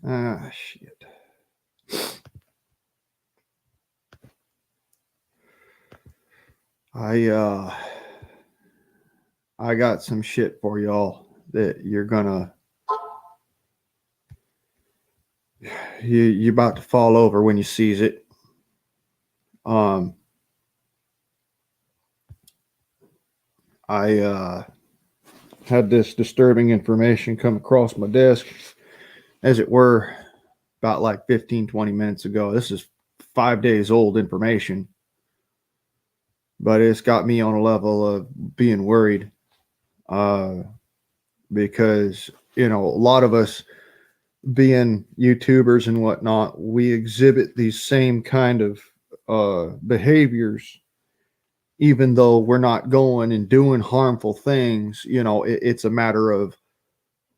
Ah, shit. I uh I got some shit for y'all that you're about to fall over when you sees it. Um I had this disturbing information come across my desk, as it were, about like 15-20 minutes ago. This is 5 days old information, but it's got me on a level of being worried. Uh because a lot of us being YouTubers and whatnot, we exhibit these same kind of behaviors, even though we're not going and doing harmful things. It's a matter of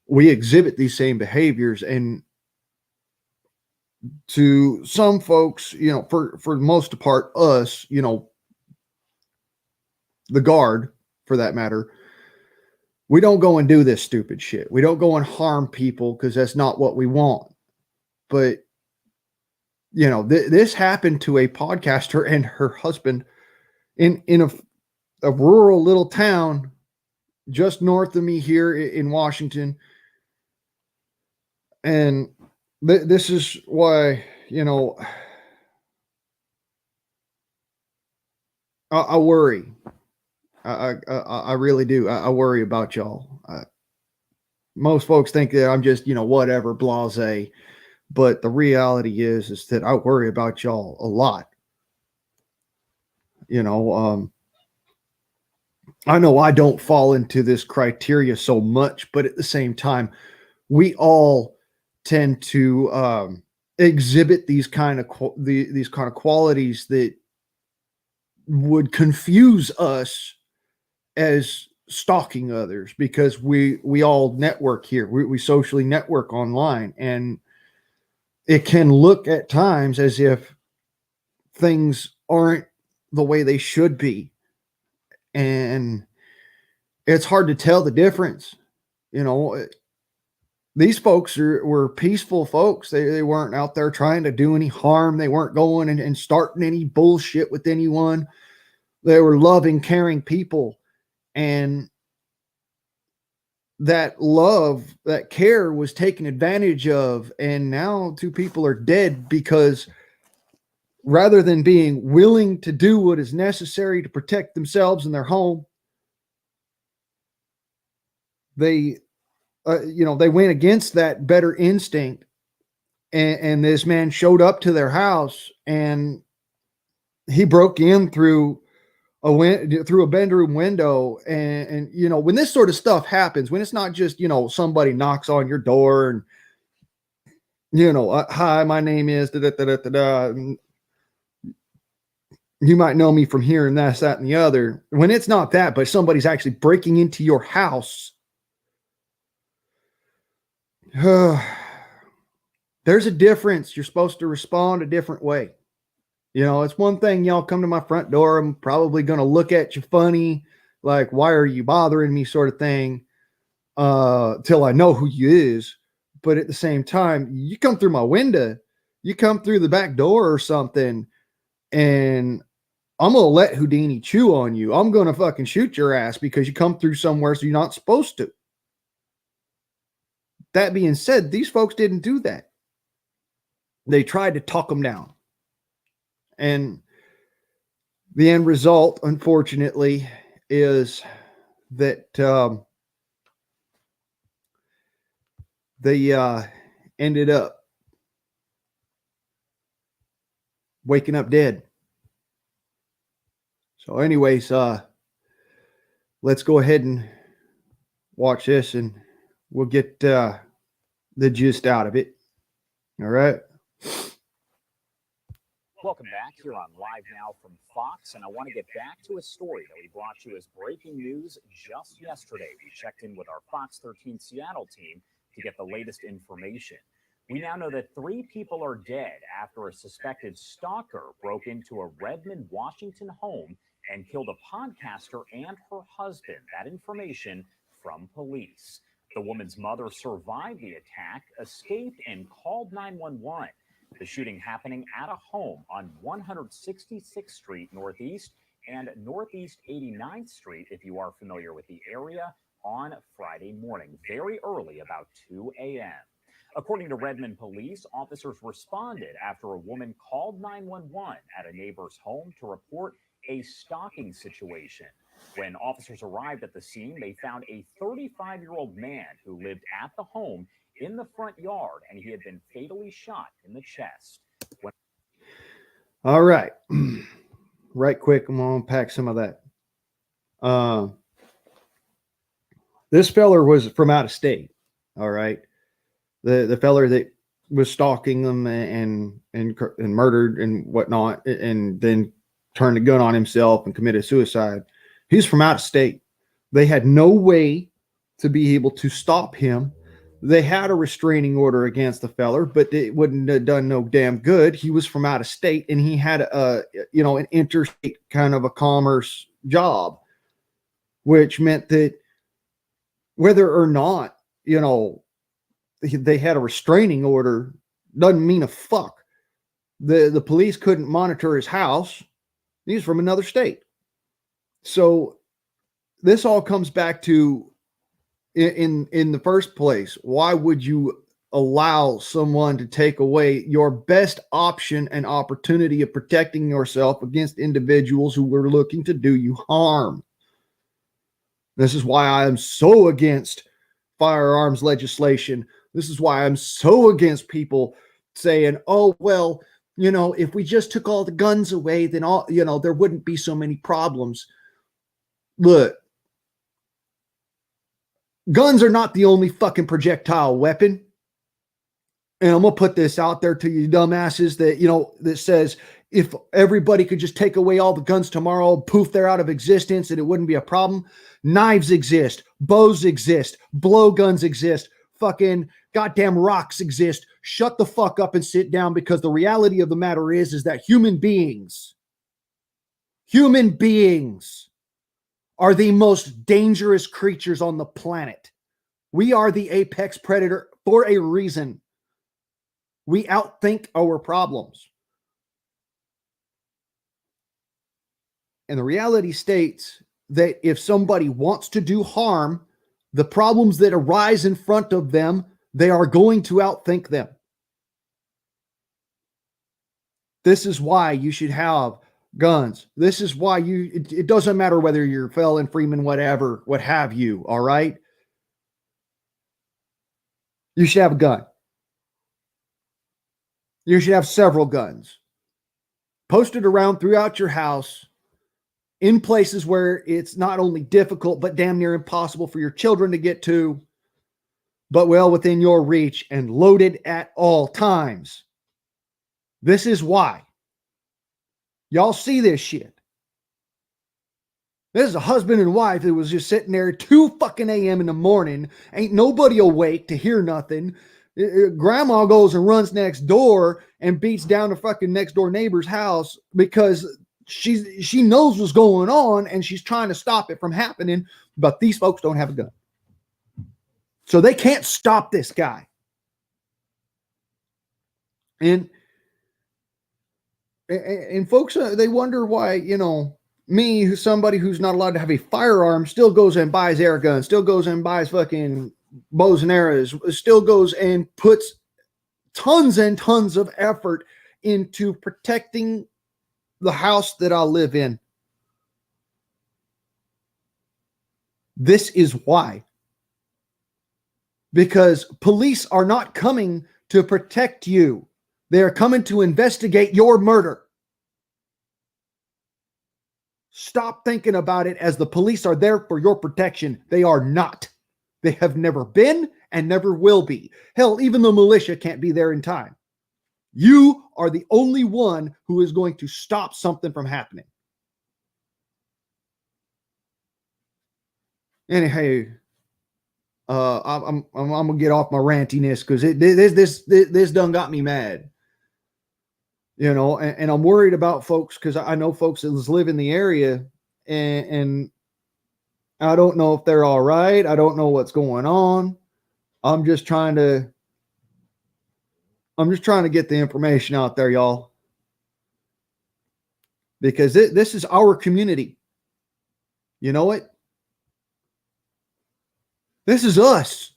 we exhibit these same behaviors, and to some folks, for the most part, us, the guard, for that matter, we don't go and do this stupid shit. We don't go and harm people because that's not what we want. But this happened to a podcaster and her husband in a rural little town just north of me here in Washington. And this is why, I worry. I really do. I worry about y'all. Most folks think that I'm just, whatever, blase. But the reality is that I worry about y'all a lot. You know, um, I know I don't fall into this criteria so much, but at the same time, we all tend to exhibit these kind of qualities that would confuse us as stalking others, because we all network here. We socially network online, and it can look at times as if things aren't the way they should be, and it's hard to tell the difference. You know, these folks were peaceful folks. They weren't out there trying to do any harm. They weren't going and starting any bullshit with anyone. They were loving, caring people. And that love, that care was taken advantage of. And now two people are dead because rather than being willing to do what is necessary to protect themselves and their home, they, they went against that better instinct. And this man showed up to their house, and he broke in through a bedroom window. And when this sort of stuff happens, when it's not just somebody knocks on your door and hi, my name is da, da, da, da, da, da. You might know me from here and this, that, and the other. When it's not that, but somebody's actually breaking into your house, there's a difference. You're supposed to respond a different way. It's one thing y'all come to my front door, I'm probably going to look at you funny, like, why are you bothering me, sort of thing, till I know who you is. But at the same time, you come through my window, you come through the back door or something, and I'm going to let Houdini chew on you. I'm going to fucking shoot your ass because you come through somewhere so you're not supposed to. That being said, these folks didn't do that. They tried to talk them down. And the end result, unfortunately, is that they ended up waking up dead. So, anyways, let's go ahead and watch this, and we'll get the gist out of it. All right. Welcome back here on Live Now from Fox, and I want to get back to a story that we brought you as breaking news just yesterday. We checked in with our Fox 13 Seattle team to get the latest information. We now know that 3 people are dead after a suspected stalker broke into a Redmond, Washington home and killed a podcaster and her husband. That information from police. The woman's mother survived the attack, escaped, and called 911. The shooting happening at a home on 166th Street Northeast and Northeast 89th Street, if you are familiar with the area, on Friday morning, very early, about 2 a.m. According to Redmond police, officers responded after a woman called 911 at a neighbor's home to report a stalking situation. When officers arrived at the scene, they found a 35-year-old man who lived at the home in the front yard, and he had been fatally shot in the chest. All right. Right quick, I'm going to unpack some of that. This feller was from out of state. All right. The feller that was stalking them and murdered and whatnot, and then turned a gun on himself and committed suicide. He's from out of state. They had no way to be able to stop him. They had a restraining order against the feller, but it wouldn't have done no damn good. He was from out of state, and he had an interstate kind of a commerce job, which meant that whether or not, they had a restraining order doesn't mean a fuck. The police couldn't monitor his house. He's from another state. So this all comes back to, in the first place, why would you allow someone to take away your best option and opportunity of protecting yourself against individuals who were looking to do you harm? This is why I am so against firearms legislation. This is why I'm so against people saying, oh, well, if we just took all the guns away, then there wouldn't be so many problems. Look, guns are not the only fucking projectile weapon. And I'm going to put this out there to you dumbasses that says if everybody could just take away all the guns tomorrow, poof, they're out of existence and it wouldn't be a problem. Knives exist, bows exist, blowguns exist, fucking goddamn rocks exist. Shut the fuck up and sit down, because the reality of the matter is that human beings are the most dangerous creatures on the planet. We are the apex predator for a reason. We outthink our problems. And the reality states that if somebody wants to do harm, the problems that arise in front of them, they are going to outthink them. This is why you should have guns. This is why it doesn't matter whether you're felon, freeman, whatever, what have you, all right? You should have a gun. You should have several guns posted around throughout your house in places where it's not only difficult, but damn near impossible for your children to get to, but well within your reach and loaded at all times. This is why. Y'all see this shit. This is a husband and wife that was just sitting there 2 fucking a.m. in the morning. Ain't nobody awake to hear nothing. Grandma goes and runs next door and beats down the fucking next door neighbor's house because she knows what's going on and she's trying to stop it from happening. But these folks don't have a gun. So they can't stop this guy. And folks, they wonder why, me, who's somebody who's not allowed to have a firearm, still goes and buys air guns, still goes and buys fucking bows and arrows, still goes and puts tons and tons of effort into protecting the house that I live in. This is why. Because police are not coming to protect you. They are coming to investigate your murder. Stop thinking about it as the police are there for your protection. They are not. They have never been and never will be. Hell, even the militia can't be there in time. You are the only one who is going to stop something from happening. And hey, I'm gonna get off my rantiness because this done got me mad. And I'm worried about folks because I know folks that live in the area and I don't know if they're all right. I don't know what's going on. I'm just trying to get the information out there, y'all. Because this is our community. You know it? This is us.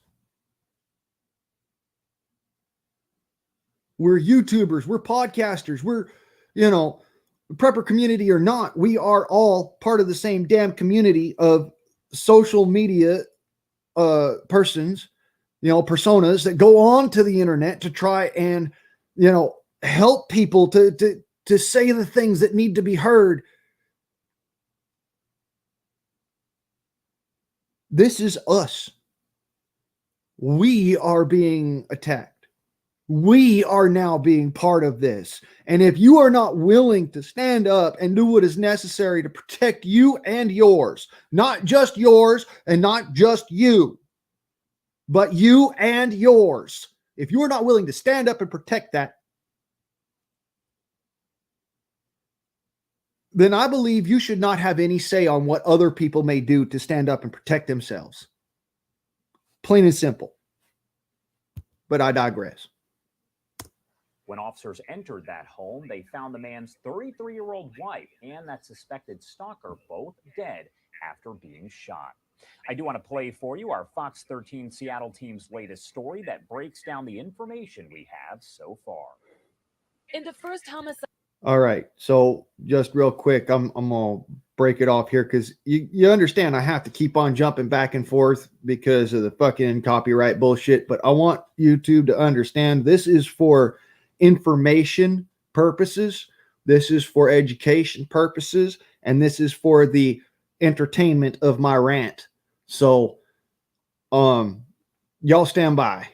We're YouTubers, we're podcasters, we're, prepper community or not, we are all part of the same damn community of social media persons, personas that go on to the internet to try and, help people to say the things that need to be heard. This is us. We are being attacked. We are now being part of this. And if you are not willing to stand up and do what is necessary to protect you and yours, not just yours and not just you, but you and yours, if you are not willing to stand up and protect that, then I believe you should not have any say on what other people may do to stand up and protect themselves. Plain and simple. But I digress. When officers entered that home, they found the man's 33-year-old wife and that suspected stalker both dead after being shot. I do want to play for you our Fox 13 Seattle team's latest story that breaks down the information we have so far. In the first homicide. All right. So just real quick, I'm going to break it off here because you understand I have to keep on jumping back and forth because of the fucking copyright bullshit. But I want YouTube to understand this is for information purposes. This is for education purposes. And this is for the entertainment of my rant. So, y'all stand by.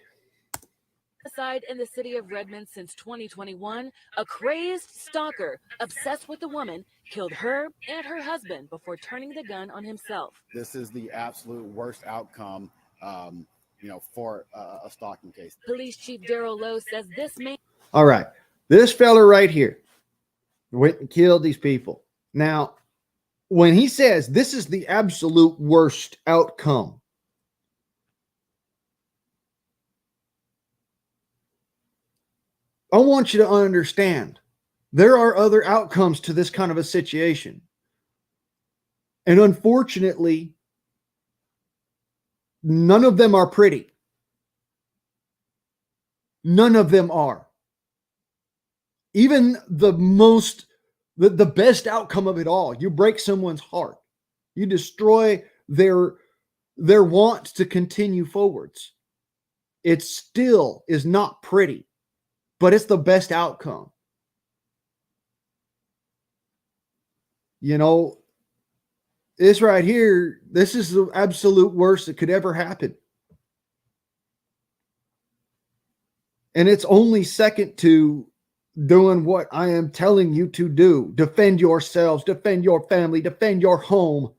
In the city of Redmond since 2021, a crazed stalker obsessed with the woman killed her and her husband before turning the gun on himself. This is the absolute worst outcome, for a stalking case. Police Chief Daryl Lowe says this man. All right, this fella right here went and killed these people. Now, when he says this is the absolute worst outcome, I want you to understand there are other outcomes to this kind of a situation. And unfortunately, none of them are pretty. None of them are. Even the best outcome of it all, you break someone's heart. You destroy their want to continue forwards. It still is not pretty. But it's the best outcome. This right here, this is the absolute worst that could ever happen. And it's only second to doing what I am telling you to do. Defend yourselves, defend your family, defend your home.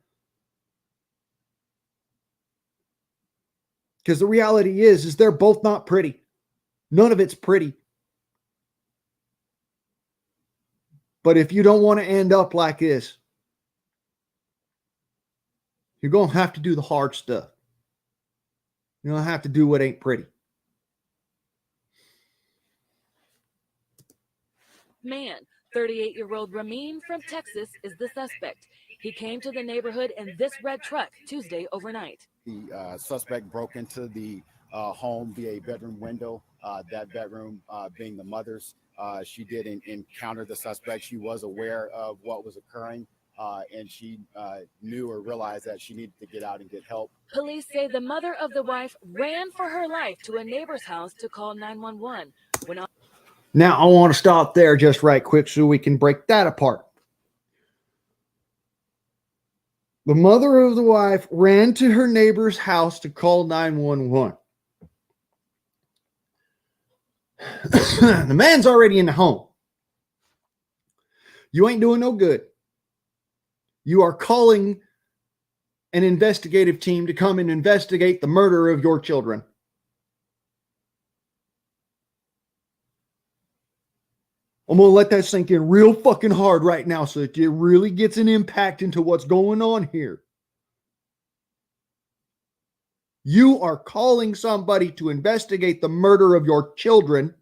Because the reality is they're both not pretty. None of it's pretty. But if you don't want to end up like this, you're going to have to do the hard stuff. You're going to have to do what ain't pretty. Man, 38-year-old Ramin from Texas is the suspect. He came to the neighborhood in this red truck Tuesday overnight. The suspect broke into the home via a bedroom window, that bedroom being the mother's. She did encounter the suspect. She was aware of what was occurring, and she knew or realized that she needed to get out and get help. Police say the mother of the wife ran for her life to a neighbor's house to call 911. Now, I want to stop there just right quick so we can break that apart. The mother of the wife ran to her neighbor's house to call 911. The man's already in the home. You ain't doing no good. You are calling an investigative team to come and investigate the murder of your children. I'm going to let that sink in real fucking hard right now so that it really gets an impact into what's going on here. You are calling somebody to investigate the murder of your children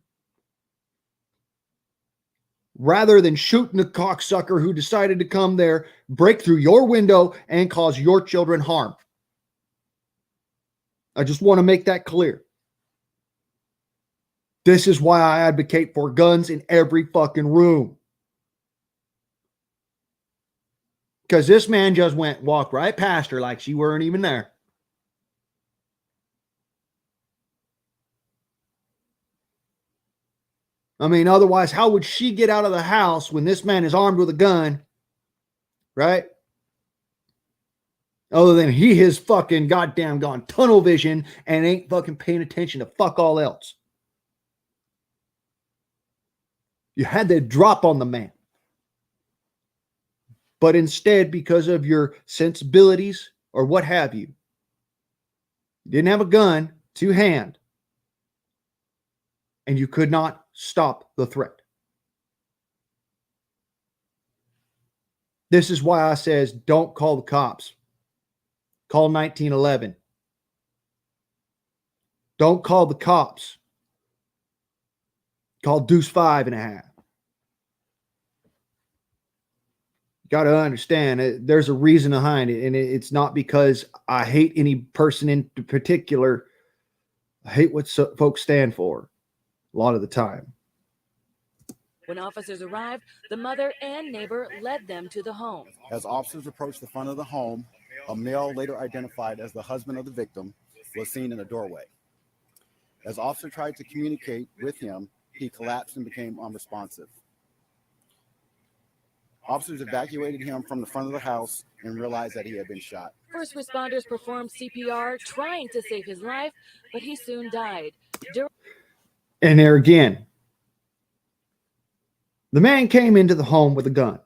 rather than shooting a cocksucker who decided to come there, break through your window, and cause your children harm. I just want to make that clear. This is why I advocate for guns in every fucking room. Because this man just walked right past her like she weren't even there. I mean, otherwise, how would she get out of the house when this man is armed with a gun, right? Other than he has fucking goddamn gone tunnel vision and ain't fucking paying attention to fuck all else. You had to drop on the man. But instead, because of your sensibilities or what have you, you didn't have a gun to hand, and you could not stop the threat. This is why I says don't call the cops. Call 1911. Don't call the cops. Call Deuce 5.5. You got to understand, there's a reason behind it, and it's not because I hate any person in particular. I hate what folks stand for a lot of the time. When officers arrived, the mother and neighbor led them to the home. As officers approached the front of the home, a male later identified as the husband of the victim was seen in the doorway. As officers tried to communicate with him, he collapsed and became unresponsive. Officers evacuated him from the front of the house and realized that he had been shot. First responders performed CPR, trying to save his life, but he soon died. And there again, the man came into the home with a gun.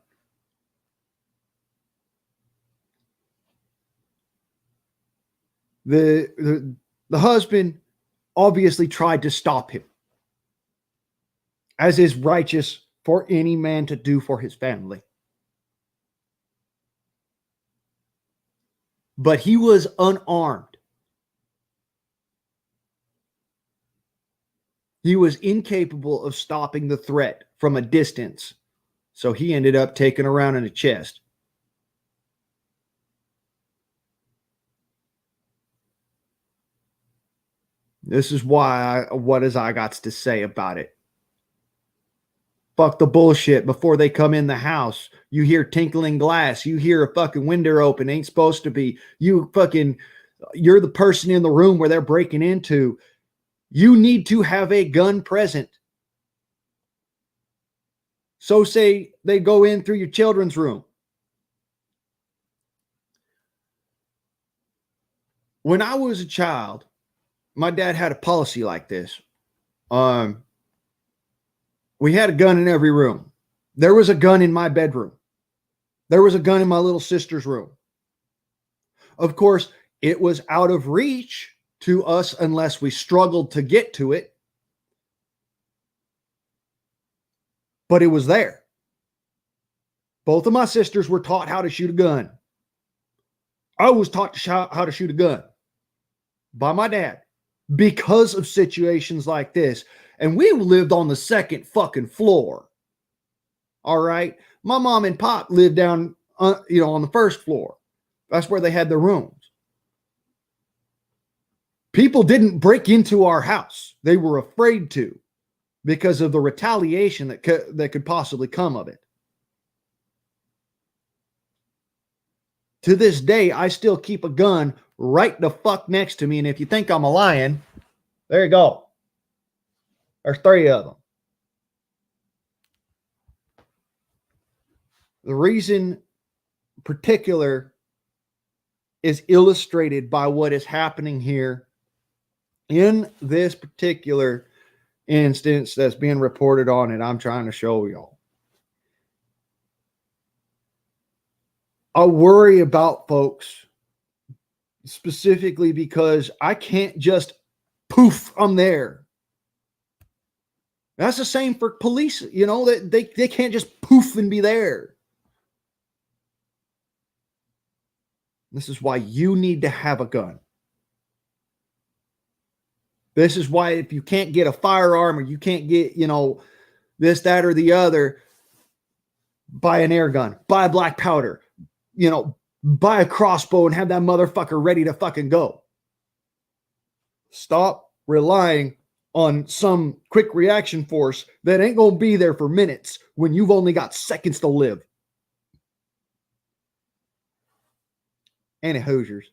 The husband obviously tried to stop him, as is righteous for any man to do for his family. But he was unarmed. He was incapable of stopping the threat from a distance, so he ended up taking a round in the chest. This is why what I got to say about it. Fuck the bullshit. Before they come in the house, you hear tinkling glass. You hear a fucking window open. Ain't supposed to be. You're the person in the room where they're breaking into. You need to have a gun present. So say they go in through your children's room. When I was a child, my dad had a policy like this. We had a gun in every room. There was a gun in my bedroom. There was a gun in my little sister's room. Of course, it was out of reach to us unless we struggled to get to it. But it was there. Both of my sisters were taught how to shoot a gun. I was taught how to shoot a gun by my dad because of situations like this. And we lived on the second fucking floor. All right. My mom and pop lived down, on the first floor. That's where they had their rooms. People didn't break into our house. They were afraid to because of the retaliation that could possibly come of it. To this day, I still keep a gun right the fuck next to me. And if you think I'm a lion, there you go. There's 3 of them. The reason particular is illustrated by what is happening here in this particular instance that's being reported on, and I'm trying to show y'all. I worry about folks specifically because I can't just poof, I'm there. That's the same for police, they can't just poof and be there. This is why you need to have a gun. This is why if you can't get a firearm or you can't get, this, that, or the other, buy an air gun, buy a black powder, buy a crossbow and have that motherfucker ready to fucking go. Stop relying on some quick reaction force that ain't going to be there for minutes when you've only got seconds to live. And it Hoosiers.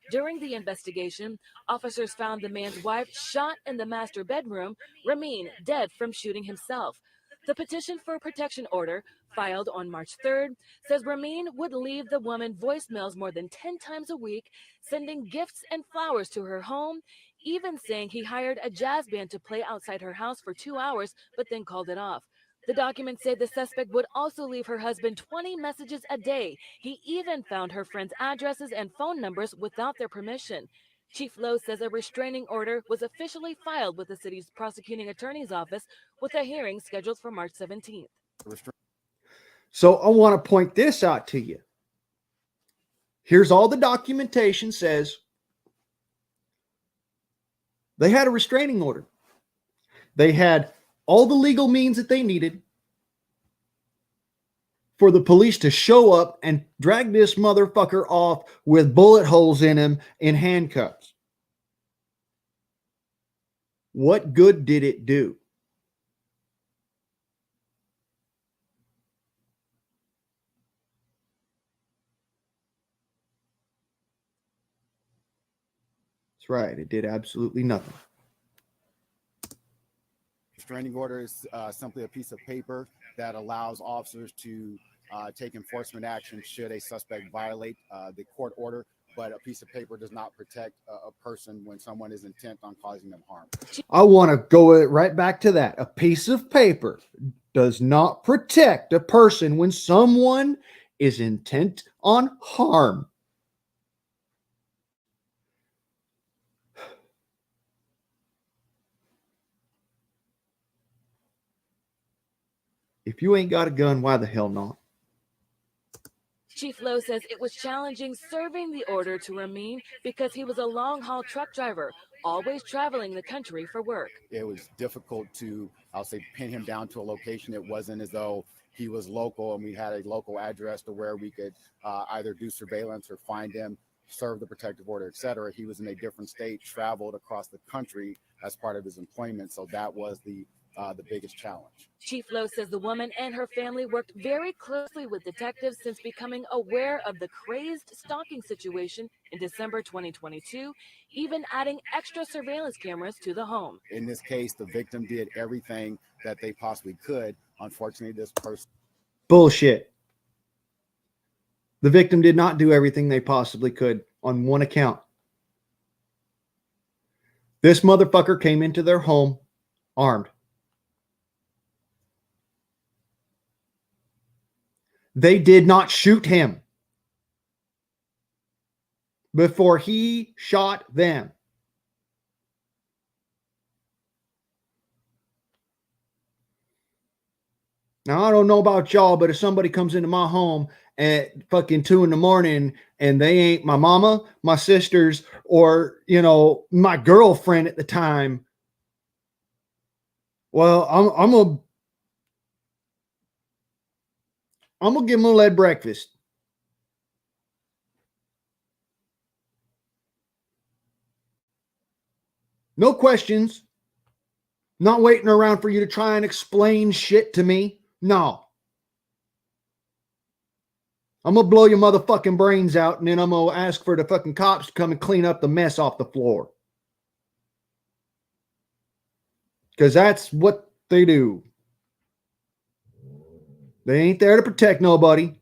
During the investigation, officers found the man's wife shot in the master bedroom, Ramin dead from shooting himself. The petition for a protection order, filed on March 3rd, says Ramin would leave the woman voicemails more than 10 times a week, sending gifts and flowers to her home, even saying he hired a jazz band to play outside her house for 2 hours, but then called it off. The documents say the suspect would also leave her husband 20 messages a day. He even found her friends' addresses and phone numbers without their permission. Chief Lowe says a restraining order was officially filed with the city's prosecuting attorney's office with a hearing scheduled for March 17th. So I want to point this out to you. Here's all the documentation says they had a restraining order. They had all the legal means that they needed for the police to show up and drag this motherfucker off with bullet holes in him in handcuffs. What good did it do? That's right. It did absolutely nothing. Restraining order is simply a piece of paper that allows officers to take enforcement action should a suspect violate the court order, but a piece of paper does not protect a person when someone is intent on causing them harm. I want to go right back to that. A piece of paper does not protect a person when someone is intent on harm. If you ain't got a gun, why the hell not? Chief Lowe says it was challenging serving the order to Ramin because he was a long-haul truck driver, always traveling the country for work. It was difficult to, I'll say, pin him down to a location. It wasn't as though he was local and we had a local address to where we could either do surveillance or find him, serve the protective order, etc. He was in a different state, traveled across the country as part of his employment. So that was the biggest challenge. Chief Lowe says the woman and her family worked very closely with detectives since becoming aware of the crazed stalking situation in December 2022, even adding extra surveillance cameras to the home. In this case, the victim did everything that they possibly could. Unfortunately, this person... Bullshit. The victim did not do everything they possibly could on one account. This motherfucker came into their home armed. They did not shoot him before he shot them. Now, I don't know about y'all, but if somebody comes into my home at fucking 2 a.m. and they ain't my mama, my sisters, or, my girlfriend at the time, well, I'm going to give them a lead breakfast. No questions. Not waiting around for you to try and explain shit to me. No. I'm going to blow your motherfucking brains out, and then I'm going to ask for the fucking cops to come and clean up the mess off the floor. Because that's what they do. They ain't there to protect nobody.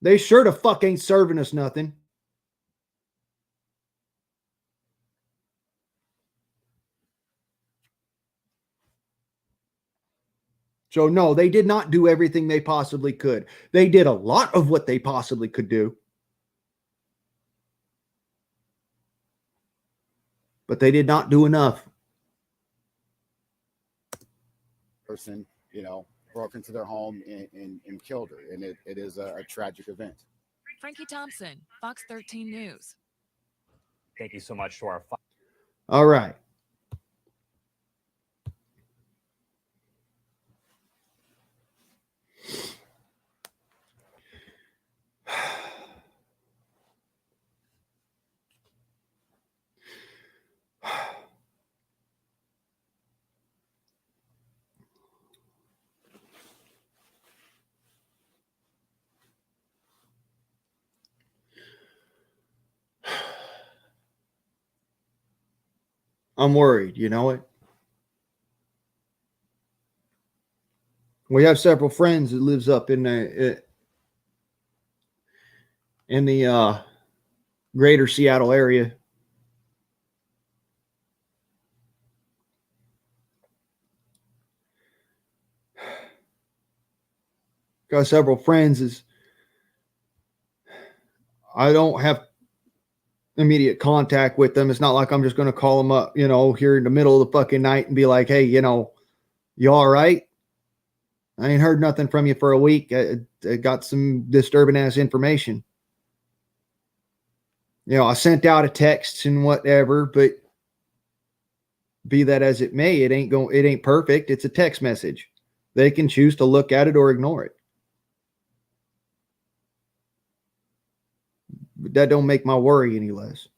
They sure the fuck ain't serving us nothing. So no, they did not do everything they possibly could. They did a lot of what they possibly could do. But they did not do enough. Person, broke into their home and killed her. And it is a tragic event. Frankie Thompson, Fox 13 News. Thank you so much to our All right. I'm worried, you know it. We have several friends that lives up in the greater Seattle area. Got several friends is I don't have immediate contact with them. It's not like I'm just going to call them up, here in the middle of the fucking night and be like, "Hey, you all right? I ain't heard nothing from you for a week. I got some disturbing ass information." I sent out a text and whatever, but be that as it may, it ain't perfect. It's a text message. They can choose to look at it or ignore it. But that don't make my worry any less.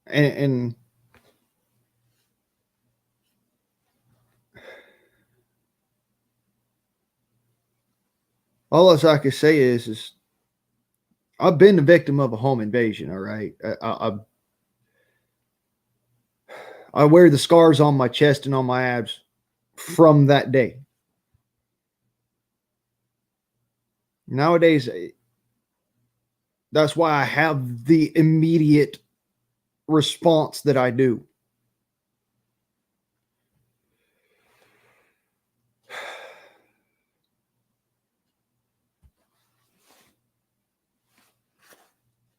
And all else I can say is I've been the victim of a home invasion. All right, I wear the scars on my chest and on my abs from that day. Nowadays, that's why I have the immediate response that I do.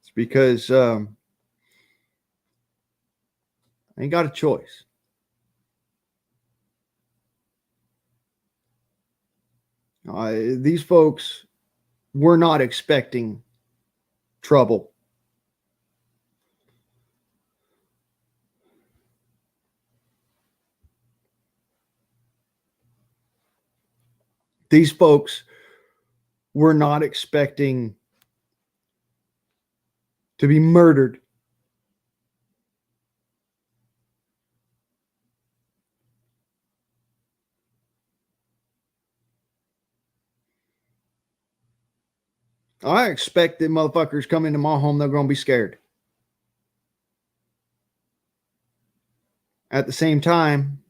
It's because I ain't got a choice. These folks were not expecting trouble. These folks were not expecting to be murdered. I expect that motherfuckers come into my home, they're going to be scared. At the same time,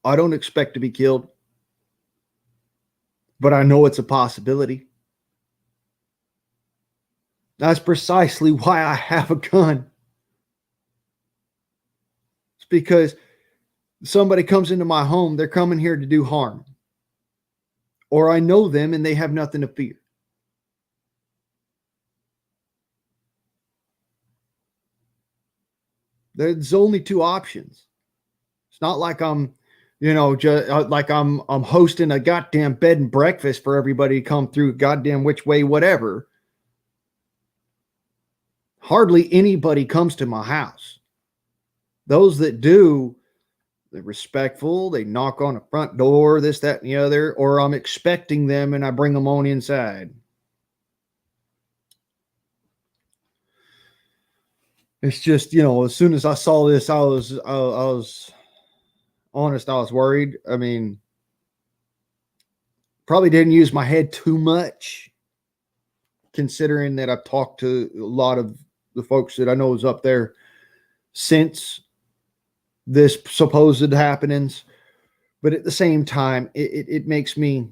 I don't expect to be killed, but I know it's a possibility. That's precisely why I have a gun. It's because somebody comes into my home, they're coming here to do harm. Or I know them and they have nothing to fear. There's only two options. It's not like I'm, just like I'm hosting a goddamn bed and breakfast for everybody to come through goddamn which way, whatever. Hardly anybody comes to my house. Those that do, they're respectful. They knock on the front door, this, that, and the other, or I'm expecting them and I bring them on inside. It's just, as soon as I saw this, I was honest, I was worried. I mean, probably didn't use my head too much, considering that I've talked to a lot of the folks that I know is up there since this supposed happenings. But at the same time, it makes me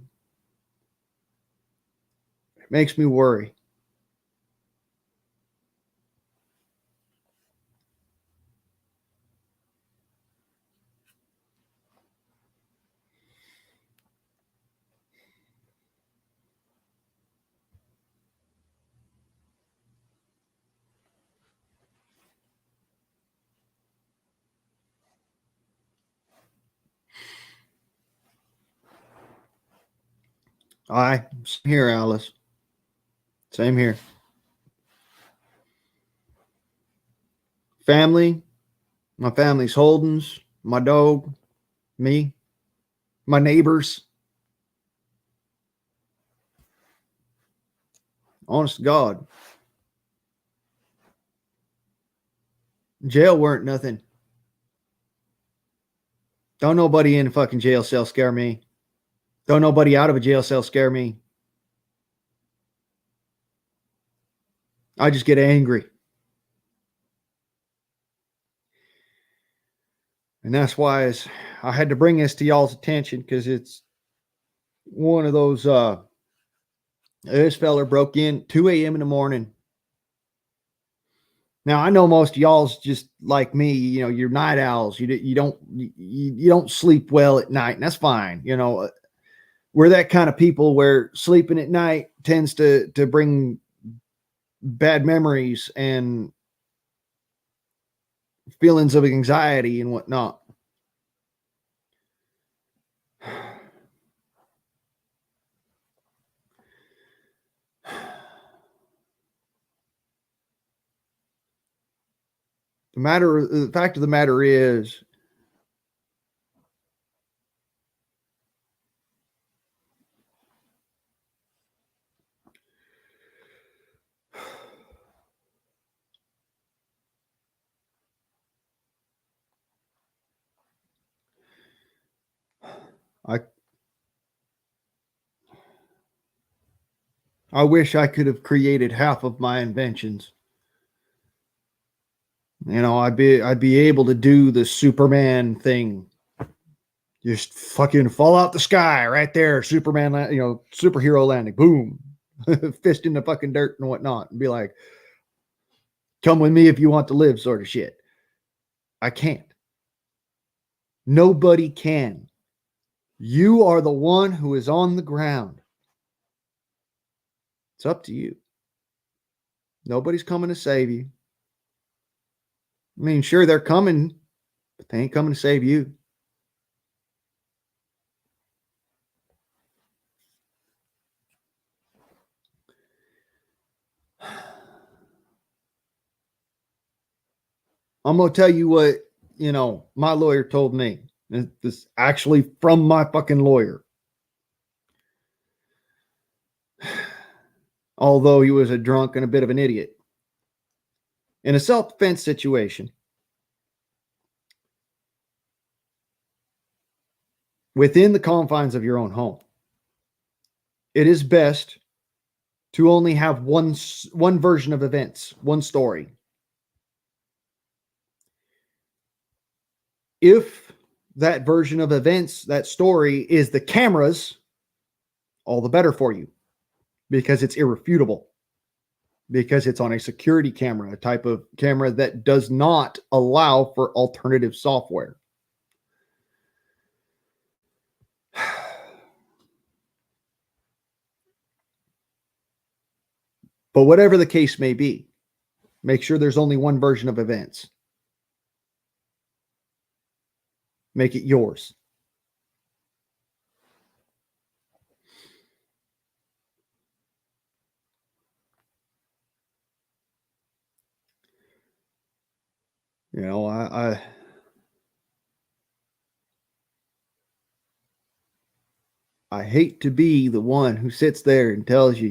worry. Same here, Alice. Same here. Family, my family's Holdens, my dog, me, my neighbors. Honest to God, jail weren't nothing. Don't nobody in a fucking jail cell scare me. Don't nobody out of a jail cell scare me. I just get angry. And that's why I had to bring this to y'all's attention, because it's one of those this feller broke in 2 a.m. in the morning. Now I know most of y'all's just like me, you're night owls. You don't sleep well at night, and that's fine. We're that kind of people where sleeping at night tends to bring bad memories and feelings of anxiety and whatnot. The fact of the matter is, I wish I could have created half of my inventions. I'd be able to do the Superman thing. Just fucking fall out the sky right there, Superman, superhero landing, boom, fist in the fucking dirt and whatnot, and be like, come with me if you want to live, sort of shit. I can't. Nobody can. You are the one who is on the ground. It's up to you. Nobody's coming to save you. I mean, sure, they're coming, but they ain't coming to save you. I'm going to tell you what, my lawyer told me. This is actually from my fucking lawyer. Although he was a drunk and a bit of an idiot. In a self-defense situation, within the confines of your own home, it is best to only have one version of events, one story. If that version of events, that story, is the cameras, all the better for you, because it's irrefutable, because it's on a security camera, a type of camera that does not allow for alternative software. But whatever the case may be, make sure there's only one version of events. Make it yours. I hate to be the one who sits there and tells you,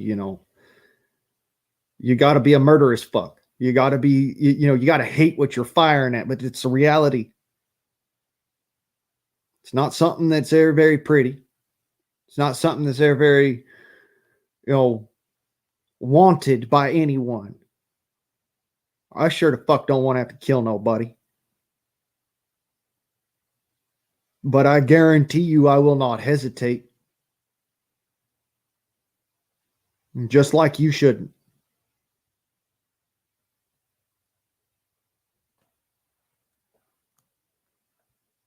you got to be a murderous fuck. You got to be, you got to hate what you're firing at, but it's a reality. It's not something that's very, very pretty. It's not something that's very, wanted by anyone. I sure the fuck don't want to have to kill nobody. But I guarantee you I will not hesitate. Just like you shouldn't.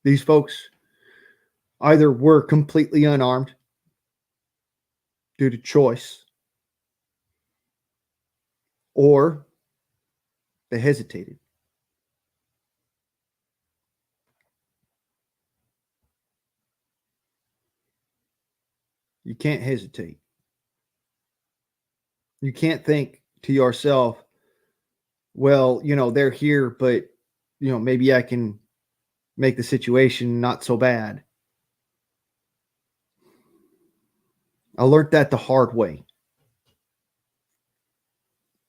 These folks either were completely unarmed due to choice, or they hesitated. You can't hesitate. You can't think to yourself, well, they're here, but, maybe I can make the situation not so bad. I learned that the hard way.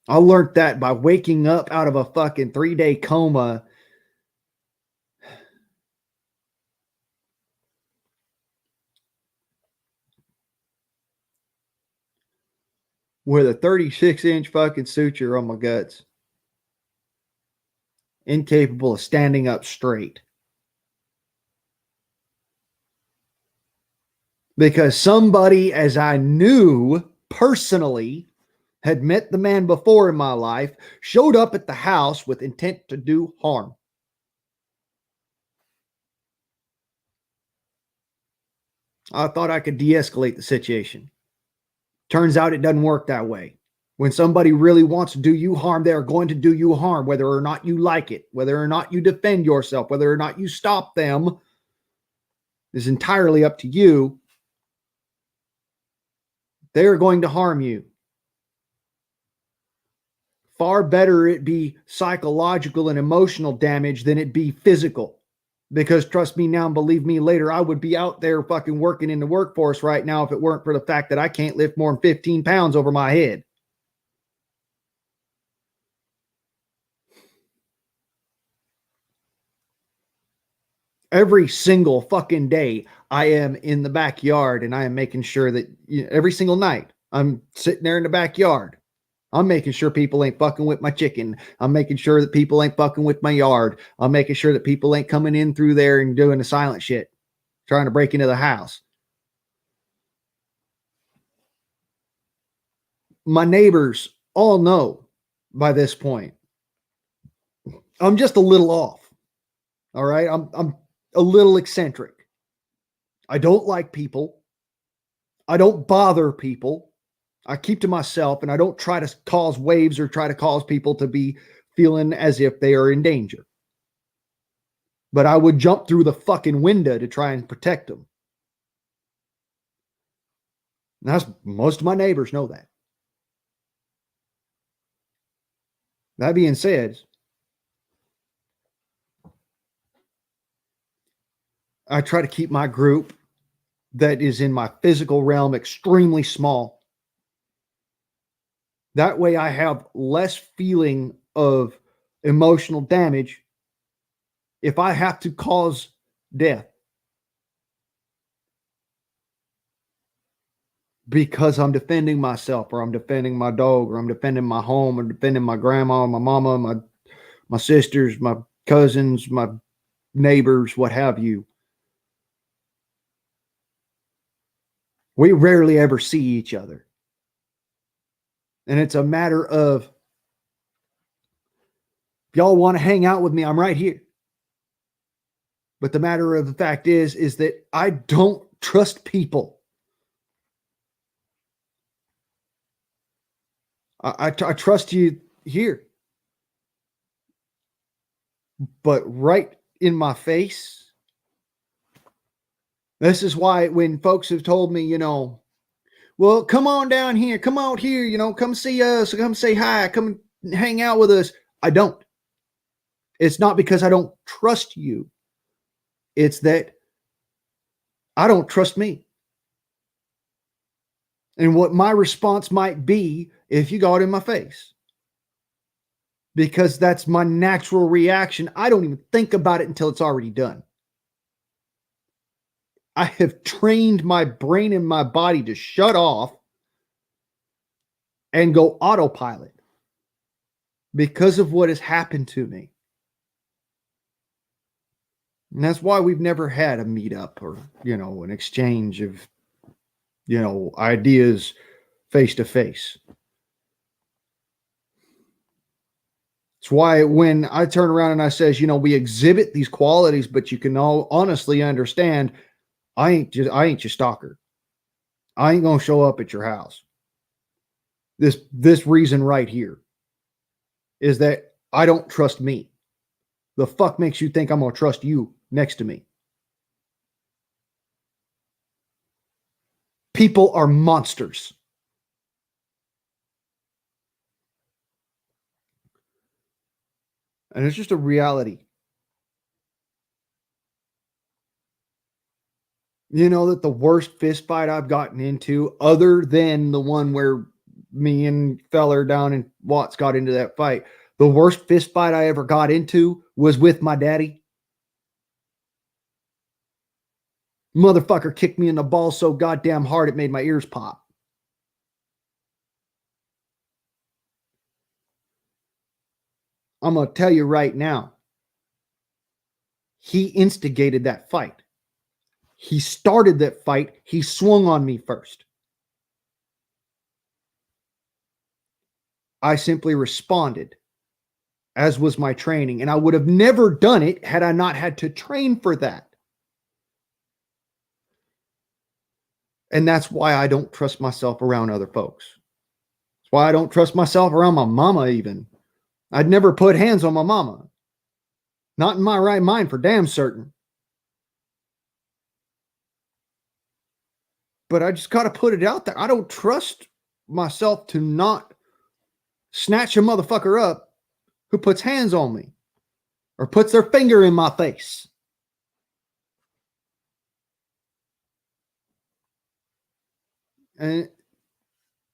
I learned that by waking up out of a fucking 3-day coma with a 36-inch fucking suture on my guts, incapable of standing up straight. Because somebody, as I knew personally, had met the man before in my life, showed up at the house with intent to do harm. I thought I could de-escalate the situation. Turns out it doesn't work that way. When somebody really wants to do you harm, they're going to do you harm, whether or not you like it, whether or not you defend yourself, whether or not you stop them is entirely up to you. They're going to harm you. Far better it be psychological and emotional damage than it be physical. Because trust me now and believe me later, I would be out there fucking working in the workforce right now if it weren't for the fact that I can't lift more than 15 pounds over my head. Every single fucking day, I am in the backyard and I am making sure that every single night I'm sitting there in the backyard. I'm making sure people ain't fucking with my chicken. I'm making sure that people ain't fucking with my yard. I'm making sure that people ain't coming in through there and doing the silent shit, trying to break into the house. My neighbors all know by this point. I'm just a little off. All right. I'm a little eccentric. I don't like people. I don't bother people. I keep to myself and I don't try to cause waves or try to cause people to be feeling as if they are in danger. But I would jump through the fucking window to try and protect them. And that's most of my neighbors know that. That being said, I try to keep my group that is in my physical realm extremely small. That way I have less feeling of emotional damage if I have to cause death. Because I'm defending myself, or I'm defending my dog, or I'm defending my home, or defending my grandma, my mama, my sisters, my cousins, my neighbors, what have you. We rarely ever see each other. And it's a matter of, if y'all want to hang out with me, I'm right here. But the matter of the fact is that I don't trust people. I trust you here. But right in my face. This is why when folks have told me, well, come on down here, come out here, come see us, come say hi, come hang out with us. I don't. It's not because I don't trust you. It's that I don't trust me. And what my response might be if you got in my face. Because that's my natural reaction. I don't even think about it until it's already done. I have trained my brain and my body to shut off and go autopilot because of what has happened to me. And that's why we've never had a meetup or, an exchange of, ideas face to face. It's why when I turn around and I says, we exhibit these qualities, but you can all honestly understand, I ain't your stalker. I ain't going to show up at your house. This reason right here is that I don't trust me. The fuck makes you think I'm going to trust you next to me? People are monsters. And it's just a reality. You know that the worst fist fight I've gotten into, other than the one where me and feller down in Watts got into that fight, the worst fist fight I ever got into was with my daddy. Motherfucker kicked me in the balls so goddamn hard it made my ears pop. I'm going to tell you right now, he instigated that fight. He started that fight. He swung on me first. I simply responded, as was my training. And I would have never done it had I not had to train for that. And that's why I don't trust myself around other folks. That's why I don't trust myself around my mama even. I'd never put hands on my mama. Not in my right mind, for damn certain. But I just got to put it out there. I don't trust myself to not snatch a motherfucker up who puts hands on me or puts their finger in my face. And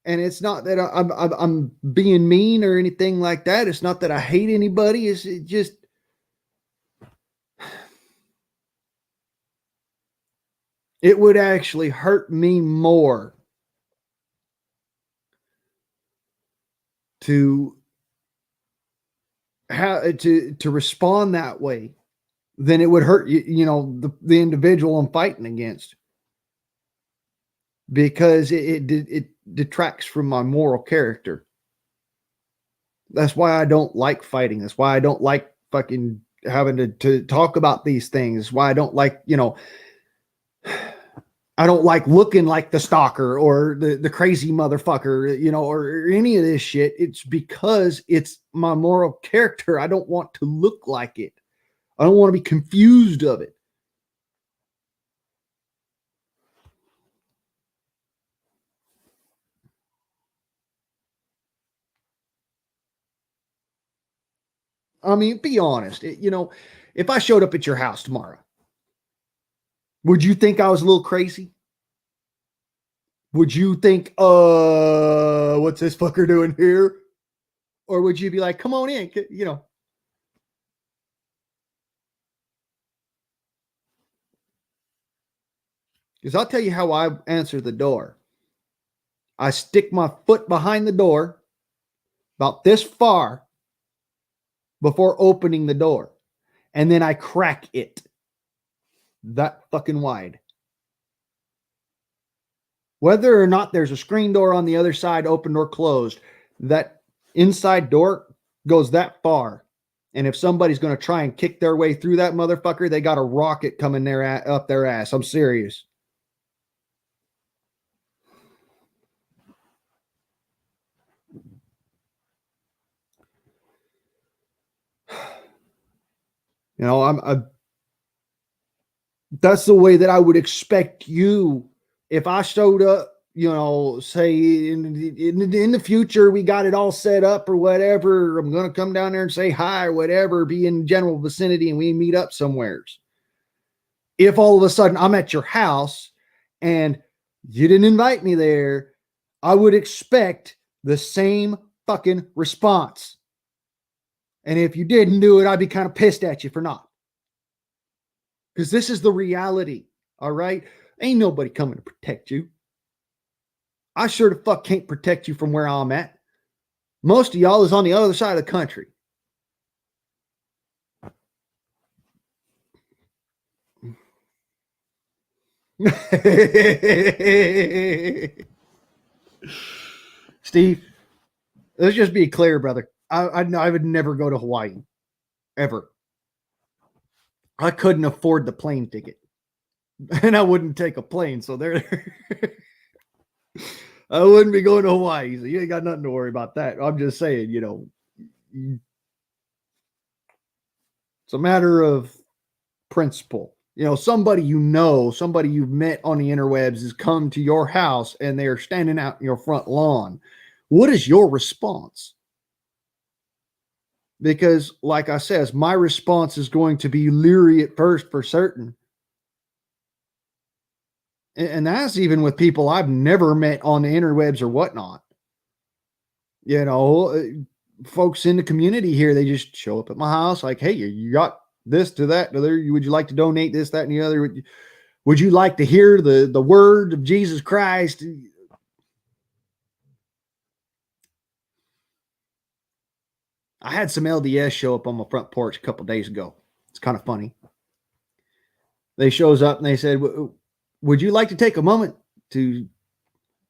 it's not that I'm being mean or anything like that. It's not that I hate anybody. It's just it would actually hurt me more to respond that way than it would hurt the individual I'm fighting against, because it detracts from my moral character. That's why I don't like fighting. That's why I don't like fucking having to talk about these things. That's why I don't like, I don't like looking like the stalker or the crazy motherfucker, or any of this shit. It's because it's my moral character. I don't want to look like it. I don't want to be confused of it. I mean, be honest. If I showed up at your house tomorrow, would you think I was a little crazy? Would you think, what's this fucker doing here? Or would you be like, come on in, Because I'll tell you how I answer the door. I stick my foot behind the door about this far before opening the door. And then I crack it that fucking wide. Whether or not there's a screen door on the other side, open or closed, that inside door goes that far. And if somebody's going to try and kick their way through that motherfucker, they got a rocket coming up their ass. I'm serious. That's the way that I would expect you. If I showed up, say in the future, we got it all set up or whatever, I'm going to come down there and say hi or whatever, be in general vicinity and we meet up somewheres. If all of a sudden I'm at your house and you didn't invite me there, I would expect the same fucking response. And if you didn't do it, I'd be kind of pissed at you for not. Because this is the reality, all right? Ain't nobody coming to protect you. I sure the fuck can't protect you from where I'm at. Most of y'all is on the other side of the country. Steve, let's just be clear, brother. I would never go to Hawaii. Ever. I couldn't afford the plane ticket. And I wouldn't take a plane, so there. I wouldn't be going to Hawaii, so you ain't got nothing to worry about that. I'm just saying, it's a matter of principle. Somebody somebody you've met on the interwebs has come to your house and they're standing out in your front lawn. What is your response? Because, like I says, my response is going to be leery at first for certain. And that's even with people I've never met on the interwebs or whatnot. You know, folks in the community here, they just show up at my house like, hey, you got this to that to there. Would you like to donate this, that, and the other? Would you like to hear the word of Jesus Christ? I had some LDS show up on my front porch a couple days ago. It's kind of funny. They shows up and they said, would you like to take a moment to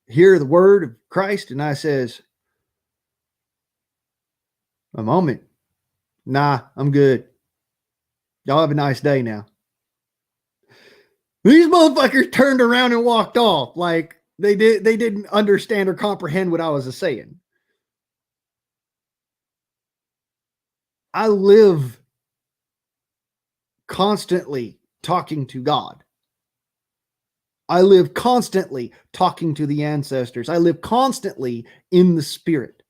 hear the word of Christ? And I says, a moment? Nah, I'm good. Y'all have a nice day now. These motherfuckers turned around and walked off like they didn't understand or comprehend what I was saying. I live constantly talking to God. I live constantly talking to the ancestors. I live constantly in the spirit.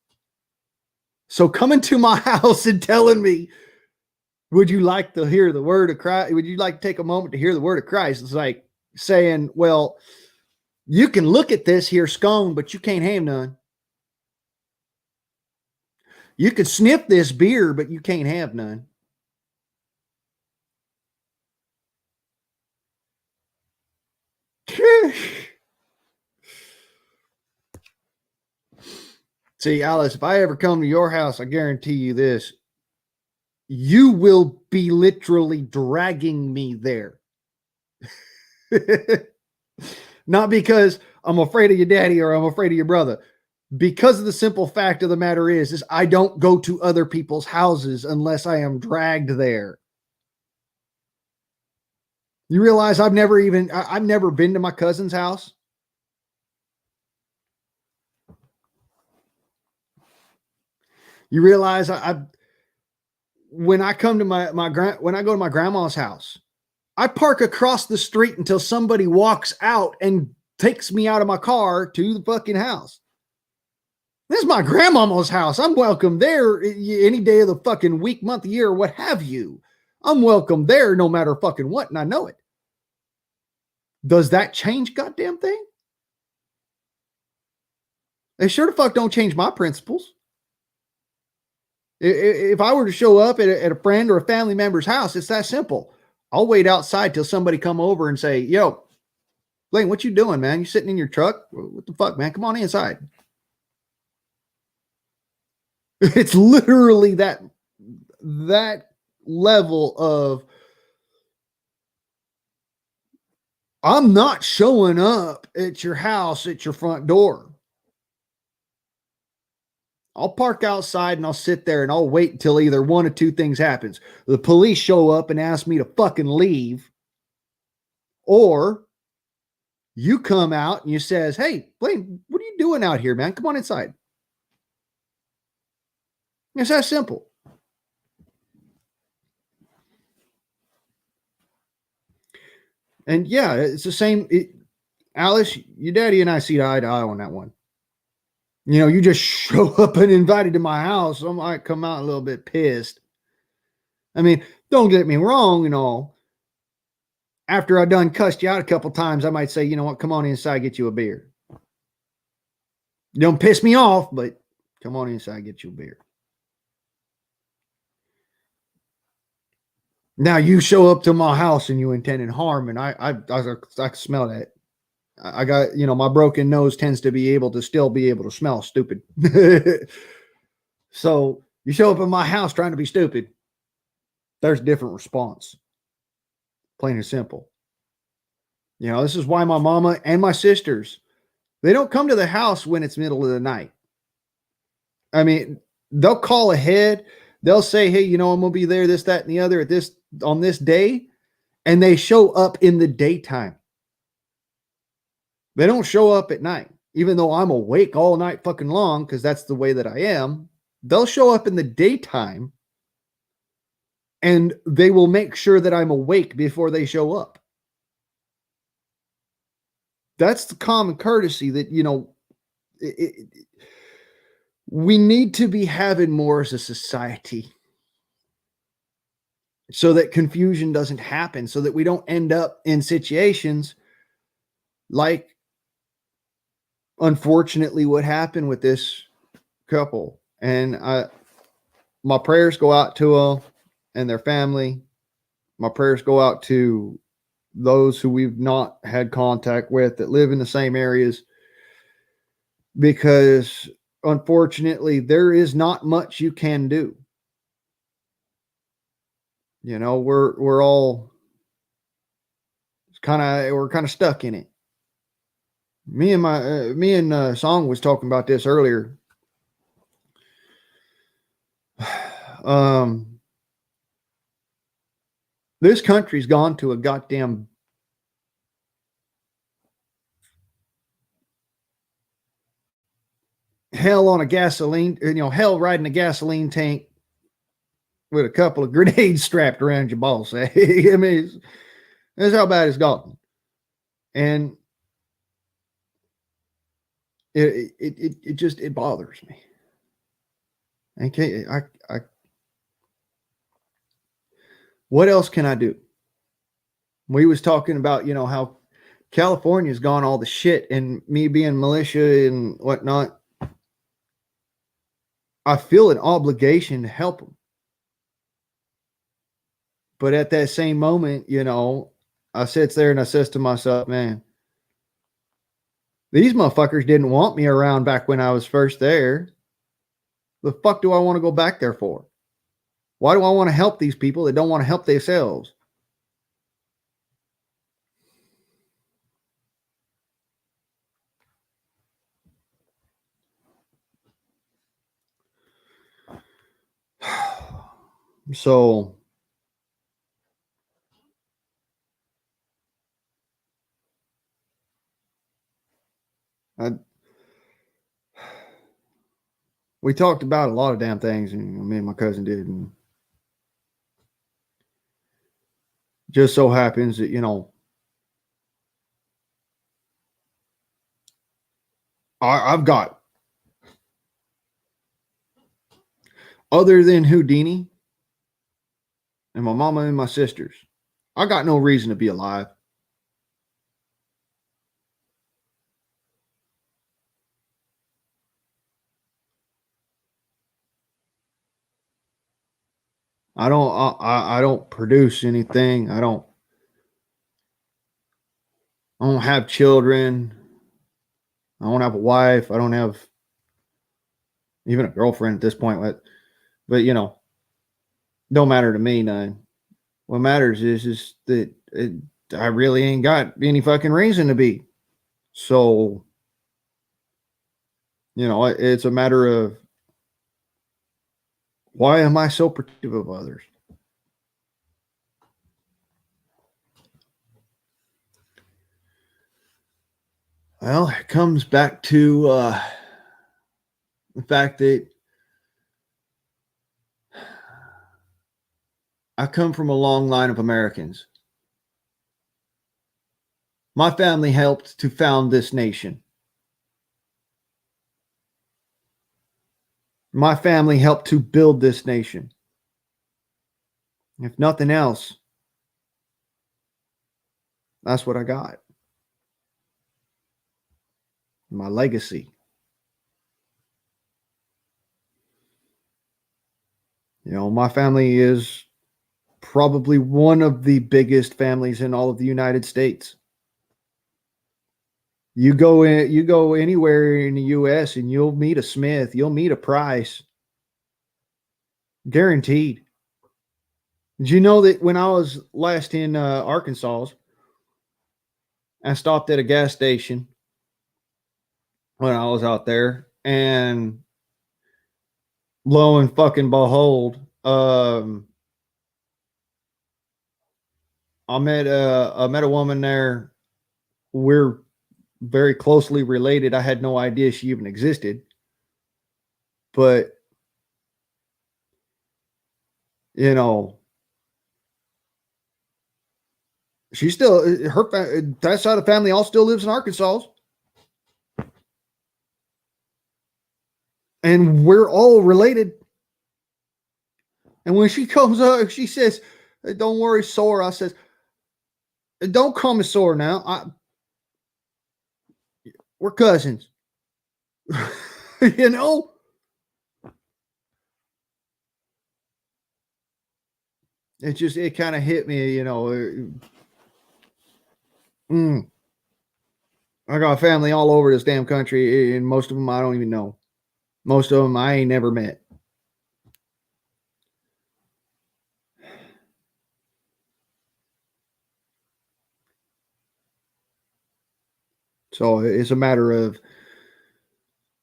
So coming to my house and telling me, would you like to hear the word of Christ? Would you like to take a moment to hear the word of Christ? It's like saying, well, you can look at this here scone, but you can't have none. You could sniff this beer, but you can't have none. See, Alice, if I ever come to your house, I guarantee you this. You will be literally dragging me there. Not because I'm afraid of your daddy or I'm afraid of your brother. Because of the simple fact of the matter is I don't go to other people's houses unless I am dragged there. You realize I've never been to my cousin's house. You realize when I come to when I go to my grandma's house, I park across the street until somebody walks out and takes me out of my car to the fucking house. This is my grandmama's house. I'm welcome there any day of the fucking week, month, year, or what have you. I'm welcome there no matter fucking what, and I know it. Does that change goddamn thing? They sure the fuck don't change my principles. If I were to show up at a friend or a family member's house, it's that simple. I'll wait outside till somebody come over and say, yo, Blaine, what you doing, man? You sitting in your truck? What the fuck, man? Come on inside. It's literally that level of I'm not showing up at your house at your front door. I'll park outside and I'll sit there and I'll wait until either one of two things happens. The police show up and ask me to fucking leave, or you come out and you says, hey, Blaine, what are you doing out here, man? Come on inside. It's that simple. And yeah, it's the same. Alice, your daddy and I see eye to eye on that one. You know, you just show up and invited to my house. I might come out a little bit pissed. I mean, don't get me wrong, you know. After I done cussed you out a couple times, I might say, you know what, come on inside, get you a beer. Don't piss me off, but come on inside, get you a beer. Now you show up to my house and you intended harm, and I smell that. I got, you know, my broken nose tends to be able to still be able to smell stupid. So you show up in my house trying to be stupid. There's a different response. Plain and simple. You know, this is why my mama and my sisters, they don't come to the house when it's middle of the night. I mean, they'll call ahead. They'll say, hey, you know, I'm going to be there, this, that, and the other on this day. And they show up in the daytime. They don't show up at night, even though I'm awake all night fucking long, because that's the way that I am. They'll show up in the daytime and they will make sure that I'm awake before they show up. That's the common courtesy that, you know, we need to be having more as a society. so that confusion doesn't happen, so that we don't end up in situations like, unfortunately, what happened with this couple. And my prayers go out to them and their family. My prayers go out to those who we've not had contact with that live in the same areas, because unfortunately there is not much you can do. You know, we're all we're kind of stuck in it. Me and Song was talking about this earlier. Um, this country's gone to a goddamn hell on a gasoline, hell riding a gasoline tank with a couple of grenades strapped around your balls. I mean, that's how bad it's gotten. And it just, it bothers me. Okay, what else can I do? We was talking about, how California's gone all the shit, and me being militia and whatnot, I feel an obligation to help them. But at that same moment, I sits there and I says to myself, man, these motherfuckers didn't want me around back when I was first there. The fuck do I want to go back there for? Why do I want to help these people that don't want to help themselves? So we talked about a lot of damn things, and me and my cousin did, and just so happens that I've got, other than Houdini and my mama and my sisters, I got no reason to be alive. I don't produce anything. I don't have children. I don't have a wife. I don't have even a girlfriend at this point. But don't matter to me none. What matters is that I really ain't got any fucking reason to be. So, it's a matter of, why am I so protective of others? Well, it comes back to the fact that I come from a long line of Americans. My family helped to found this nation. My family helped to build this nation. If nothing else, that's what I got. My legacy. My family is probably one of the biggest families in all of the United States. You go anywhere in the US and you'll meet a Smith, you'll meet a Price. Guaranteed. Did you know that when I was last in Arkansas, I stopped at a gas station when I was out there, and lo and fucking behold, I met a woman there. We're very closely related. I had no idea she even existed, but she still, that side of the family all still lives in Arkansas, and we're all related. And when she comes up, she says, Hey, don't worry, sore. I says, don't call me sore now. We're cousins. You know? It kind of hit me, you know. I got family all over this damn country, and most of them I don't even know. Most of them I ain't never met. So it's a matter of,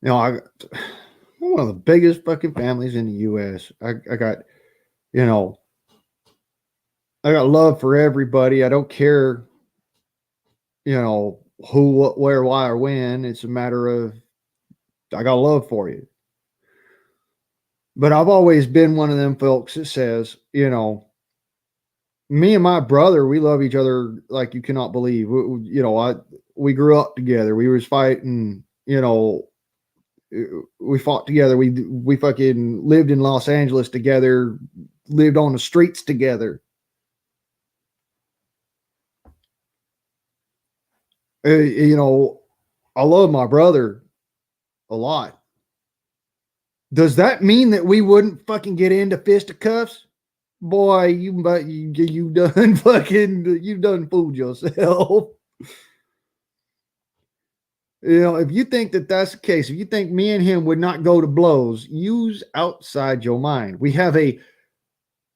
you know, I'm one of the biggest fucking families in the U.S. I got, you know, I got love for everybody. I don't care, you know, who, what, where, why, or when. It's a matter of, I got love for you. But I've always been one of them folks that says, you know, me and my brother, we love each other like you cannot believe. You know, we grew up together. We was fighting, you know, we fought together. We fucking lived in Los Angeles together, lived on the streets together. You know, I love my brother a lot. Does that mean that we wouldn't fucking get into fisticuffs? Boy, you done fucking you done fooled yourself. You know, if you think that that's the case, if you think me and him would not go to blows, use outside your mind. We have a,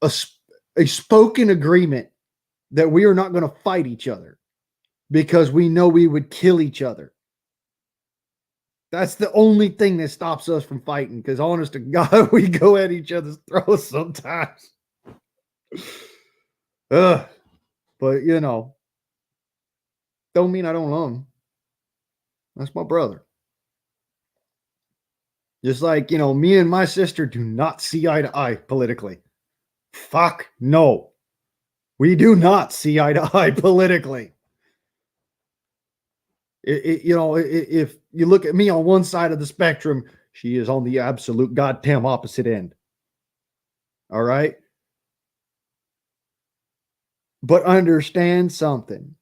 a spoken agreement that we are not going to fight each other because we know we would kill each other. That's the only thing that stops us from fighting. Because honest to God, we go at each other's throats sometimes. Ugh. But you know, don't mean I don't love him. That's my brother. Just like, you know, me and my sister do not see eye to eye politically. Fuck no. We do not see eye to eye politically. You know, if you look at me on one side of the spectrum, she is on the absolute goddamn opposite end. All right. But understand something.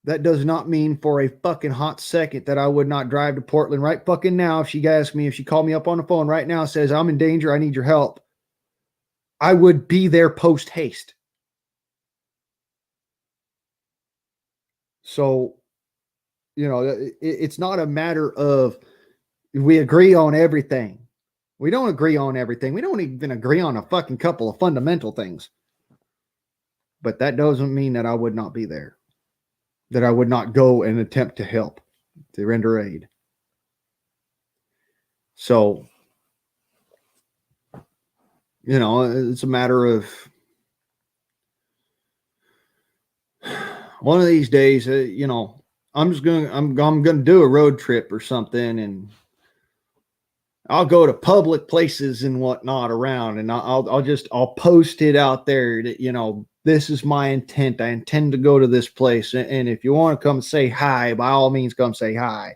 That does not mean for a fucking hot second that I would not drive to Portland right fucking now. If she asked me, if she called me up on the phone right now, says, I'm in danger, I need your help, I would be there post haste. So, you know, it's not a matter of we agree on everything. We don't agree on everything. We don't even agree on a fucking couple of fundamental things. But that doesn't mean that I would not be there, that I would not go and attempt to help, to render aid. So, you know, it's a matter of one of these days, you know, I'm going to do a road trip or something, and I'll go to public places and whatnot around, and I'll post it out there that, you know, this is my intent. I intend to go to this place. And if you want to come say hi, by all means, come say hi.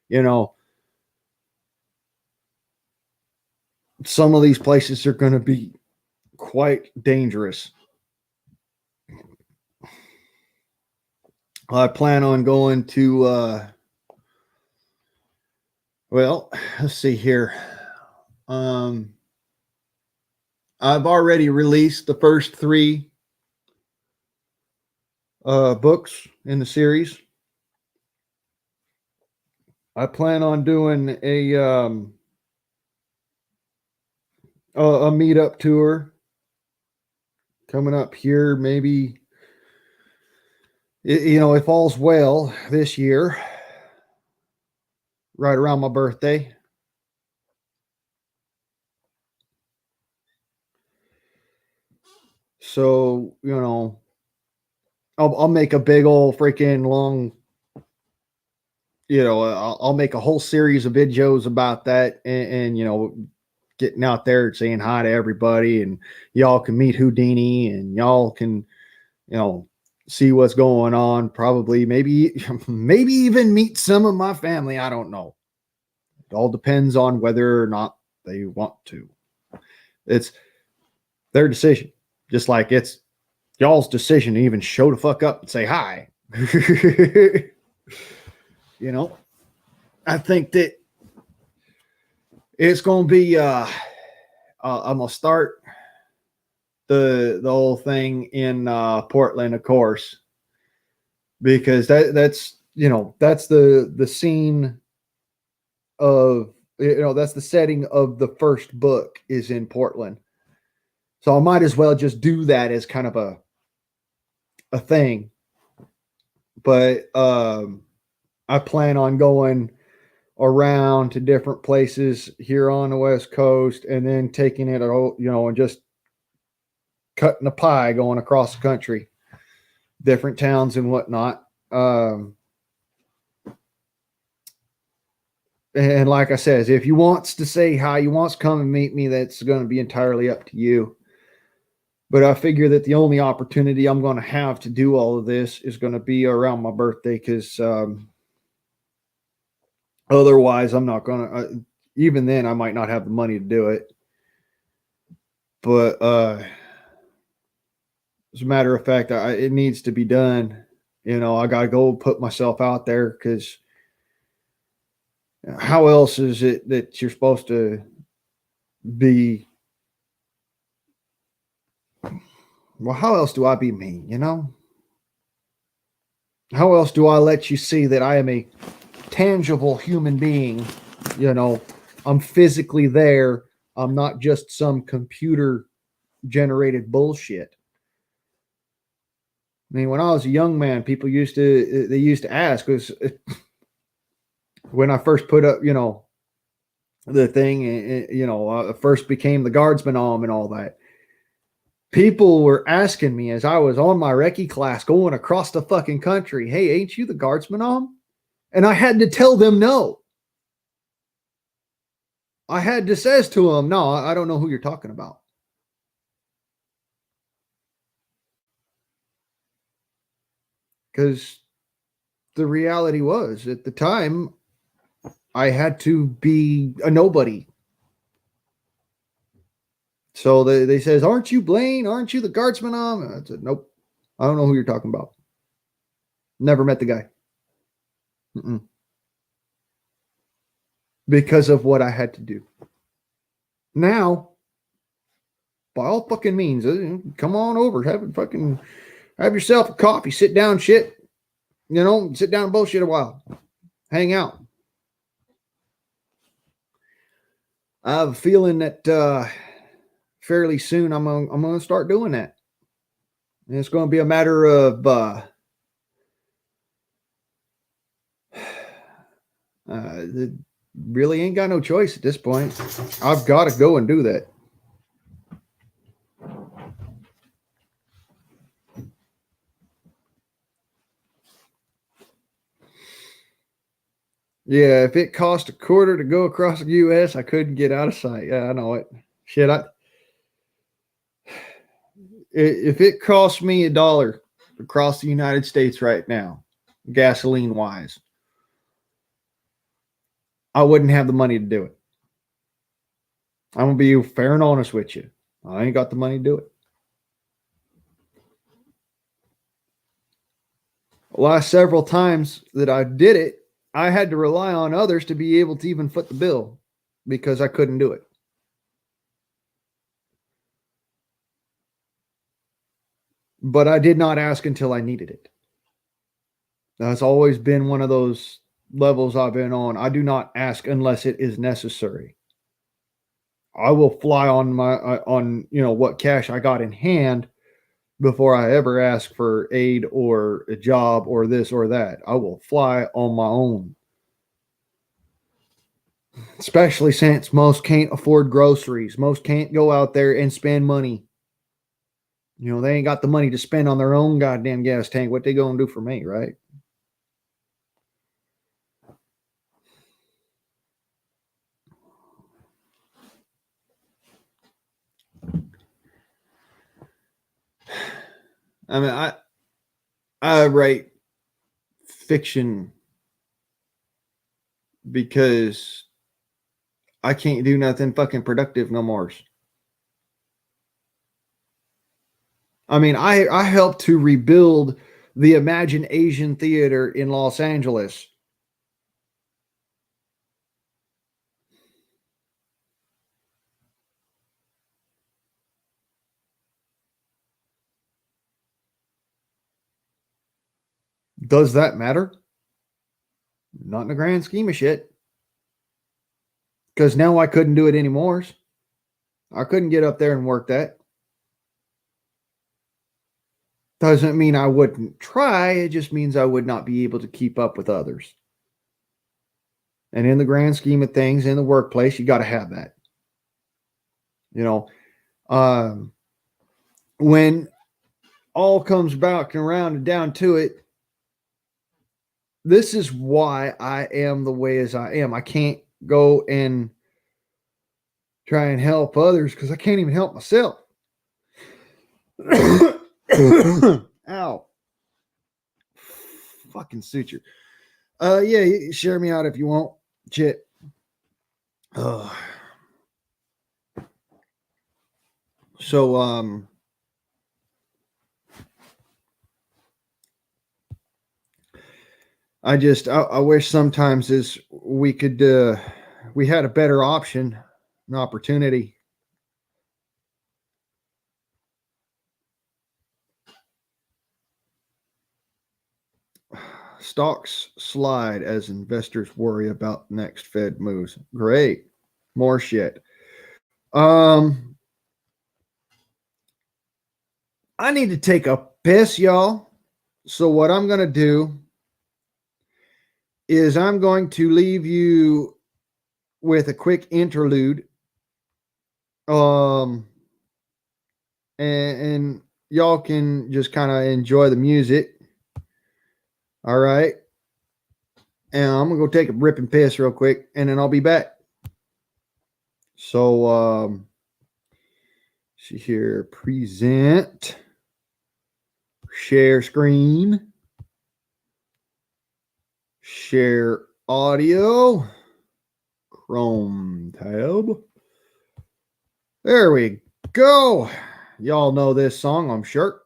You know, some of these places are going to be quite dangerous. I plan on going to, well, let's see here. I've already released the first 3 books in the series. I plan on doing a meetup tour coming up here, maybe, you know, if all's well this year, right around my birthday. So, you know, I'll make a big old freaking long, you know, I'll make a whole series of videos about that, and you know, getting out there and saying hi to everybody, and y'all can meet Houdini, and y'all can, you know, see what's going on. Probably, maybe even meet some of my family. I don't know. It all depends on whether or not they want to. It's their decision. Just like it's y'all's decision to even show the fuck up and say hi. You know, I think that it's going to be, I'm going to start the whole thing in Portland, of course, because that's, you know, that's the scene of, you know, that's the setting of the first book is in Portland. So I might as well just do that as kind of a thing. But I plan on going around to different places here on the West Coast and then taking it, you know, and just cutting a pie going across the country, different towns and whatnot. And like I says, if you wants to say hi, you wants to come and meet me, that's going to be entirely up to you. But I figure that the only opportunity I'm going to have to do all of this is going to be around my birthday, because otherwise I'm not going to, even then I might not have the money to do it. But as a matter of fact, it needs to be done. You know, I got to go put myself out there, because how else is it that you're supposed to be? Well, how else do I be me, you know? How else do I let you see that I am a tangible human being? You know, I'm physically there. I'm not just some computer generated bullshit. I mean, when I was a young man, people used to ask, because when I first put up, you know, the thing, you know, first became the guardsman and all that. People were asking me as I was on my recce class going across the fucking country, hey, ain't you the guardsman om? And I had to tell them no. I had to says to them, no, I don't know who you're talking about. Because the reality was, at the time, I had to be a nobody. So they says, aren't you Blaine? Aren't you the guardsman om? And I said, nope. I don't know who you're talking about. Never met the guy. Mm-mm. Because of what I had to do. Now, by all fucking means, come on over, have yourself a coffee, sit down, shit, you know, sit down and bullshit a while, hang out. I have a feeling that fairly soon I'm gonna start doing that. And it's going to be a matter of really ain't got no choice at this point. I've got to go and do that. Yeah, if it cost a quarter to go across the U.S., I couldn't get out of sight. Yeah, I know it. Shit, if it cost me $1 across the United States right now, gasoline wise, I wouldn't have the money to do it. I'm gonna be fair and honest with you. I ain't got the money to do it. The last several times that I did it, I had to rely on others to be able to even foot the bill, because I couldn't do it. But I did not ask until I needed it. That's always been one of those levels I've been on. I do not ask unless it is necessary. I will fly on you know, what cash I got in hand before I ever ask for aid or a job or this or that. I will fly on my own. Especially since most can't afford groceries. Most can't go out there and spend money. You know, they ain't got the money to spend on their own goddamn gas tank. What they gonna do for me, right? I mean, I write fiction because I can't do nothing fucking productive no more. I mean, I helped to rebuild the Imagine Asian Theater in Los Angeles. Does that matter? Not in the grand scheme of shit. Because now I couldn't do it anymore. I couldn't get up there and work that. Doesn't mean I wouldn't try. It just means I would not be able to keep up with others. And in the grand scheme of things, in the workplace, you got to have that. You know, when all comes back around and down to it, this is why I am the way as I am. I can't go and try and help others because I can't even help myself. Ow. Fucking suture. Yeah, share me out if you want. Shit. So, I wish sometimes is we could, we had a better option, an opportunity. Stocks slide as investors worry about next Fed moves. Great. More shit. I need to take a piss, y'all. So what I'm going to do is I'm going to leave you with a quick interlude. And y'all can just kind of enjoy the music. All right. And I'm going to go take a ripping piss real quick and then I'll be back. So, see here, present, share screen, share audio, Chrome tab. There we go. Y'all know this song, I'm sure.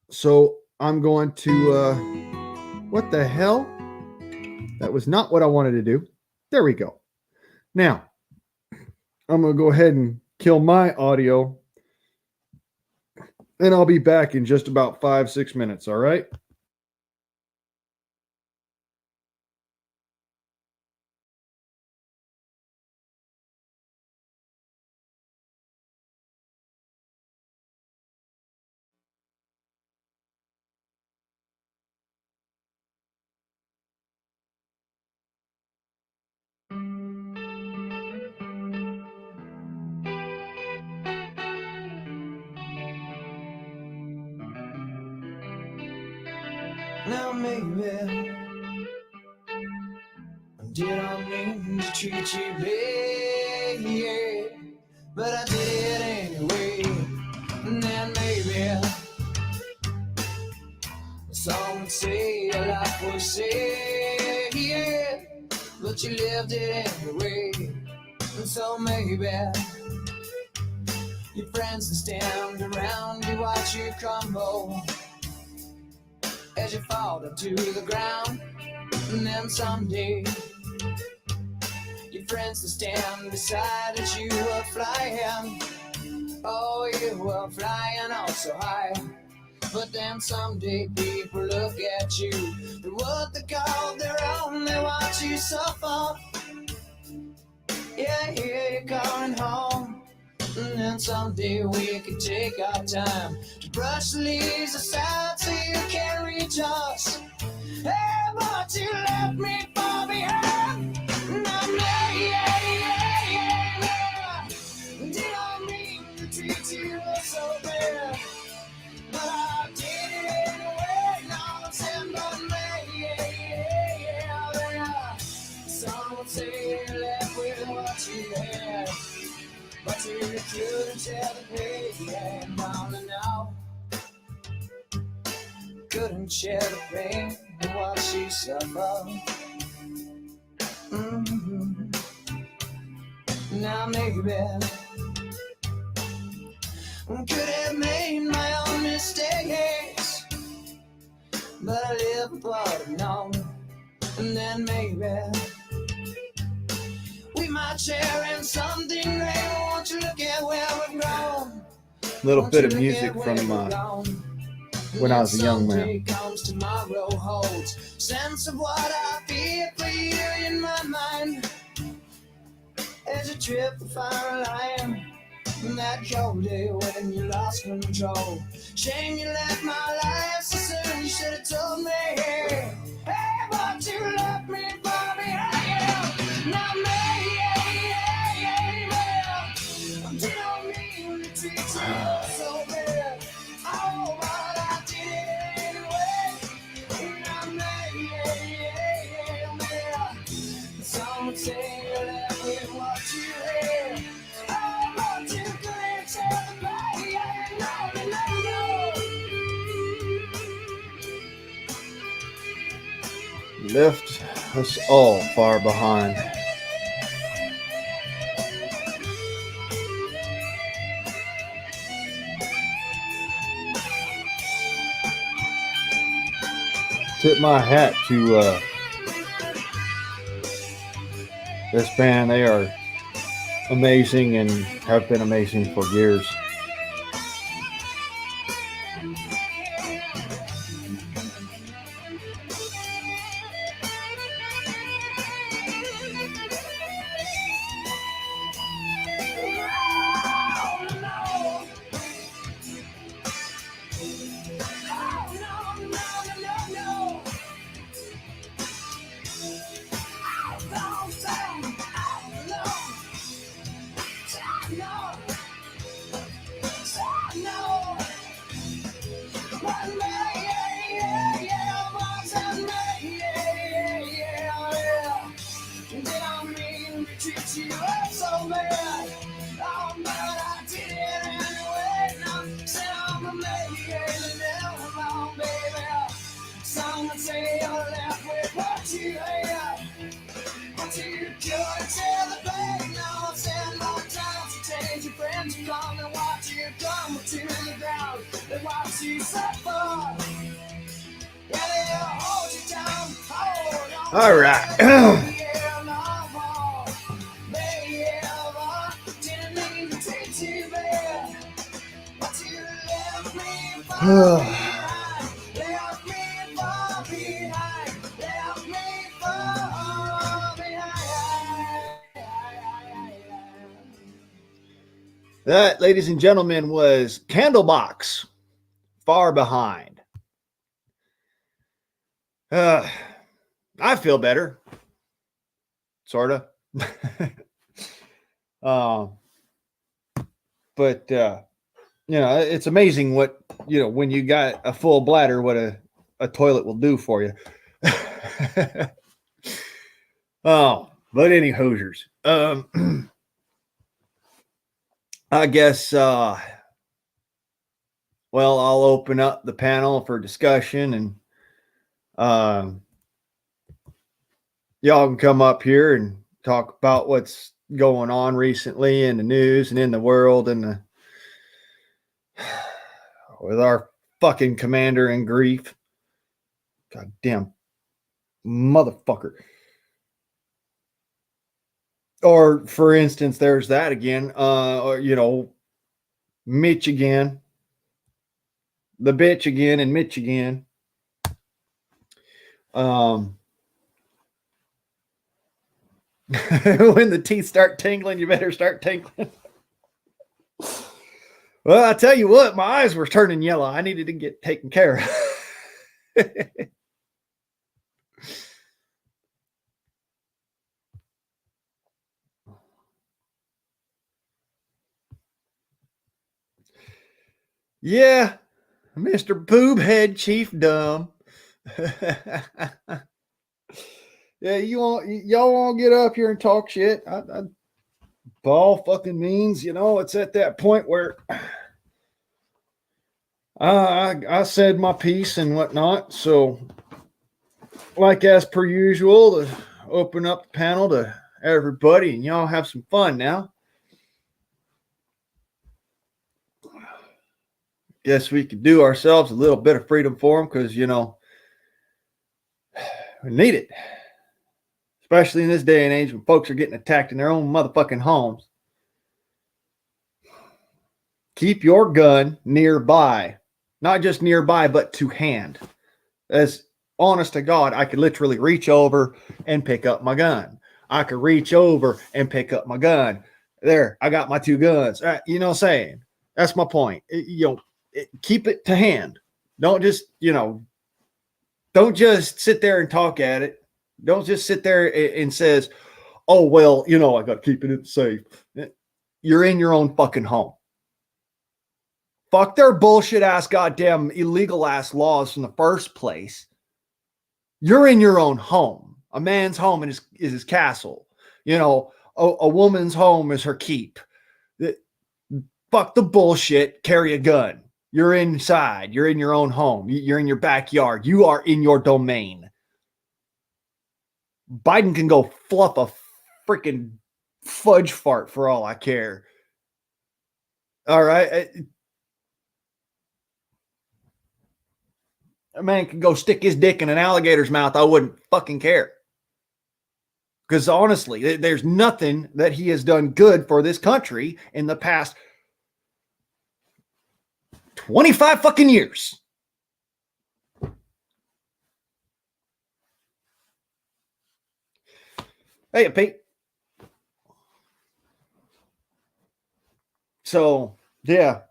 So I'm going to, what the hell? That was not what I wanted to do. There we go. Now, I'm going to go ahead and kill my audio. And I'll be back in just about 5-6 minutes, all right? Now maybe did I mean to treat you bad, yeah, but I did anyway. And then maybe some would say your life was sad, yeah, but you lived it anyway. And so maybe your friends that stand around you watch you crumble as you fall to the ground. And then someday your friends that stand beside as you were flying. Oh, you were flying all so high. But then someday people look at you, do what they call their own, they watch you suffer. Yeah, you're going home. And then someday we can take our time to brush the leaves aside so you can reach us. Hey, but you left me far behind. Now, yeah. Did I mean to treat you so bad? But I did it anyway. Now I'm saying, but yeah. Some would say you left with what you had, but you couldn't tell the pain, yeah, mama, now. Couldn't share the pain of what she suffered. Now maybe Could have made my own mistakes, but I live what I've known. And then maybe we might share in something great. Won't you look at where we've grown? Little bit of music from when I was a young man. Comes tomorrow holds sense of what I feel for you in my mind. As a trip to fire line, that cold day when you lost control. Shame you left my life so soon. You should have told me, hey, but you left me far behind. Not me, didn't mean to treat you so bad. Oh, but I did it anyway. Not me, some say you left with what you had. Oh, but you couldn't tell me, no. Left us all far behind. Tip my hat to this band. They are amazing and have been amazing for years. All right. That, ladies and gentlemen, was Candlebox, Far Behind. I feel better. Sort of. But, it's amazing what, when you got a full bladder, what a toilet will do for you. But any Hoosiers. I guess, I'll open up the panel for discussion, and y'all can come up here and talk about what's going on recently in the news and in the world, and with our fucking commander in grief. Goddamn motherfucker. Or, for instance, there's that again. Mitch again. The bitch again and Mitch again. When the teeth start tingling, you better start tingling. Well, I tell you what, my eyes were turning yellow. I needed to get taken care of. Yeah, Mr. Boobhead Chief Dumb. Yeah, y'all want to get up here and talk shit? By all fucking means, it's at that point where I said my piece and whatnot. So, like as per usual, to open up the panel to everybody, and y'all have some fun now. guess we could do ourselves a little bit of freedom for them because, you know, we need it. Especially in this day and age when folks are getting attacked in their own motherfucking homes. Keep your gun nearby. Not just nearby, but to hand. As honest to God, I could literally reach over and pick up my gun. I could reach over and pick up my gun. There, I got my two guns. You know what I'm saying? That's my point. Keep it to hand. Don't just, don't just sit there and talk at it. Don't just sit there and says, oh, well, I got to keep it safe. You're in your own fucking home. Fuck their bullshit ass, goddamn illegal ass laws in the first place. You're in your own home. A man's home is his castle. A woman's home is her keep. Fuck the bullshit. Carry a gun. You're inside. You're in your own home. You're in your backyard. You are in your domain. Biden can go fluff a freaking fudge fart for all I care. All right. A man could go stick his dick in an alligator's mouth. I wouldn't fucking care. Because honestly, there's nothing that he has done good for this country in the past 25 fucking years. Hey, Pete. So, yeah,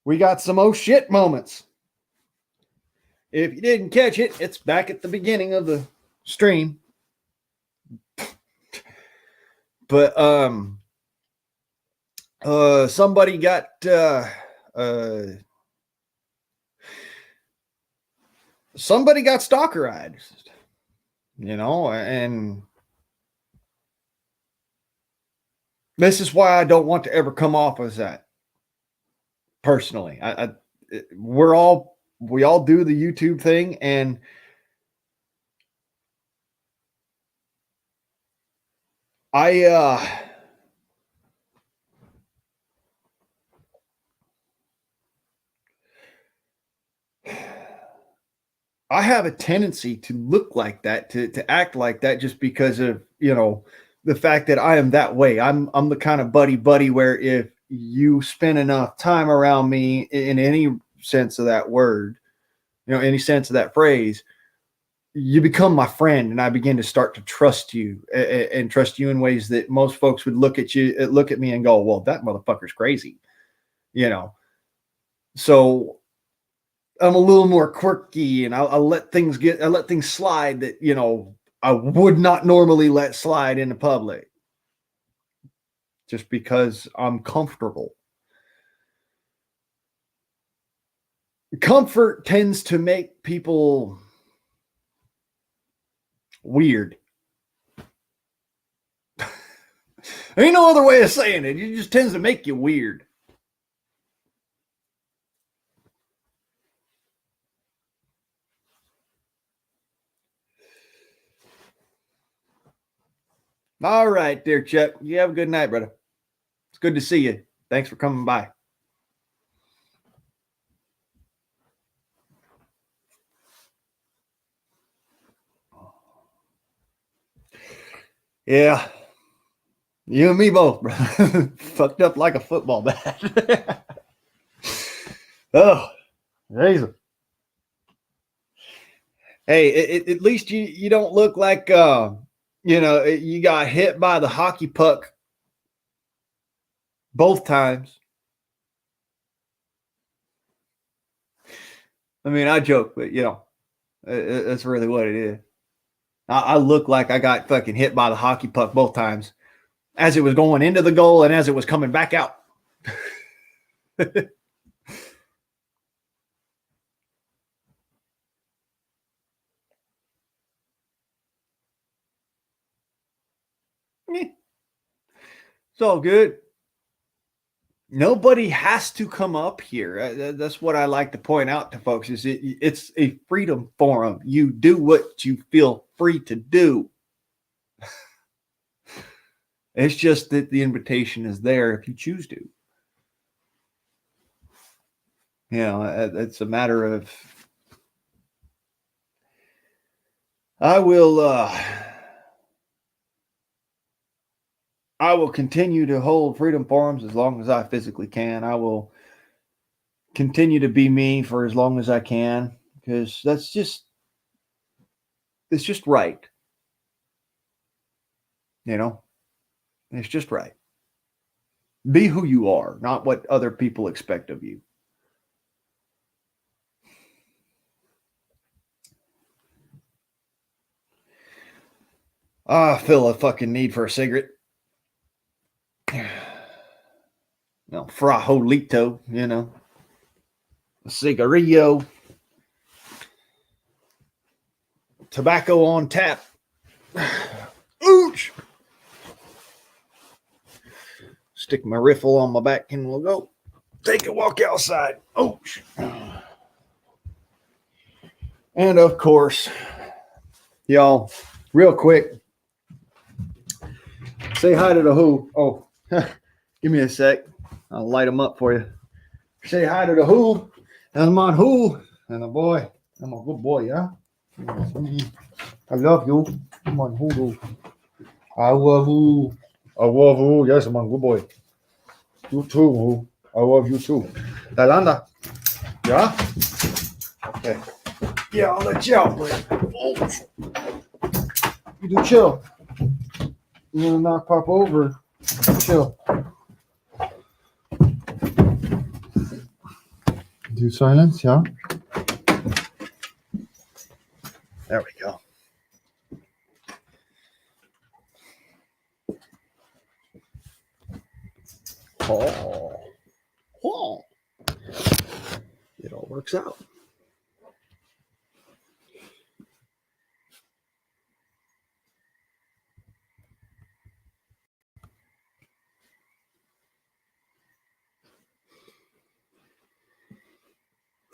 we got some oh shit moments. If you didn't catch it, it's back at the beginning of the stream. But somebody got stalkerized, and this is why I don't want to ever come off as that. Personally, we all do the YouTube thing, and I have a tendency to look like that, to act like that, just because of, the fact that I am that way. I'm the kind of buddy where if you spend enough time around me in any sense of that word, any sense of that phrase, you become my friend, and I begin to start to trust you and trust you in ways that most folks would look at me and go, well, that motherfucker's crazy, so I'm a little more quirky, and I'll let things slide that, I would not normally let slide in the public, just because I'm comfortable. Comfort tends to make people weird. Ain't no other way of saying it. It just tends to make you weird. All right, there, Chuck. You have a good night, brother. It's good to see you. Thanks for coming by. Yeah. You and me both, bro. Fucked up like a football bat. Oh, Jesus. Hey, at least you don't look like, you got hit by the hockey puck both times. I mean, I joke, but, that's really what it is. I look like I got fucking hit by the hockey puck both times, as it was going into the goal and as it was coming back out. It's all good. Nobody has to come up here. That's what I like to point out to folks, is it's a freedom forum. You do what you feel free to do. It's just that the invitation is there if you choose to. You know, it's a matter of I will continue to hold freedom forums as long as I physically can. I will continue to be me for as long as I can because it's just right. You know, it's just right. Be who you are, not what other people expect of you. I feel a fucking need for a cigarette. No, frajolito, you know. A cigarillo. Tobacco on tap. Ooch! Stick my riffle on my back and we'll go take a walk outside. Ooch! And of course, y'all, real quick, say hi to the who. Oh, give me a sec. I'll light them up for you. Say hi to the who. And my who. And the boy. I'm a good boy, yeah? I love you. Come on, who. I love you. I love you. Yes, I'm a good boy. You too, who. I love you too. Yolanda. Yeah? Okay. Yeah, I'll let you out, but oh. You do chill. You're gonna knock Pop over. Chill. Do silence, yeah? There we go. Oh. Oh. It all works out.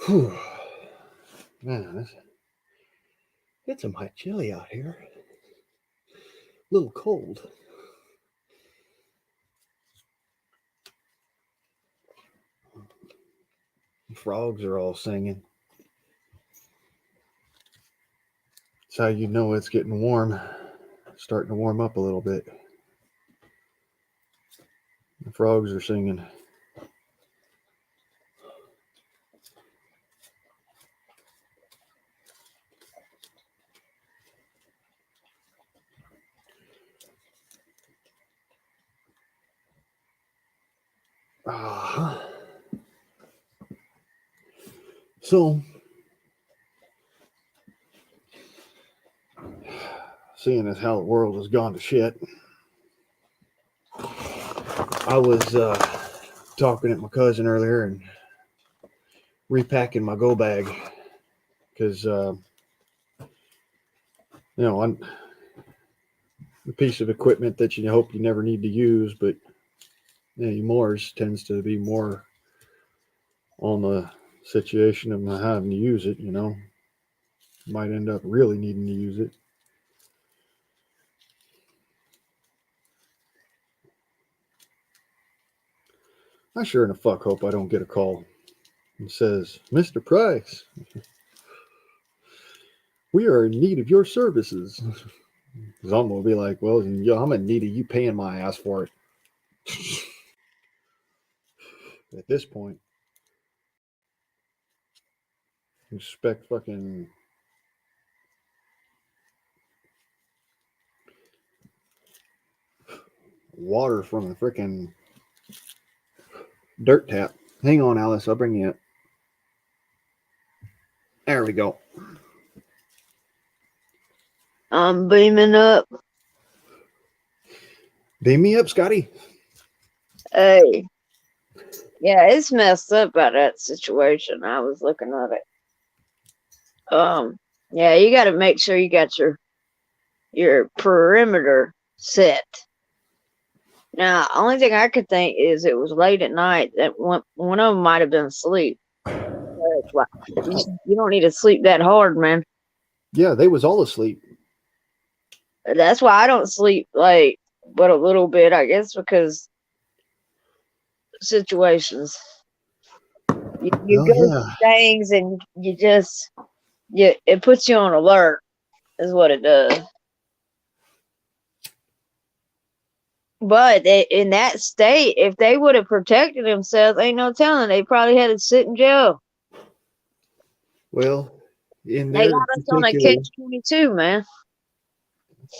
Whew. Man, it's a mite chilly out here. A little cold. The frogs are all singing. That's how you know it's getting warm. It's starting to warm up a little bit. The frogs are singing. So, seeing as how the world has gone to shit, I was talking to my cousin earlier and repacking my go bag because, you know, I'm a piece of equipment that you hope you never need to use, but anymore tends to be more on the situation of not having to use it, you know. Might end up really needing to use it. I sure in the fuck hope I don't get a call and says, Mr. Price, we are in need of your services. Because I'm going to be like, well, I'm in need of you paying my ass for it. At this point, expect fucking water from a freaking dirt tap. Hang on, Alice. I'll bring you up. There we go. I'm beaming up. Beam me up, Scotty. Hey. Yeah, it's messed up by that situation. I was looking at it. Yeah, you got to make sure you got your perimeter set. Now, only thing I could think is it was late at night that one of them might have been asleep. You don't need to sleep that hard, man. Yeah, they was all asleep. That's why I don't sleep late, but a little bit, I guess, because situations. You Well, go yeah. through things and it puts you on alert, is what it does. But in that state, if they would have protected themselves, ain't no telling. They probably had to sit in jail. Well, in They their got us on a particular, catch-22, man.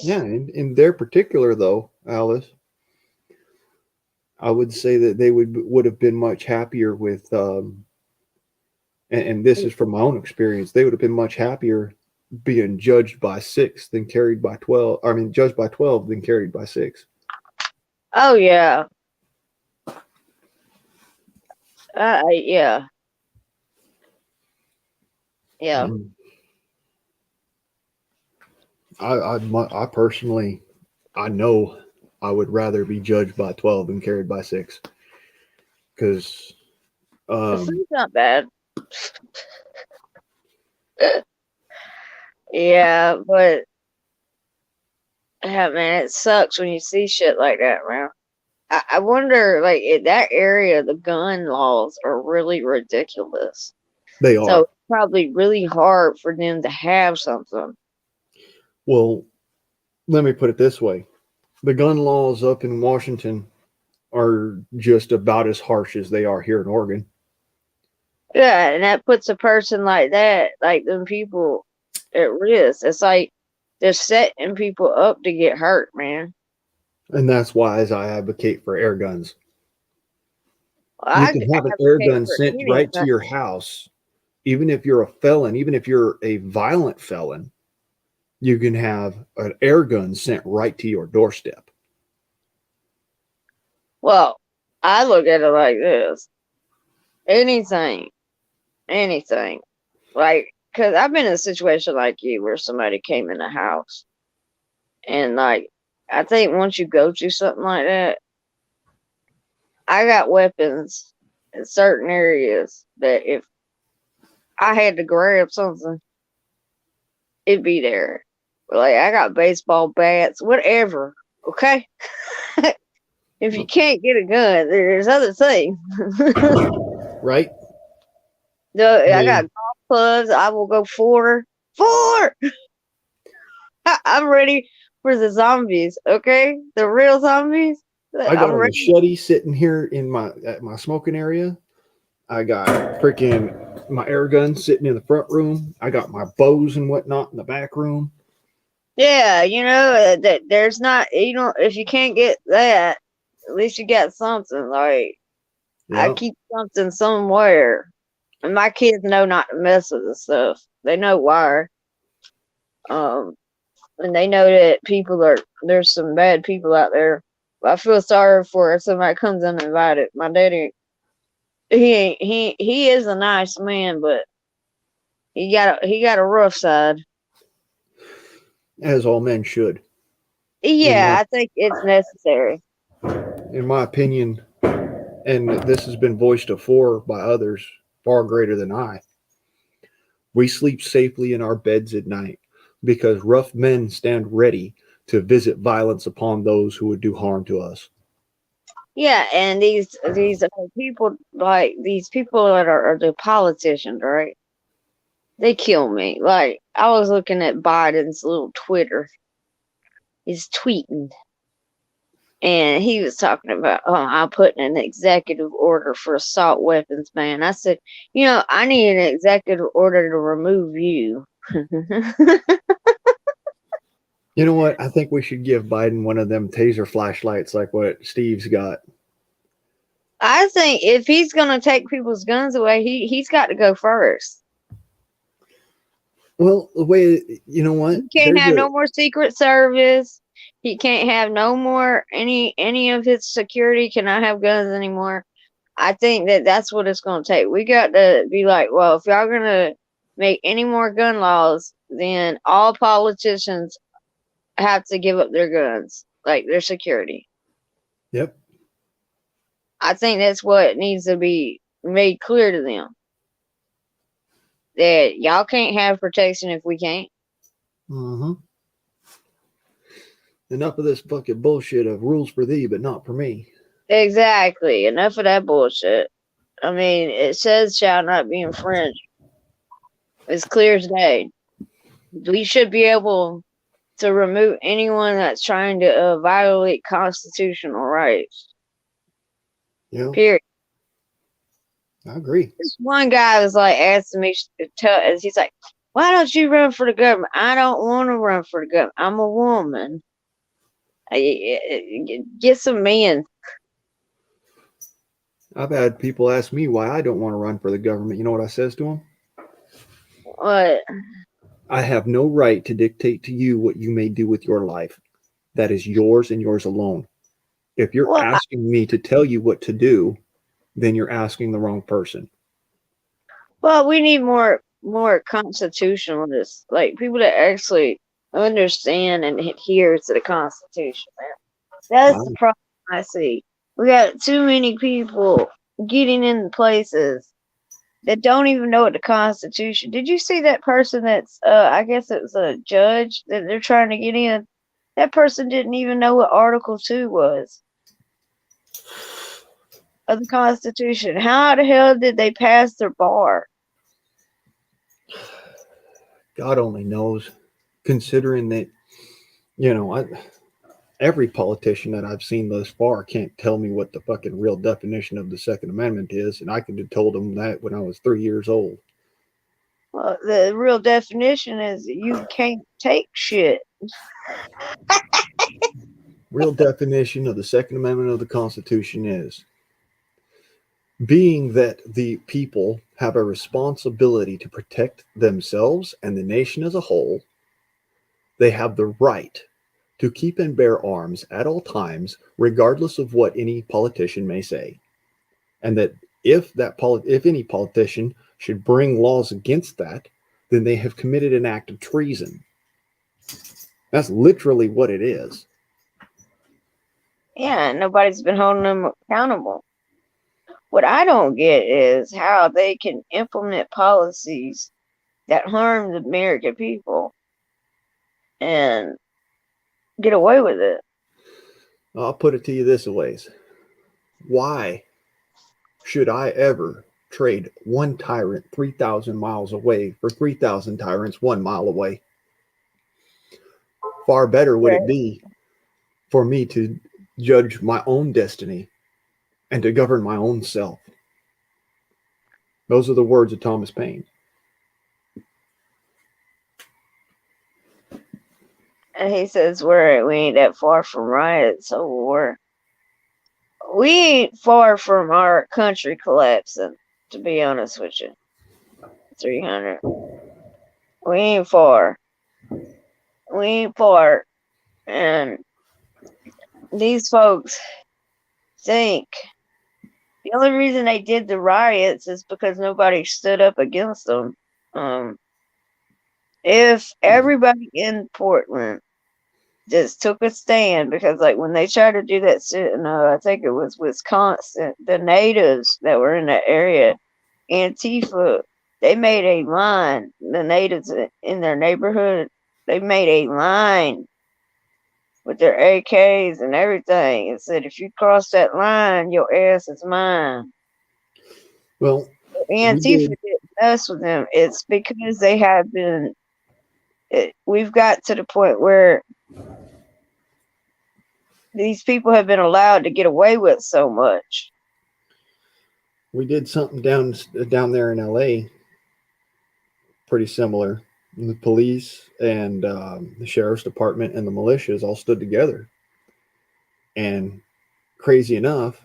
yeah, in their particular though, Alice, I would say that they would have been much happier with, and this is from my own experience, they would have been much happier being judged by 6 than carried by 12. I mean, judged by 12 than carried by 6. Oh yeah, yeah, yeah. Mm. I personally, I know I would rather be judged by 12 than carried by 6 because, The food's not bad. Yeah, but yeah, man, it sucks when you see shit like that, man. I wonder, like, in that area, the gun laws are really ridiculous. they So are. it's probably really hard for them to have something. Well, let me put it this way: the gun laws up in Washington are just about as harsh as they are here in Oregon. Yeah, and that puts a person like that, like them people, at risk. It's like they're setting people up to get hurt, man. And that's why, as I advocate for air guns, you I can have an air advocate gun for sent anything. right to your house, even if you're a felon, even if you're a violent felon. You can have an air gun sent right to your doorstep. Well, I look at it like this: anything, anything. Like, because I've been in a situation like you where somebody came in the house, and like, I think once you go through something like that, I got weapons in certain areas that if I had to grab something, it'd be there. Like, I got baseball bats, whatever. Okay. If you can't get a gun, there's other things. Right? No, I I got mean, golf clubs. I will go four. I'm ready for the zombies. Okay, the real zombies. I got I'm a ready. machete sitting here in my smoking area. I got freaking my air gun sitting in the front room. I got my bows and whatnot in the back room. Yeah, that there's not. If you can't get that, at least you got something. Like, I Yeah. keep something somewhere, and my kids know not to mess with the stuff. They know why. Um, and they know that there's some bad people out there. I feel sorry for if somebody comes uninvited. My daddy, he is a nice man, but he got a rough side. As all men should. In Yeah, my I think it's necessary. in my opinion, and this has been voiced before by others far greater than I. We sleep safely in our beds at night because rough men stand ready to visit violence upon those who would do harm to us. Yeah, and these people, like these people that are the politicians, right? They kill me. Like, I was looking at Biden's little Twitter. He's tweeting, and he was talking about, I'm putting an executive order for assault weapons ban. I said, I need an executive order to remove you. You know what? I think we should give Biden one of them taser flashlights like what Steve's got. I think if he's gonna take people's guns away, he's got to go first. Well, the way, you know what? He can't have no more Secret Service. He can't have no more any of his security cannot have guns anymore. I think that's what it's going to take. We got to be like, well, if y'all going to make any more gun laws, then all politicians have to give up their guns, like their security. Yep. I think that's what needs to be made clear to them. That y'all can't have protection if we can't. Mm-hmm. Enough of this fucking bullshit of rules for thee, but not for me. Exactly. Enough of that bullshit. I mean, it says shall not be infringed. It's clear as day. We should be able to remove anyone that's trying to violate constitutional rights. You know, Period. I agree. This one guy was like asking me to tell us, he's like, why don't you run for the government? I don't want to run for the government. I'm a woman. Get some men. I've had people ask me why I don't want to run for the government. You know what I says to them? What? I have no right to dictate to you what you may do with your life. That is yours and yours alone. If you're Well, asking me to tell you what to do, then you're asking the wrong person. well, we need more constitutionalists, like people that actually understand and adhere to the Constitution. Man. That's the problem I see. We got too many people getting in places that don't even know what the Constitution. Did you see that person that's I guess it was a judge that they're trying to get in? That person didn't even know what Article 2 was of the Constitution. How the hell did they pass their bar? God only knows, considering that, every politician that I've seen thus far can't tell me what the fucking real definition of the Second Amendment is, and I could have told them that when I was 3 years old. Well, the real definition is you can't take shit. Real definition of the Second Amendment of the Constitution is being that the people have a responsibility to protect themselves and the nation as a whole, they have the right to keep and bear arms at all times, regardless of what any politician may say. And that if any politician should bring laws against that, then they have committed an act of treason. That's literally what it is. Yeah, nobody's been holding them accountable. What I don't get is how they can implement policies that harm the American people and get away with it. I'll put it to you this ways. Why should I ever trade one tyrant 3,000 miles away for 3,000 tyrants 1 mile away? Far better would it be for me to judge my own destiny and to govern my own self. Those are the words of Thomas Paine. And he says we ain't that far from riots, so we ain't far from our country collapsing, to be honest with you. 300. We ain't far. We ain't far. And these folks think the only reason they did the riots is because nobody stood up against them. If everybody in Portland just took a stand, because like when they tried to do that shit in I think it was Wisconsin, the natives that were in that area, Antifa, they made a line. The natives in their neighborhood, they made a line with their AKs and everything and said, if you cross that line, your ass is mine. Well, Antifa didn't mess with them. It's because they have been, we've got to the point where these people have been allowed to get away with so much. We did something down there in LA, pretty similar. The police and the sheriff's department and the militias all stood together. And crazy enough,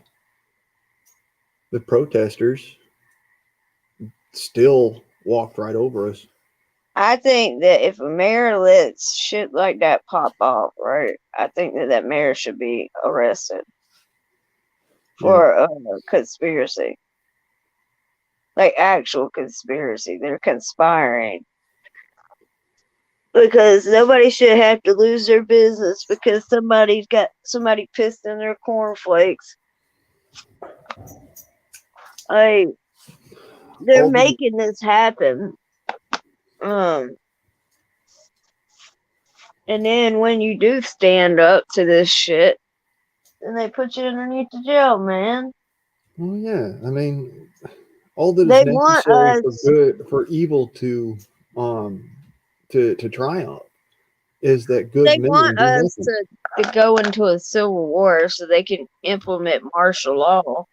the protesters still walked right over us. I think that if a mayor lets shit like that pop off, right, I think that mayor should be arrested for conspiracy. Like actual conspiracy. They're conspiring. Because nobody should have to lose their business because somebody pissed in their cornflakes. Like, they're making this happen. And then when you do stand up to this shit, then they put you underneath the jail, man. Well, yeah. I mean, all that is They want necessary for us. good, for evil um to triumph, is that good They men want do us nothing. to go into a civil war so they can implement martial law.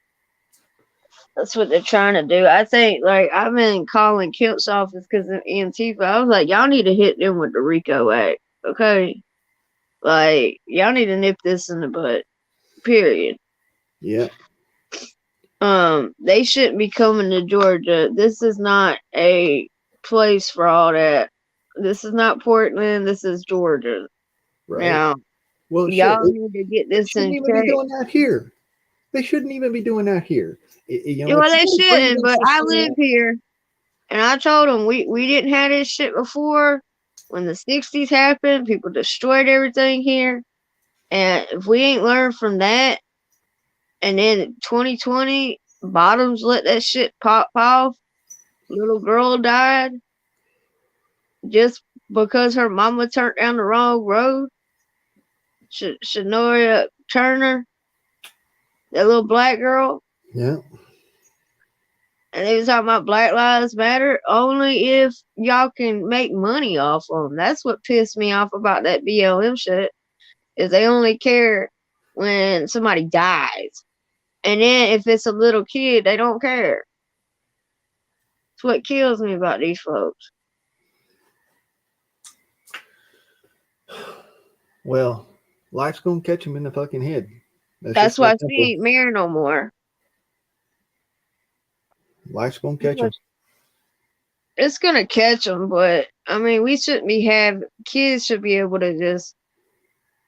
That's what they're trying to do. I think, like, I've been calling Kemp's office because of Antifa. I was like, y'all need to hit them with the RICO Act, okay? Like, y'all need to nip this in the butt. Period. Yeah, They shouldn't be coming to Georgia. This is not a place for all that. This is not Portland. This is Georgia. right. Now, Well, shit, y'all need to get they this shouldn't in even be check. doing that here. They shouldn't even be doing that here. Well, If you're they gonna bring shouldn't, that but I system live in, here, and I told them we didn't have this shit before. When the '60s happened, people destroyed everything here, and if we ain't learned from that, and then 2020, Bottoms let that shit pop off. Little girl died just because her mama turned down the wrong road. Shanoria Turner, that little black girl, yeah, and they was talking about Black Lives Matter only if y'all can make money off them. That's what pissed me off about that BLM shit, is they only care when somebody dies. And then if it's a little kid, they don't care. That's what kills me about these folks. well, life's gonna catch them in the fucking head. That's That's just that why she simple. ain't married no more. Life's gonna catch them. It's gonna catch them, but I mean, we shouldn't be kids should be able to just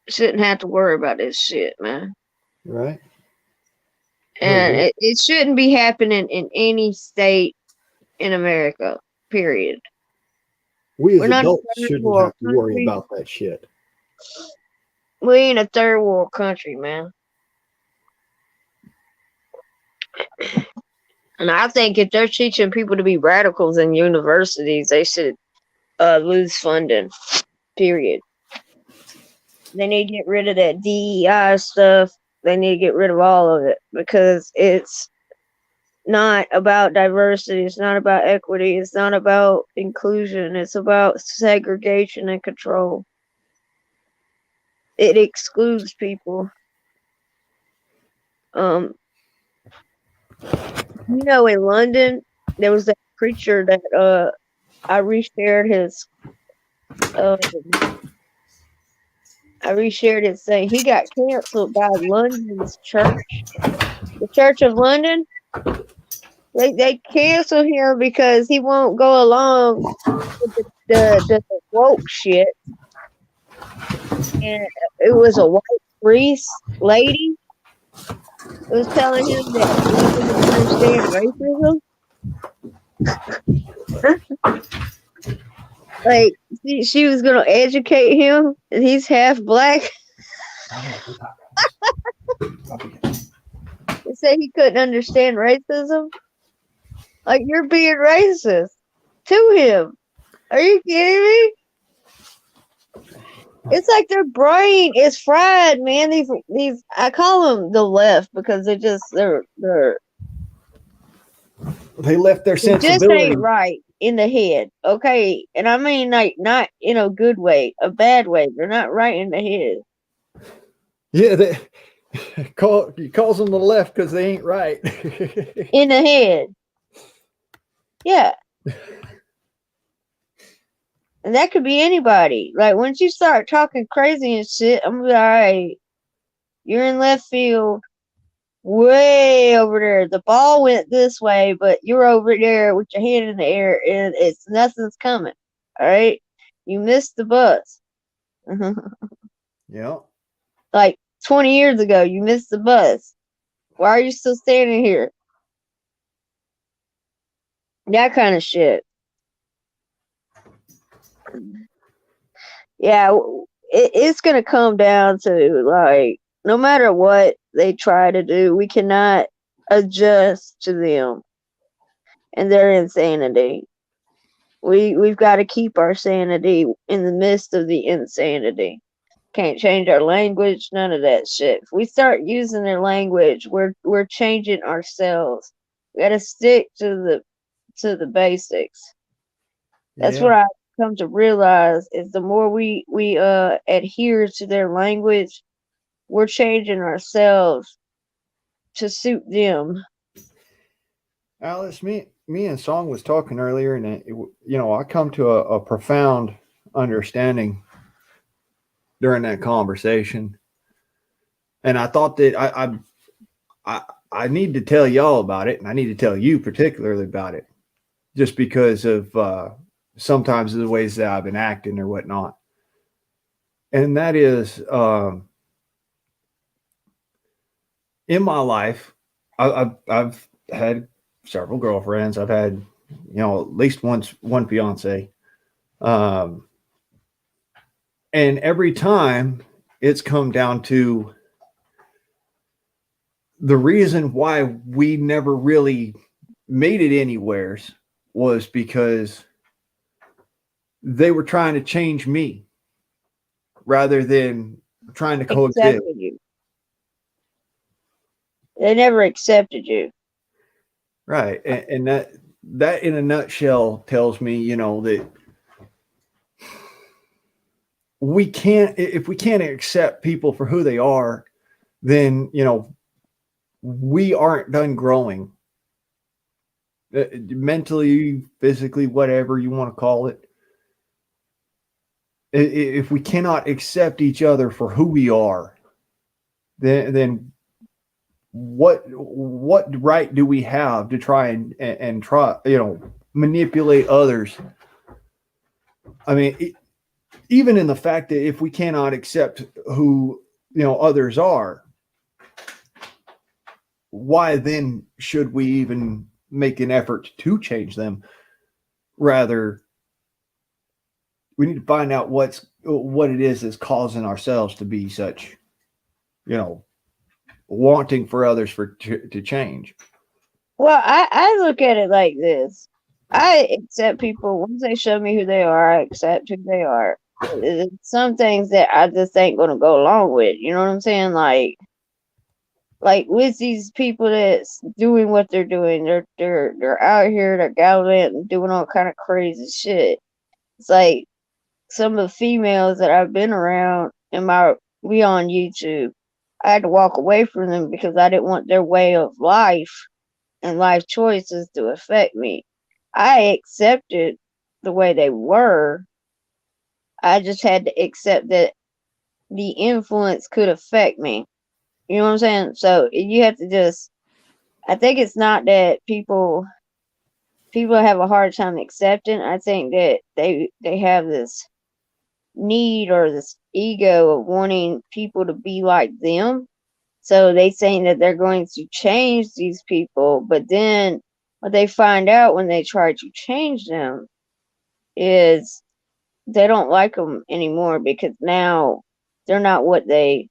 shouldn't have to worry about this shit, man. Right? Look, And it shouldn't be happening in any state in America. Period. we We're as not a adults third shouldn't world have to worry country. about that shit. We ain't a third world country, man. And I think if they're teaching people to be radicals in universities, they should lose funding. Period. They need to get rid of that DEI stuff. They need to get rid of all of it because it's not about diversity. It's not about equity. It's not about inclusion. It's about segregation and control. It excludes people. Um, in London, there was that preacher that I reshared his um I reshared it saying he got canceled by London's church, the Church of London. They canceled him because he won't go along with the woke shit. And it was a white priest lady who was telling him that he didn't understand racism. Like she was gonna educate him, and he's half black. He said he couldn't understand racism. Like, you're being racist to him. Are you kidding me? It's like their brain is fried, man. These I call them the left because They left their they just sensibility. ain't right in the head. Okay. And I mean, like, not in a good way, a bad way. They're not right in the head. Yeah, they calls them the left because they ain't right. In the head. Yeah. And that could be anybody. Like, once you start talking crazy and shit, I'm gonna be like, all right, you're in left field, way over there. The ball went this way, but you're over there with your hand in the air, and nothing's coming. All right, you missed the bus. Yeah. Like 20 years ago, you missed the bus. Why are you still standing here? That kind of shit. Yeah, it's gonna come down to, like, no matter what they try to do, we cannot adjust to them and their insanity. We've got to keep our sanity in the midst of the insanity. can't change our language, none of that shit. If we start using their language, we're changing ourselves. We gotta stick to the basics. That's what Yeah. I come to realize is the more we adhere to their language, we're changing ourselves to suit them. Alice, me and Song was talking earlier, and I come to a profound understanding during that conversation, and I thought that I I need to tell y'all about it, and I need to tell you particularly about it, just because of sometimes the ways that I've been acting or whatnot, and that is in my life, I've had several girlfriends. I've had at least one fiance. Um, and every time it's come down to the reason why we never really made it anywheres was because they were trying to change me rather than trying to coexist. Accepted you. They never accepted you. Right. And that in a nutshell tells me, that we can't, if we can't accept people for who they are, then, we aren't done growing mentally, physically, whatever you want to call it. If we cannot accept each other for who we are, then what right do we have to try and try manipulate others? I mean, even in the fact that if we cannot accept who others are, why then should we even make an effort to change them? Rather, we need to find out what it is that's causing ourselves to be such, wanting for others to change. Well, I look at it like this. I accept people once they show me who they are. I accept who they are. Some things that I just ain't gonna go along with. You know what I'm saying? Like with these people that's doing what they're doing. They're out here. They're gallivanting, doing all kind of crazy shit. It's like some of the females that I've been around in my we on YouTube. I had to walk away from them because I didn't want their way of life and life choices to affect me. I accepted the way they were. I just had to accept that the influence could affect me. You know what I'm saying? So you have to just I think it's not that people have a hard time accepting. I think that they have this need or this ego of wanting people to be like them. So they saying that they're going to change these people, but then what they find out when they try to change them is they don't like them anymore because now they're not what they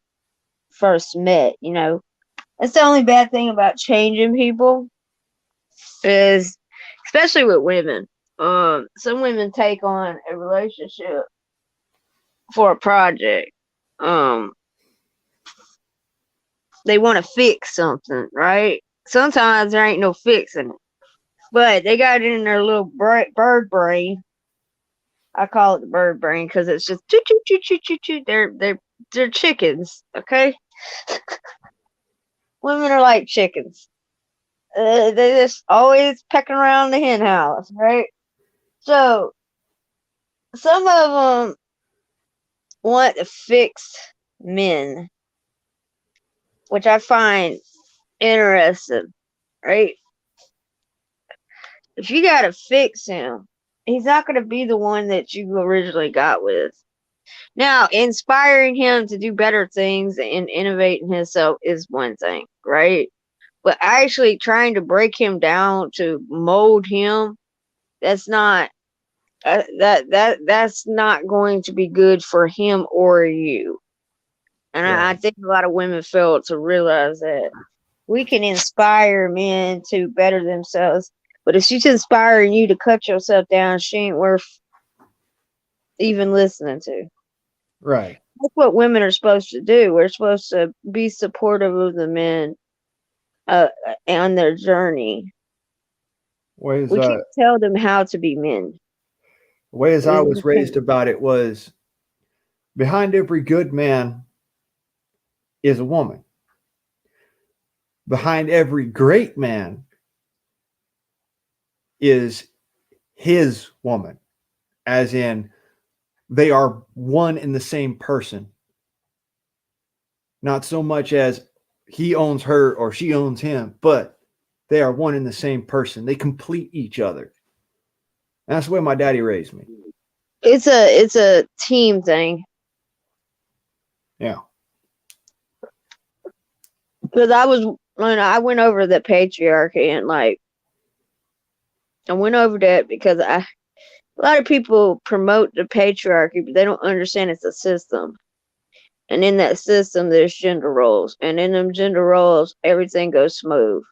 first met. That's the only bad thing about changing people is, especially with women. Some women take on a relationship for a project. Um, they want to fix something, right? Sometimes there ain't no fixing it, but they got it in their little bird brain. I call it the bird brain because it's just choo choo choo choo choo choo. They're chickens, okay? Women are like chickens. They just always pecking around the hen house, right? So some of them want to fix men, which I find interesting, right? If you gotta fix him, he's not gonna be the one that you originally got with. Now, inspiring him to do better things and innovating himself is one thing, right? But actually trying to break him down to mold him, that's not that's not going to be good for him or you. And I Right. think a lot of women fail to realize that we can inspire men to better themselves, but if she's inspiring you to cut yourself down, she ain't worth even listening to. Right. That's what women are supposed to do. We're supposed to be supportive of the men on their journey. Ways We can't tell them how to be men. ways I We was just raised can't. about it was behind every good man is a woman. Behind every great man is his woman, as in they are one and the same person. Not so much as he owns her or she owns him, but they are one and the same person. They complete each other. And that's the way my daddy raised me. It's a team thing. Yeah. Because when I went over the patriarchy and like I went over that because a lot of people promote the patriarchy, but they don't understand it's a system. And in that system, there's gender roles, and in them gender roles, everything goes smooth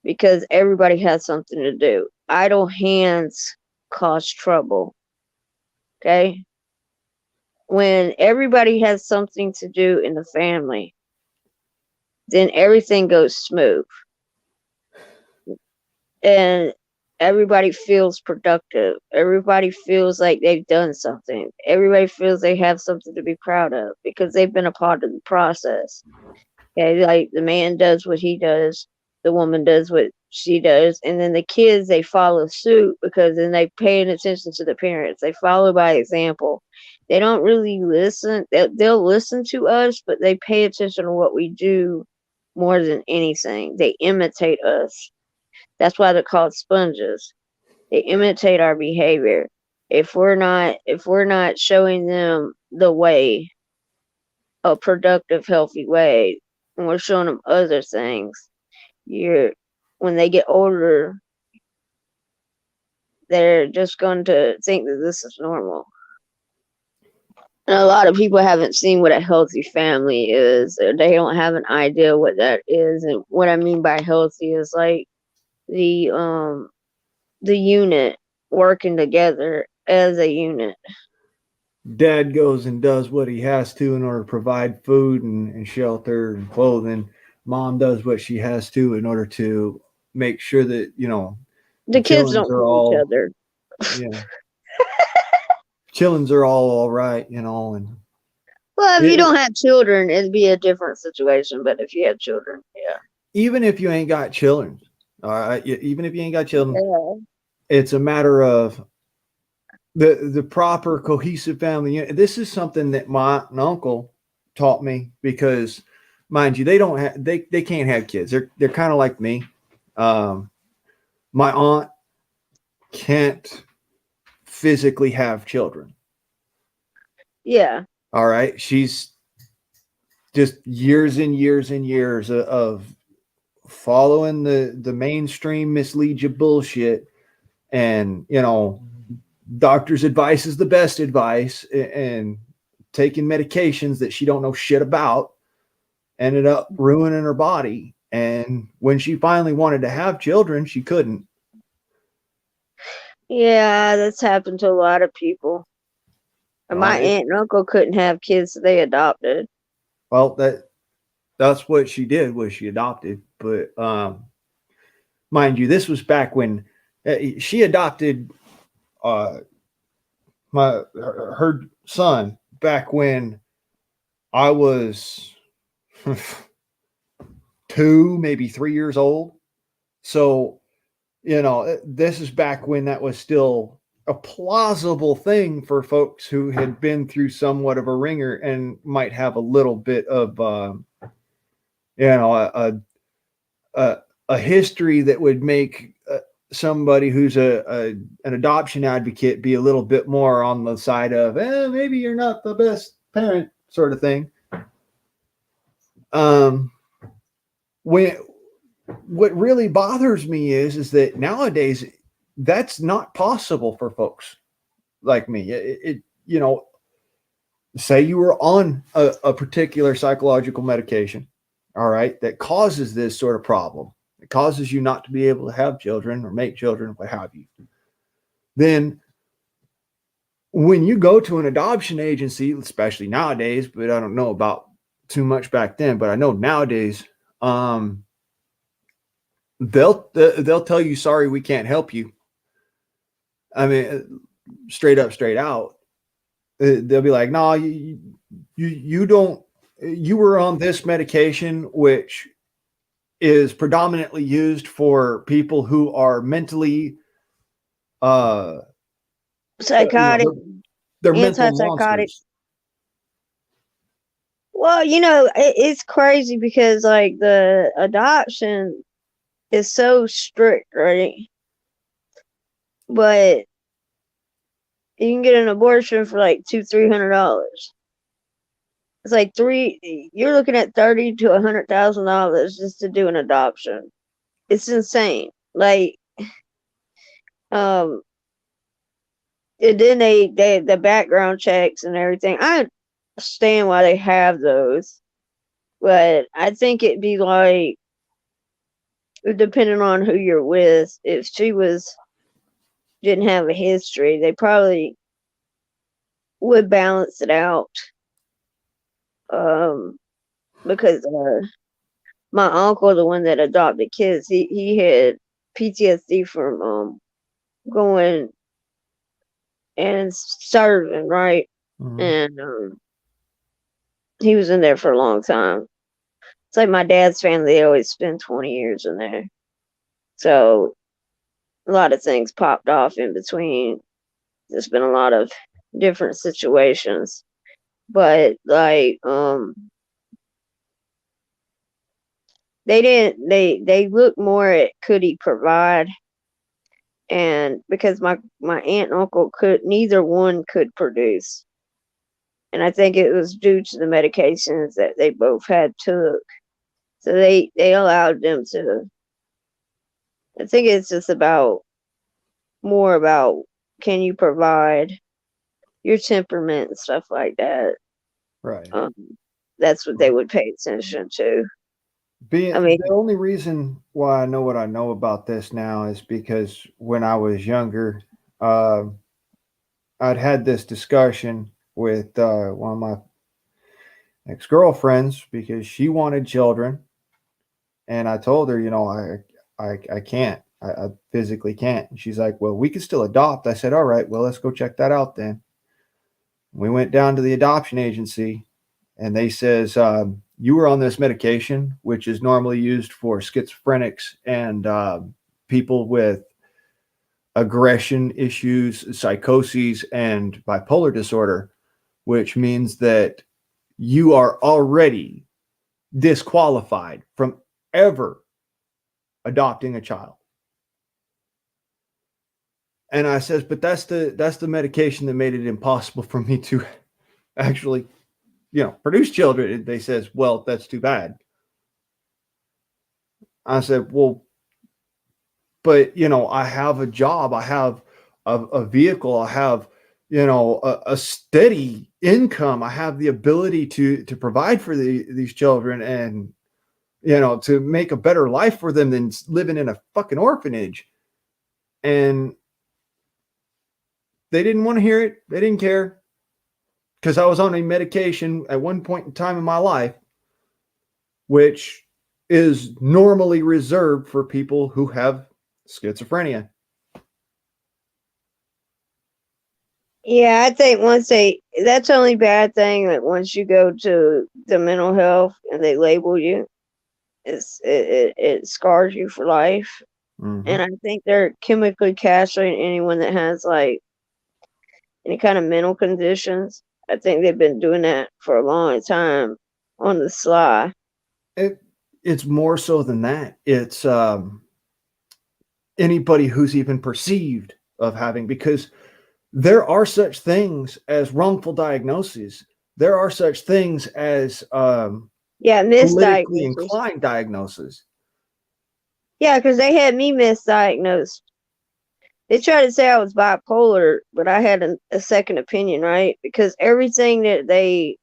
because everybody has something to do. Idle hands cause trouble. Okay, when everybody has something to do in the family, then everything goes smooth. And everybody feels productive. Everybody feels like they've done something. Everybody feels they have something to be proud of because they've been a part of the process. Okay, like the man does what he does, the woman does what she does, and then the kids they follow suit because then they paying attention to the parents. They follow by example. They don't really listen. They'll listen to us, but they pay attention to what we do more than anything. They imitate us. That's why they're called sponges. They imitate our behavior. If we're not showing them the way, a productive, healthy way, and we're showing them other things, you're when they get older, they're just going to think that this is normal. And a lot of people haven't seen what a healthy family is. Or they don't have an idea what that is. And what I mean by healthy is like the unit working together as a unit. Dad goes and does what he has to in order to provide food and shelter and clothing. Mom does what she has to in order to make sure that, the The kids chillins don't are kill each all, other. yeah, chillins are all right, and Well, if you it, don't have children, it'd be a different situation. But if you have children, yeah. even if you ain't got children, all right, even if you ain't got children, Yeah. it's a matter of the proper cohesive family unit. This is something that my aunt and uncle taught me because, mind you, they don't have they can't have kids. They're kind of like me. Um, my aunt can't physically have children. Yeah. All right, she's just years and years and years of following the mainstream mislead you bullshit, and doctor's advice is the best advice, and taking medications that she don't know shit about ended up ruining her body. And when she finally wanted to have children, she couldn't. Yeah, that's happened to a lot of people. And my It, aunt and uncle couldn't have kids, so they adopted. well, that's what she did, was she adopted. But mind you, this was back when she adopted uh, her son back when I was 2, maybe 3 years old. So, this is back when that was still a plausible thing for folks who had been through somewhat of a ringer and might have a little bit of, a, a history that would make somebody who's an adoption advocate be a little bit more on the side of, maybe you're not the best parent, sort of thing. Um, when what really bothers me is that nowadays that's not possible for folks like me. Say you were on a particular psychological medication, all right, that causes this sort of problem. It causes you not to be able to have children or make children, what have you. Then when you go to an adoption agency, especially nowadays, but I don't know about too much back then, but I know nowadays, um, they'll tell you, sorry, we can't help you. I mean, straight up, straight out. They'll be like, no, you don't. You were on this medication, which is predominantly used for people who are mentally, uh, Psychotic, they're mental antipsychotic. monsters. Well, it's crazy because like the adoption is so strict, right? But you can get an abortion for like $200-300. It's like you're looking at $30,000 to $100,000 just to do an adoption. It's insane. Like, um, and then they the background checks and everything. I understand why they have those, but I think it'd be like depending on who you're with. If she didn't have a history, they probably would balance it out. Because my uncle, the one that adopted kids, he had PTSD from going and serving, right? Mhm. And he was in there for a long time. It's like my dad's family, they always spend 20 years in there. So a lot of things popped off in between. There's been a lot of different situations. But like they look more at could he provide, and because my aunt and uncle could neither one could produce, and I think it was due to the medications that they both had took, so they allowed them to. I think it's just about more about can you provide your temperament and stuff like that. Right. um that's what they would pay attention to. I Being mean, the only reason why I know what I know about this now is because when I was younger, uh, I'd had this discussion with one of my ex girlfriends because she wanted children, and I told her, I can't, I physically can't. And she's like, well, we can still adopt. I said, all right, well, let's go check that out then. We went down to the adoption agency, and they says you were on this medication, which is normally used for schizophrenics and people with aggression issues, psychoses, and bipolar disorder, which means that you are already disqualified from ever adopting a child. And I says, but that's the medication that made it impossible for me to actually, produce children. And they says, well, that's too bad. I said, well, but I have a job, I have a vehicle, I have a steady income, I have the ability to provide for these children, and to make a better life for them than living in a fucking orphanage. And they didn't want to hear it, they didn't care, because I was on a medication at one point in time in my life which is normally reserved for people who have schizophrenia. yeah, I think that's the only bad thing, that once you go to the mental health and they label you, it scars you for life. Mm-hmm. And I think they're chemically castrating anyone that has like any kind of mental conditions. I think they've been doing that for a long time on the sly. It's more so than that. It's anybody who's even perceived of having, because there are such things as wrongful diagnoses. There are such things as Yeah, politically misdiagnosis. inclined diagnoses. Yeah, because they had me misdiagnosed. They tried to say I was bipolar, but I had a second opinion, right? Because everything that they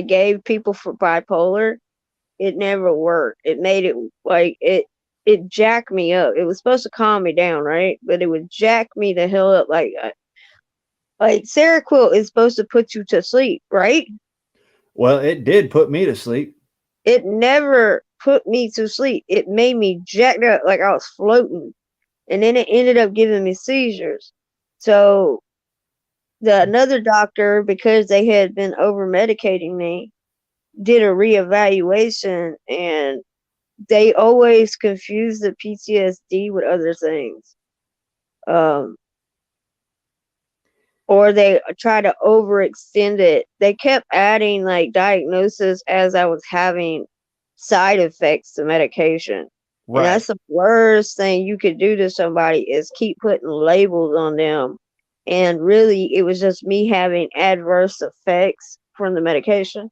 gave people for bipolar, it never worked. It made it like it jacked me up. It was supposed to calm me down, right? But it would jack me the hell up. Like Seroquel is supposed to put you to sleep, right? Well, it did put me to sleep. It never put me to sleep. It made me jacked up like I was floating. And then it ended up giving me seizures. So another doctor, because they had been over medicating me, did a reevaluation, and they always confuse the PTSD with other things. Um, or they try to overextend it. They kept adding like diagnosis as I was having side effects to medication. And Right. that's the worst thing you could do to somebody is keep putting labels on them. And really it was just me having adverse effects from the medication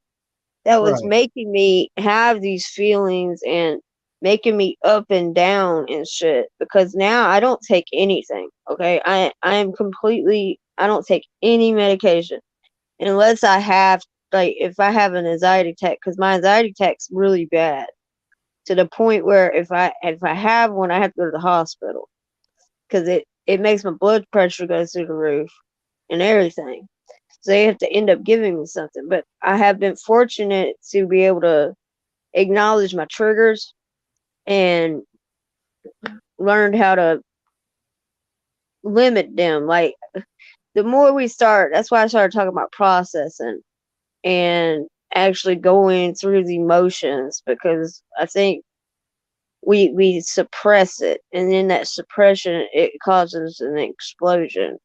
that was Right. making me have these feelings and making me up and down and shit, because now I don't take anything. Okay, I am completely, I don't take any medication unless I have, like, if I have an anxiety attack, because my anxiety attack's really bad to the point where if I have one, I have to go to the hospital because it makes my blood pressure go through the roof and everything. So they have to end up giving me something. But I have been fortunate to be able to acknowledge my triggers and learned how to limit them. Like the more we start, that's why I started talking about processing and actually going through the emotions, because I think we suppress it, and then that suppression, it causes an explosion.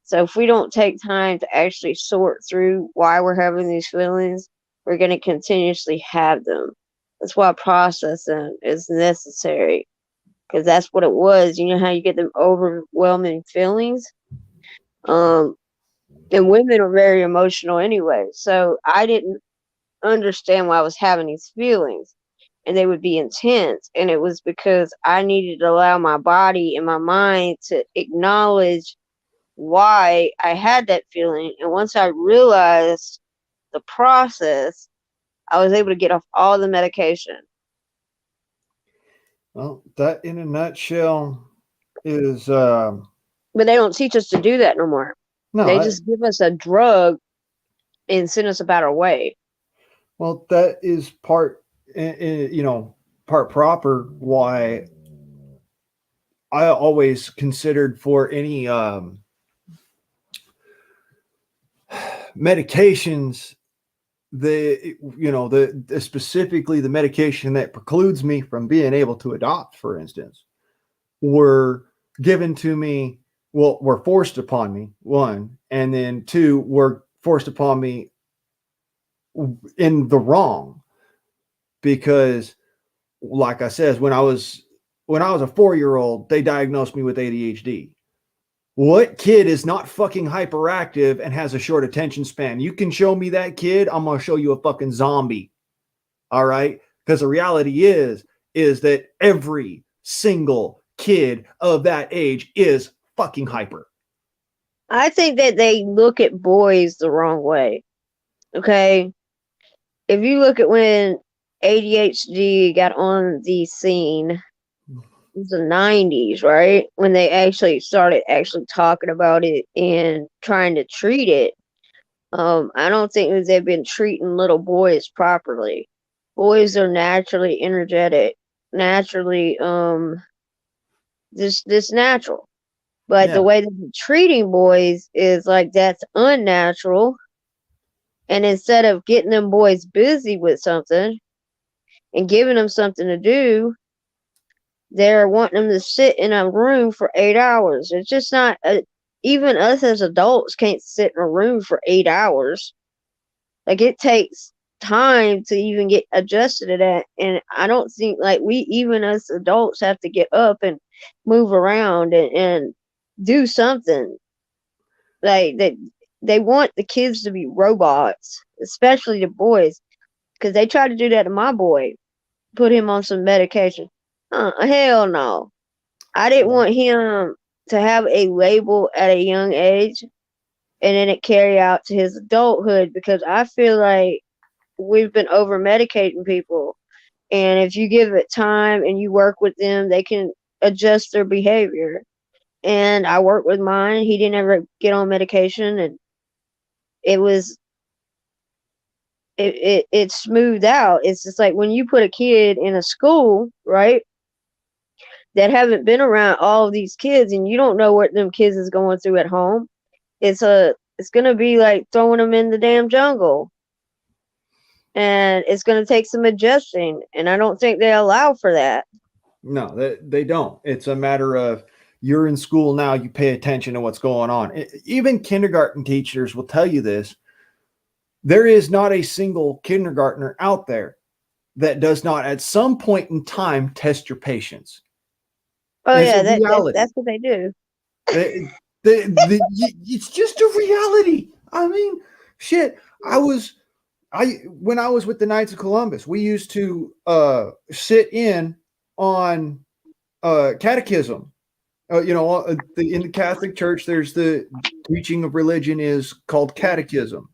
So if we don't take time to actually sort through why we're having these feelings, we're going to continuously have them. That's why processing is necessary, because that's what it was. You know how you get them overwhelming feelings? Um, and women are very emotional anyway. So I didn't understand why I was having these feelings, and they would be intense. And it was because I needed to allow my body and my mind to acknowledge why I had that feeling. And once I realized the process, I was able to get off all the medication. Well, that in a nutshell is But they don't teach us to do that no more. no. They just give us a drug and send us about our way. Well, that is part, part proper why I always considered for any medications, the specifically the medication that precludes me from being able to adopt, for instance, were given to me, well, were forced upon me, one, and then two, were forced upon me in the wrong, because like I said, when I was a 4-year old, they diagnosed me with ADHD. What kid is not fucking hyperactive and has a short attention span? You can show me that kid, I'm gonna show you a fucking zombie. All right? Because the reality is that every single kid of that age is fucking hyper. I think that they look at boys the wrong way. Okay? If you look at when ADHD got on the scene, it was the 90s, right? When they actually started actually talking about it and trying to treat it. I don't think that they've been treating little boys properly. Boys are naturally energetic, naturally this natural. But the Yeah. way that they're treating boys is like that's unnatural. And instead of getting them boys busy with something and giving them something to do, they're wanting them to sit in a room for 8 hours. It's just not even us as adults can't sit in a room for 8 hours. Like it takes time to even get adjusted to that. And I don't think like we, even as adults, have to get up and move around and do something. Like they want the kids to be robots, especially the boys, because they tried to do that to my boy, put him on some medication. Hell no. I didn't want him to have a label at a young age and then it carry out to his adulthood, because I feel like we've been over medicating people. And if you give it time and you work with them, they can adjust their behavior. and I worked with mine. He didn't ever get on medication, and it was it smoothed out. It's just like when you put a kid in a school, right, that haven't been around all of these kids, and you don't know what them kids is going through at home. It's gonna be like throwing them in the damn jungle, and it's gonna take some adjusting, and I don't think they allow for that. No, they don't. It's a matter of you're in school now, you pay attention to what's going on. Even kindergarten teachers will tell you this. There is not a single kindergartner out there that does not at some point in time test your patience. Oh It's yeah, a reality. that's what they do. It's just a reality. I mean, shit. When I was with the Knights of Columbus, we used to sit in on catechism. In the Catholic Church, there's the teaching of religion is called catechism.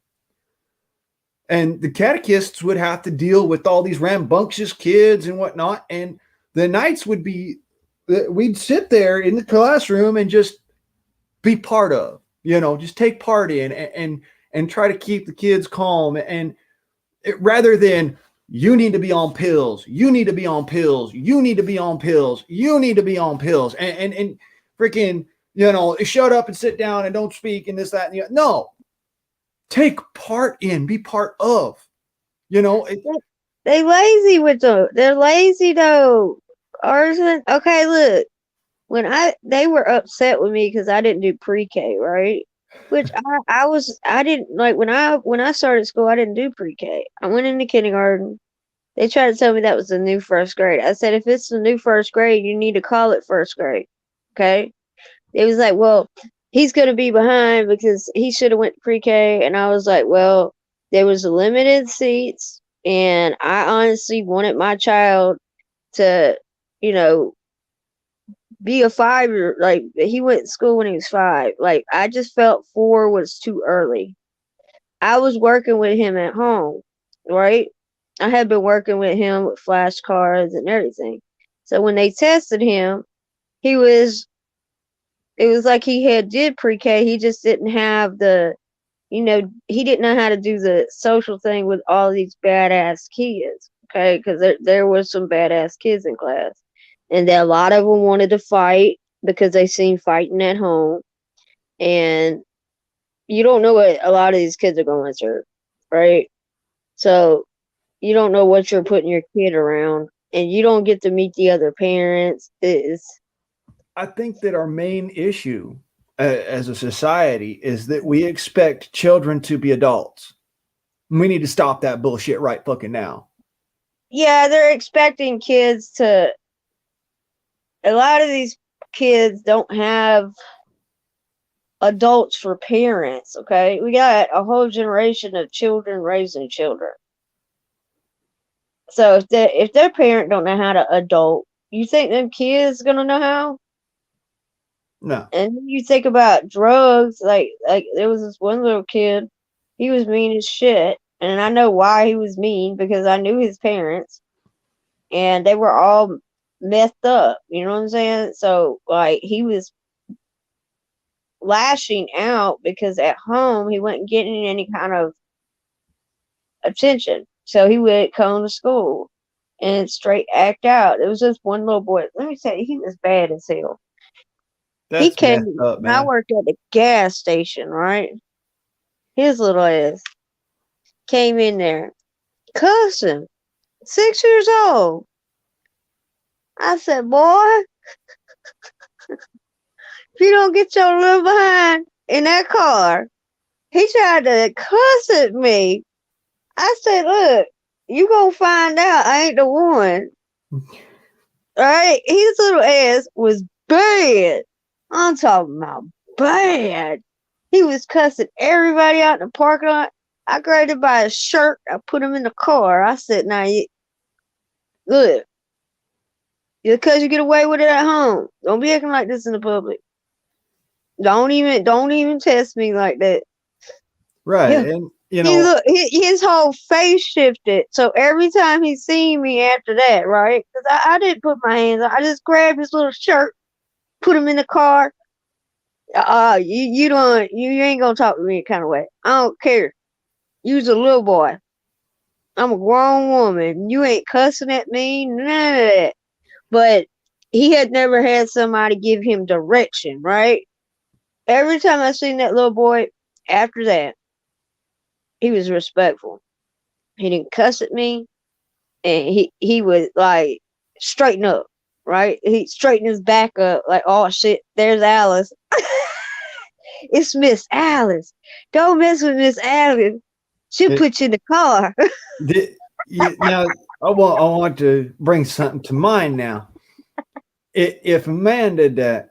And the catechists would have to deal with all these rambunctious kids and whatnot. And the Knights we'd sit there in the classroom and just be part of, just take part in and try to keep the kids calm. And rather than you need to be on pills, you need to be on pills, you need to be on pills, you need to be on pills, and freaking, shut up and sit down and don't speak and this, that, and the other. No, take part in, be part of, They lazy with them. They're lazy though. Okay, look. They were upset with me because I didn't do pre-K, right? Which I didn't like when I started school. I didn't do pre-K. I went into kindergarten. They tried to tell me that was the new first grade. I said, if it's the new first grade, you need to call it first grade. Okay. It was like, well, he's gonna be behind because he should have went to pre-K, and I was like, well, there was limited seats, and I honestly wanted my child to, you know, be a 5 year, like he went to school when he was 5. Like I just felt 4 was too early. I was working with him at home, right? I had been working with him with flashcards and everything. So when they tested him, he was it was like he had did pre-K. He just didn't have he didn't know how to do the social thing with all these badass kids. Okay, because there was some badass kids in class, and a lot of them wanted to fight because they seen fighting at home, and you don't know what a lot of these kids are going through, right? So you don't know what you're putting your kid around, and you don't get to meet the other parents. I think that our main issue as a society is that we expect children to be adults. We need to stop that bullshit right fucking now. Yeah, they're expecting kids to. A lot of these kids don't have adults for parents. Okay, we got a whole generation of children raising children. So if their parent don't know how to adult, you think them kids gonna know how? No. And you think about drugs, like there was this one little kid, he was mean as shit, and I know why he was mean because I knew his parents, and they were all messed up. You know what I'm saying? So like he was lashing out because at home he wasn't getting any kind of attention, so he would come to school and straight act out. There was just one little boy. Let me tell you, he was bad as hell. He That's came messed up, when I man. worked at the gas station, right? His little ass came in there cussing. 6 years old. I said, boy, if you don't get your little behind in that car, he tried to cuss at me. I said, look, you gonna find out I ain't the one. Right? His little ass was bad. I'm talking about bad. He was cussing everybody out in the parking lot. I grabbed him by his shirt. I put him in the car. I said, now, look, just because you get away with it at home, don't be acting like this in the public. Don't even test me like that. Right. Yeah. And, His whole face shifted. So every time he seen me after that, right? Because I didn't put my hands on. I just grabbed his little shirt, put him in the car. You ain't gonna talk to me kind of way. I don't care. You's a little boy. I'm a grown woman. You ain't cussing at me, none of that. But he had never had somebody give him direction, right? Every time I seen that little boy, after that, he was respectful. He didn't cuss at me, and he would like straighten up, right? He straightened his back up, like, oh shit, there's Alice. It's Miss Alice. Don't mess with Miss Alice. She'll It, put you in the car. now, I want to bring something to mind now. If a man did that,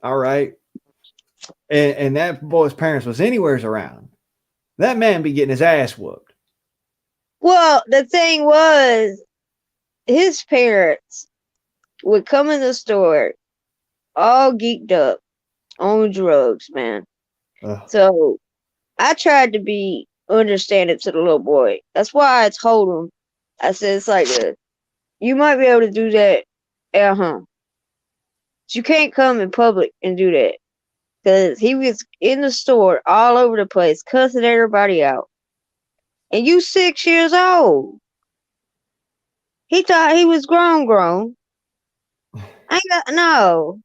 all right, and that boy's parents was anywheres around, that man be getting his ass whooped. Well, the thing was, his parents would come in the store all geeked up on drugs, man. Ugh. So I tried to be understanding to the little boy. That's why I told him, I said, it's like this. You might be able to do that at home. But you can't come in public and do that. Because he was in the store all over the place, cussing everybody out. And you 6 years old. He thought he was grown. I ain't got no.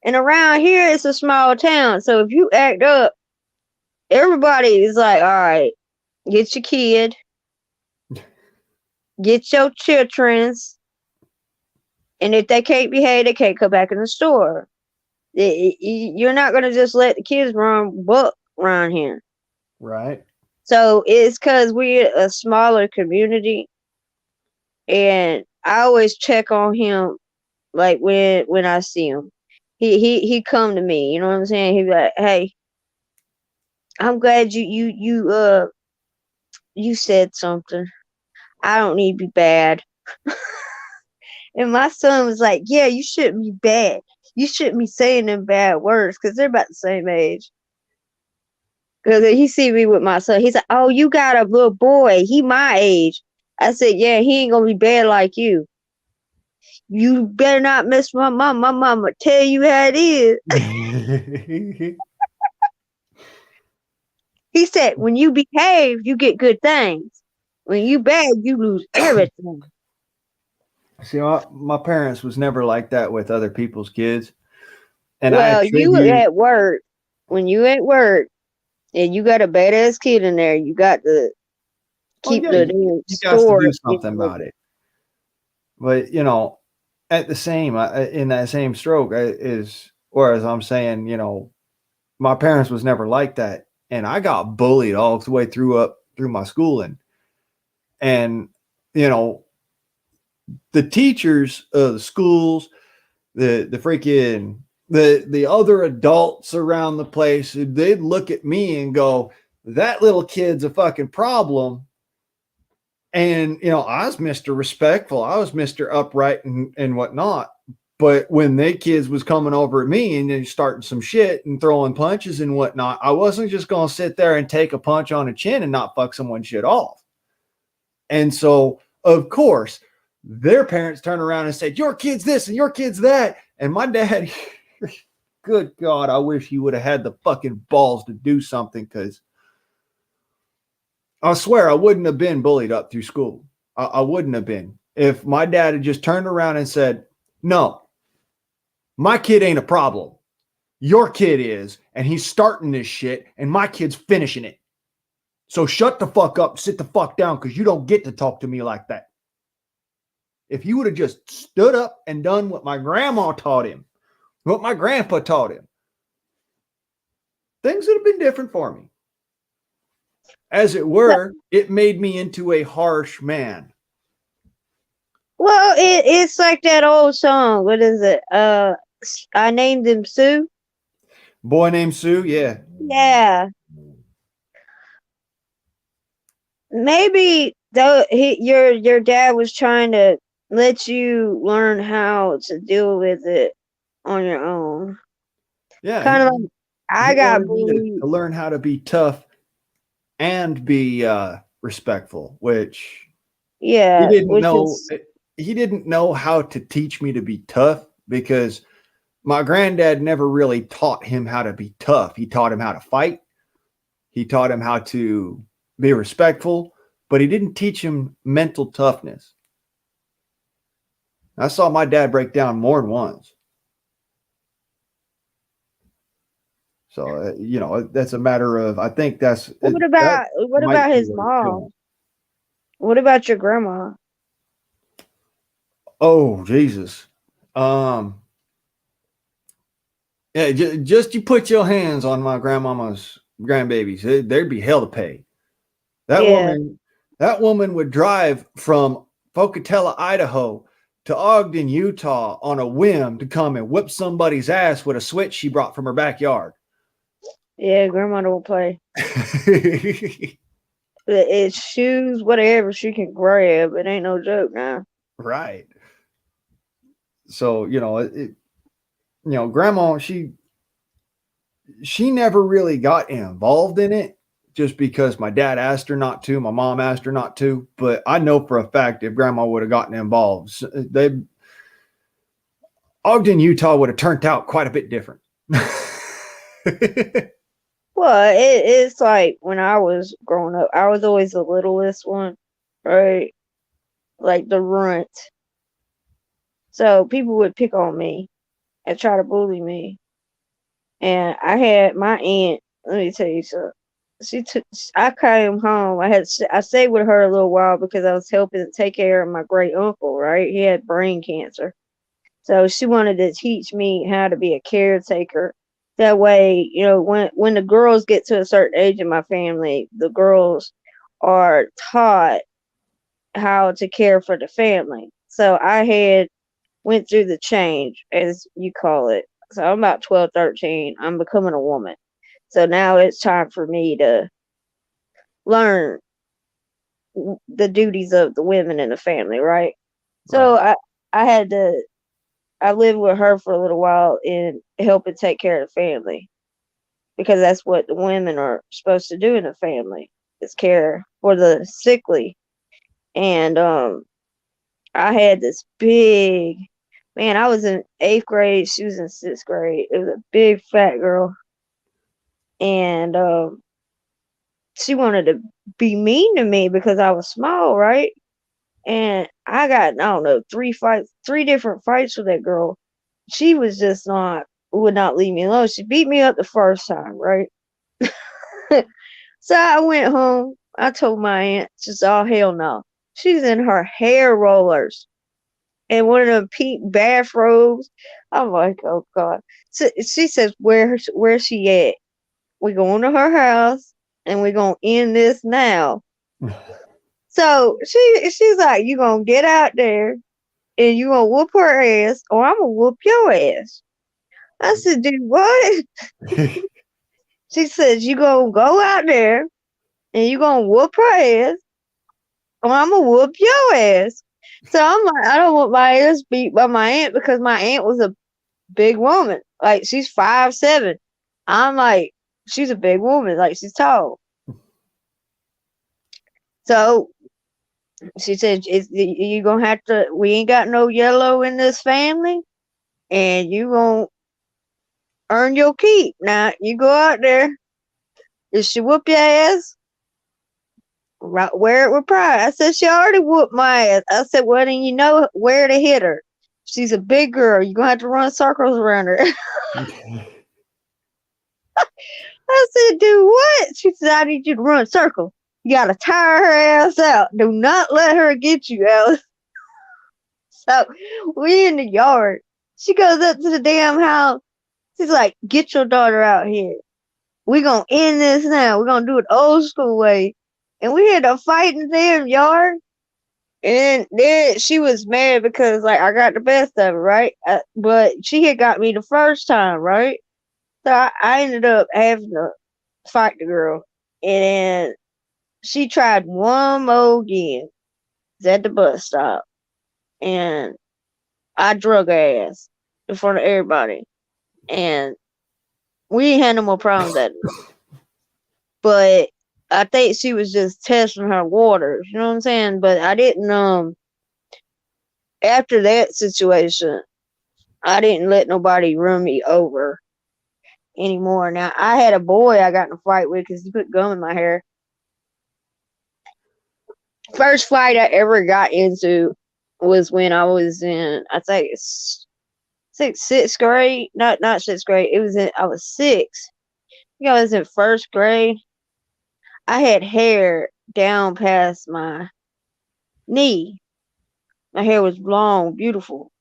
And around here it's a small town. So if you act up, everybody is like, all right, get your kid, get your childrens, and if they can't behave, they can't come back in the store. You're not gonna just let the kids run buck around here. Right. So it's because we're a smaller community, and I always check on him, like when I see him. He come to me, you know what I'm saying? He be like, hey, I'm glad you said something. I don't need to be bad. And my son was like, yeah, you shouldn't be bad. You shouldn't be saying them bad words because they're about the same age. Because he see me with my son. He's like, oh, you got a little boy. He my age. I said, yeah, he ain't going to be bad like you. You better not mess with my mom. My mama tell you how it is. He said, when you behave, you get good things. When you bad, you lose everything. See, my parents was never like that with other people's kids, and I Well, you attribute. at work. When you at work and you got a badass kid in there, you got to Oh keep yeah, the you, damn you got to store do in something about order. it. But at the same in that same stroke is whereas I'm saying, my parents was never like that, and I got bullied all the way through my schooling, and you know the teachers of the schools, the freaking the other adults around the place, they'd look at me and go, "That little kid's a fucking problem." And I was Mr. Respectful, I was Mr. Upright and whatnot. But when they kids was coming over at me and then starting some shit and throwing punches and whatnot, I wasn't just gonna sit there and take a punch on the chin and not fuck someone shit off. And so, of course, their parents turned around and said, "Your kid's this and your kid's that." And my dad, good God, I wish he would have had the fucking balls to do something, because I swear I wouldn't have been bullied up through school. I wouldn't have been. If my dad had just turned around and said, "No, my kid ain't a problem. Your kid is, and he's starting this shit, and my kid's finishing it. So shut the fuck up, sit the fuck down, because you don't get to talk to me like that." If he would have just stood up and done what my grandma taught him, what my grandpa taught him, things would have been different for me. As it were, it made me into a harsh man. Well, it's like that old song. What is it? I named him Sue. Boy named Sue, yeah. Yeah, maybe though your dad was trying to let you learn how to deal with it on your own. Yeah, Kind of like I he got wanted me to, bullied. to learn how to be tough and be respectful, which he Yeah, didn't which know. is He didn't know how to teach me to be tough, because My granddad never really taught him how to be tough. He taught him how to fight. He taught him how to be respectful, but he didn't teach him mental toughness. I saw my dad break down more than once. So, that's a matter of, I think that What might about be his what it's mom? doing. What about your grandma? Oh, Jesus. Um, yeah, just you put your hands on my grandmama's grandbabies, there'd be hell to pay. That Yeah, woman, that woman would drive from Pocatello, Idaho to Ogden, Utah on a whim to come and whip somebody's ass with a switch she brought from her backyard. yeah, grandma don't play. It's shoes, whatever she can grab. It ain't no joke now. Right. So, grandma, she never really got involved in it just because my dad asked her not to, my mom asked her not to, but I know for a fact if grandma would have gotten involved, Ogden, Utah would have turned out quite a bit different. Well, it's like when I was growing up, I was always the littlest one, right? Like the runt. So people would pick on me and try to bully me. And I had my aunt. Let me tell you something. She took. I came home. I stayed with her a little while because I was helping take care of my great uncle. Right, he had brain cancer. So she wanted to teach me how to be a caretaker. That way, when the girls get to a certain age in my family, the girls are taught how to care for the family. So I had went through the change, as you call it. So I'm about 12, 13. I'm becoming a woman. So now it's time for me to learn the duties of the women in the family, right? So Right. I had to I lived with her for a little while and helping take care of the family because that's what the women are supposed to do in the family is care for the sickly. And I had this big man. I was in 8th grade. She was in 6th grade. It was a big fat girl, and she wanted to be mean to me because I was small, right? And I got, I don't know, 3 different fights with that girl. She was just would not leave me alone. She beat me up the first time, right? So I went home. I told my aunt, she's oh hell no. She's in her hair rollers and one of them pink bathrobes. I'm like, oh God. So she says, where's she at? We going to her house and we gonna end this now. So she's like, you gonna get out there and you gonna whoop her ass or I'm gonna whoop your ass. I said, dude, what? She says, you gonna go out there and you gonna whoop her ass or I'm gonna whoop your ass. So I'm like, I don't want my ass beat by my aunt because my aunt was a big woman. Like she's 5'7". I'm like, she's a big woman. Like she's tall. So she said, you gonna have to. We ain't got no yellow in this family, and you gonna earn your keep. Now you go out there. If she whoop your ass, right, wear it with pride. I said she already whooped my ass. I said, well then you know where to hit her. She's a big girl. You're gonna have to run circles around her. I said, do what? She said, I need you to run circles. You gotta tire her ass out. Do not let her get you, Alice. So we in the yard. She goes up to the damn house. She's like, get your daughter out here. We gonna end this now. We're gonna do it old school way. And we had a fight in the damn yard. And then she was mad because like I got the best of it, right? But she had got me the first time, right? So I ended up having to fight the girl. And then she tried one more again. It's at the bus stop. And I drug her ass in front of everybody. And we ain't had no more problems at it. But I think she was just testing her waters, you know what I'm saying? But I didn't after that situation, I didn't let nobody run me over anymore. Now, I had a boy I got in a fight with because he put gum in my hair. First fight I ever got into was when I was in, I think it's sixth grade. Not sixth grade. I was six. I think I was in first grade. I had hair down past my knee. My hair was long, beautiful.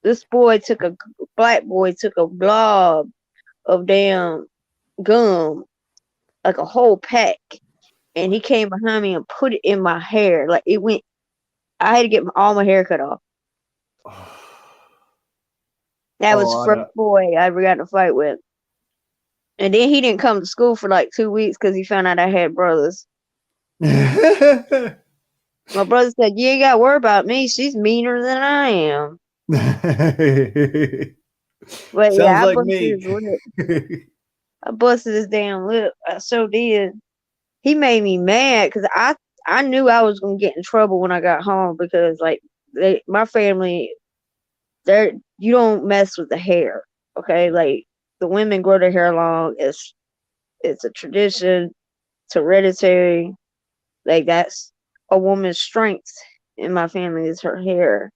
This black boy took a blob of damn gum, like a whole pack, and he came behind me and put it in my hair. Like it went, I had to get all my hair cut off. That was the Oh, I first know. boy I ever got in a fight with. And then he didn't come to school for like 2 weeks because he found out I had brothers. My brother said, "You ain't got to worry about me. She's meaner than I am." But Sounds yeah, I like busted me. his lip. I busted his damn lip. I so did. He made me mad because I knew I was gonna get in trouble when I got home because like my family, you don't mess with the hair. Okay, like the women grow their hair long. It's a tradition. It's hereditary. Like that's a woman's strength in my family is her hair.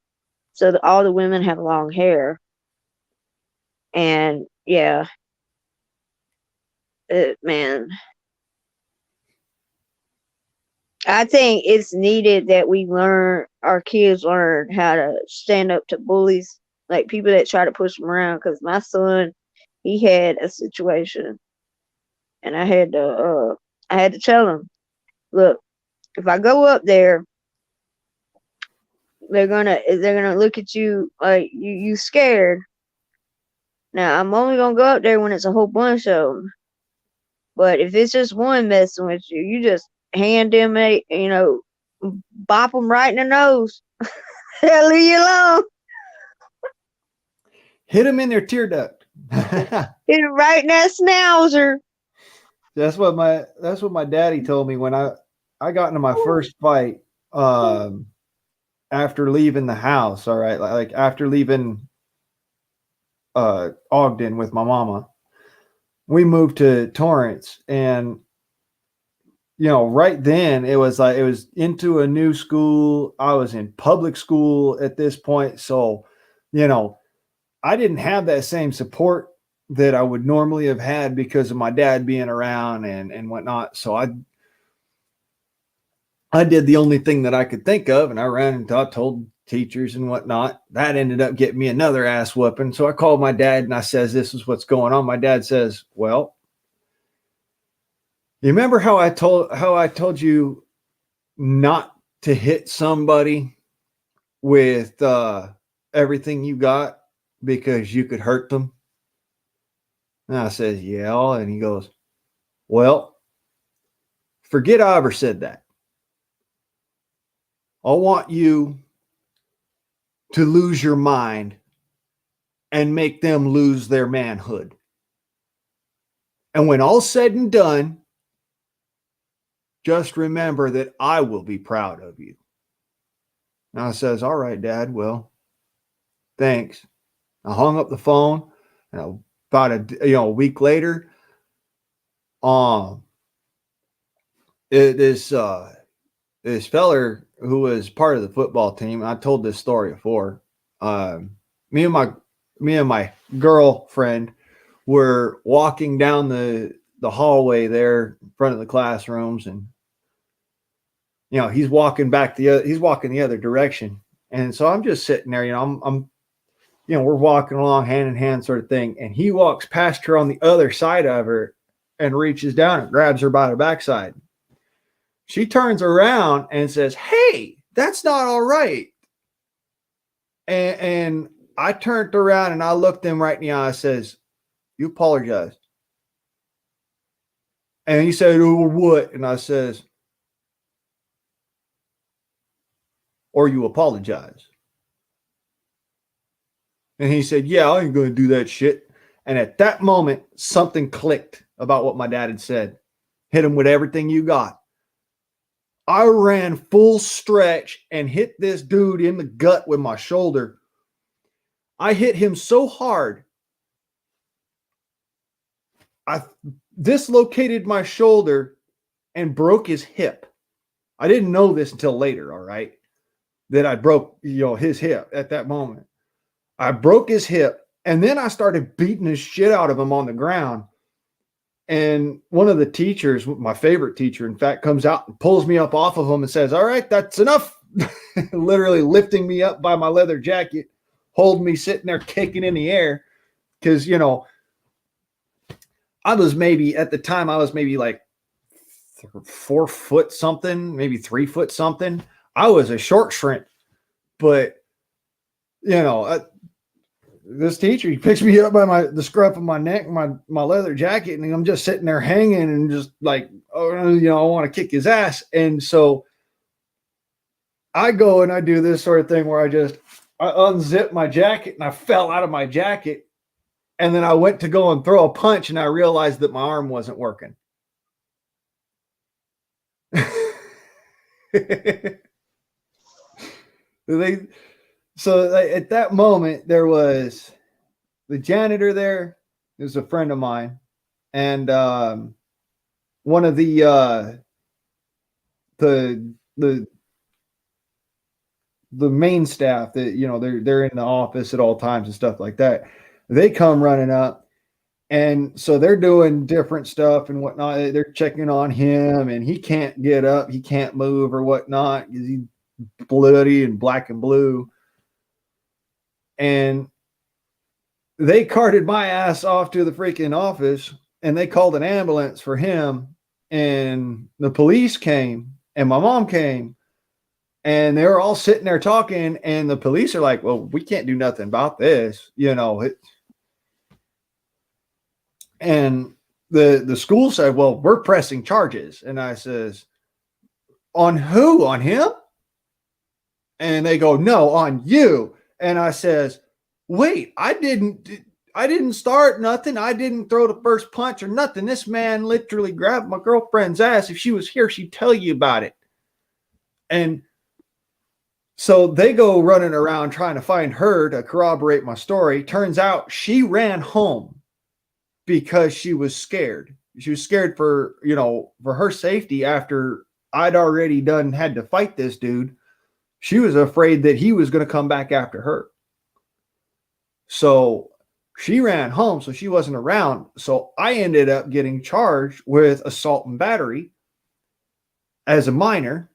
So all the women have long hair, and yeah, man, I think it's needed that our kids learn how to stand up to bullies, like people that try to push them around. Because my son, he had a situation, and I had to tell him, look, if I go up there, they're gonna look at you like you scared. Now I'm only gonna go up there when it's a whole bunch of them. But if it's just one messing with you, you just hand them bop them right in the nose. Hell, leave you alone. Hit them in their tear duct. Hit it right in that schnauzer. That's what my daddy told me when I got into my first fight after leaving the house. All right, like after leaving Ogden with my mama, we moved to Torrance, and right then it was like it was into a new school. I was in public school at this point, so you know I didn't have that same support that I would normally have had because of my dad being around and whatnot. So I did the only thing that I could think of, and I ran and told teachers and whatnot. That ended up getting me another ass whooping. So I called my dad and I says, "This is what's going on." My dad says, "Well, you remember how I told you not to hit somebody with everything you got because you could hurt them?" And I says, "Yeah." And he goes, "Well, forget I ever said that. I want you to lose your mind and make them lose their manhood. And when all's said and done, just remember that I will be proud of you." And I says, "All right, Dad. Well, thanks." I hung up the phone, and about a week later, um, this feller who was part of the football team. I told this story before. Um, me and my girlfriend were walking down the hallway there in front of the classrooms, and he's walking the other direction, and so I'm just sitting there. I'm we're walking along hand in hand, sort of thing, and he walks past her on the other side of her and reaches down and grabs her by the backside. She turns around and says, "Hey, that's not all right." And I turned around and I looked him right in the eye. I says, "You apologize." And he said, "Oh, what?" And I says, "Or you apologize." And he said, "Yeah, I ain't going to do that shit." And at that moment, something clicked about what my dad had said. Hit him with everything you got. I ran full stretch and hit this dude in the gut with my shoulder. I hit him so hard, I dislocated my shoulder and broke his hip. I didn't know this until later, all right, that I broke, his hip at that moment. I broke his hip, and then I started beating the shit out of him on the ground. And one of the teachers, my favorite teacher, in fact, comes out and pulls me up off of him and says, "All right, that's enough." Literally lifting me up by my leather jacket, holding me sitting there kicking in the air. Because, I was maybe, at the time, I was maybe like 4 foot something, maybe 3 foot something. I was a short shrimp, but, this teacher, he picks me up by the scruff of my neck, my leather jacket, and I'm just sitting there hanging and just like, oh, I want to kick his ass. And so I go and I do this sort of thing where I unzip my jacket and I fell out of my jacket. And then I went to go and throw a punch and I realized that my arm wasn't working. So at that moment, there was the janitor there. It was a friend of mine. And one of the main staff that, they're in the office at all times and stuff like that. They come running up. And so they're doing different stuff and whatnot. They're checking on him and he can't get up. He can't move or whatnot because he's bloody and black and blue. And they carted my ass off to the freaking office and they called an ambulance for him. And the police came and my mom came and they were all sitting there talking. And the police are like, well, we can't do nothing about this. And the school said, well, we're pressing charges. And I says, on who? On him? And they go, no, on you. And I says, wait, I didn't start nothing. I didn't throw the first punch or nothing. This man literally grabbed my girlfriend's ass. If she was here, she'd tell you about it. And so they go running around trying to find her to corroborate my story. Turns out she ran home because she was scared. She was scared for her safety after I'd already had to fight this dude. She was afraid that he was going to come back after her. So she ran home, so she wasn't around. So I ended up getting charged with assault and battery as a minor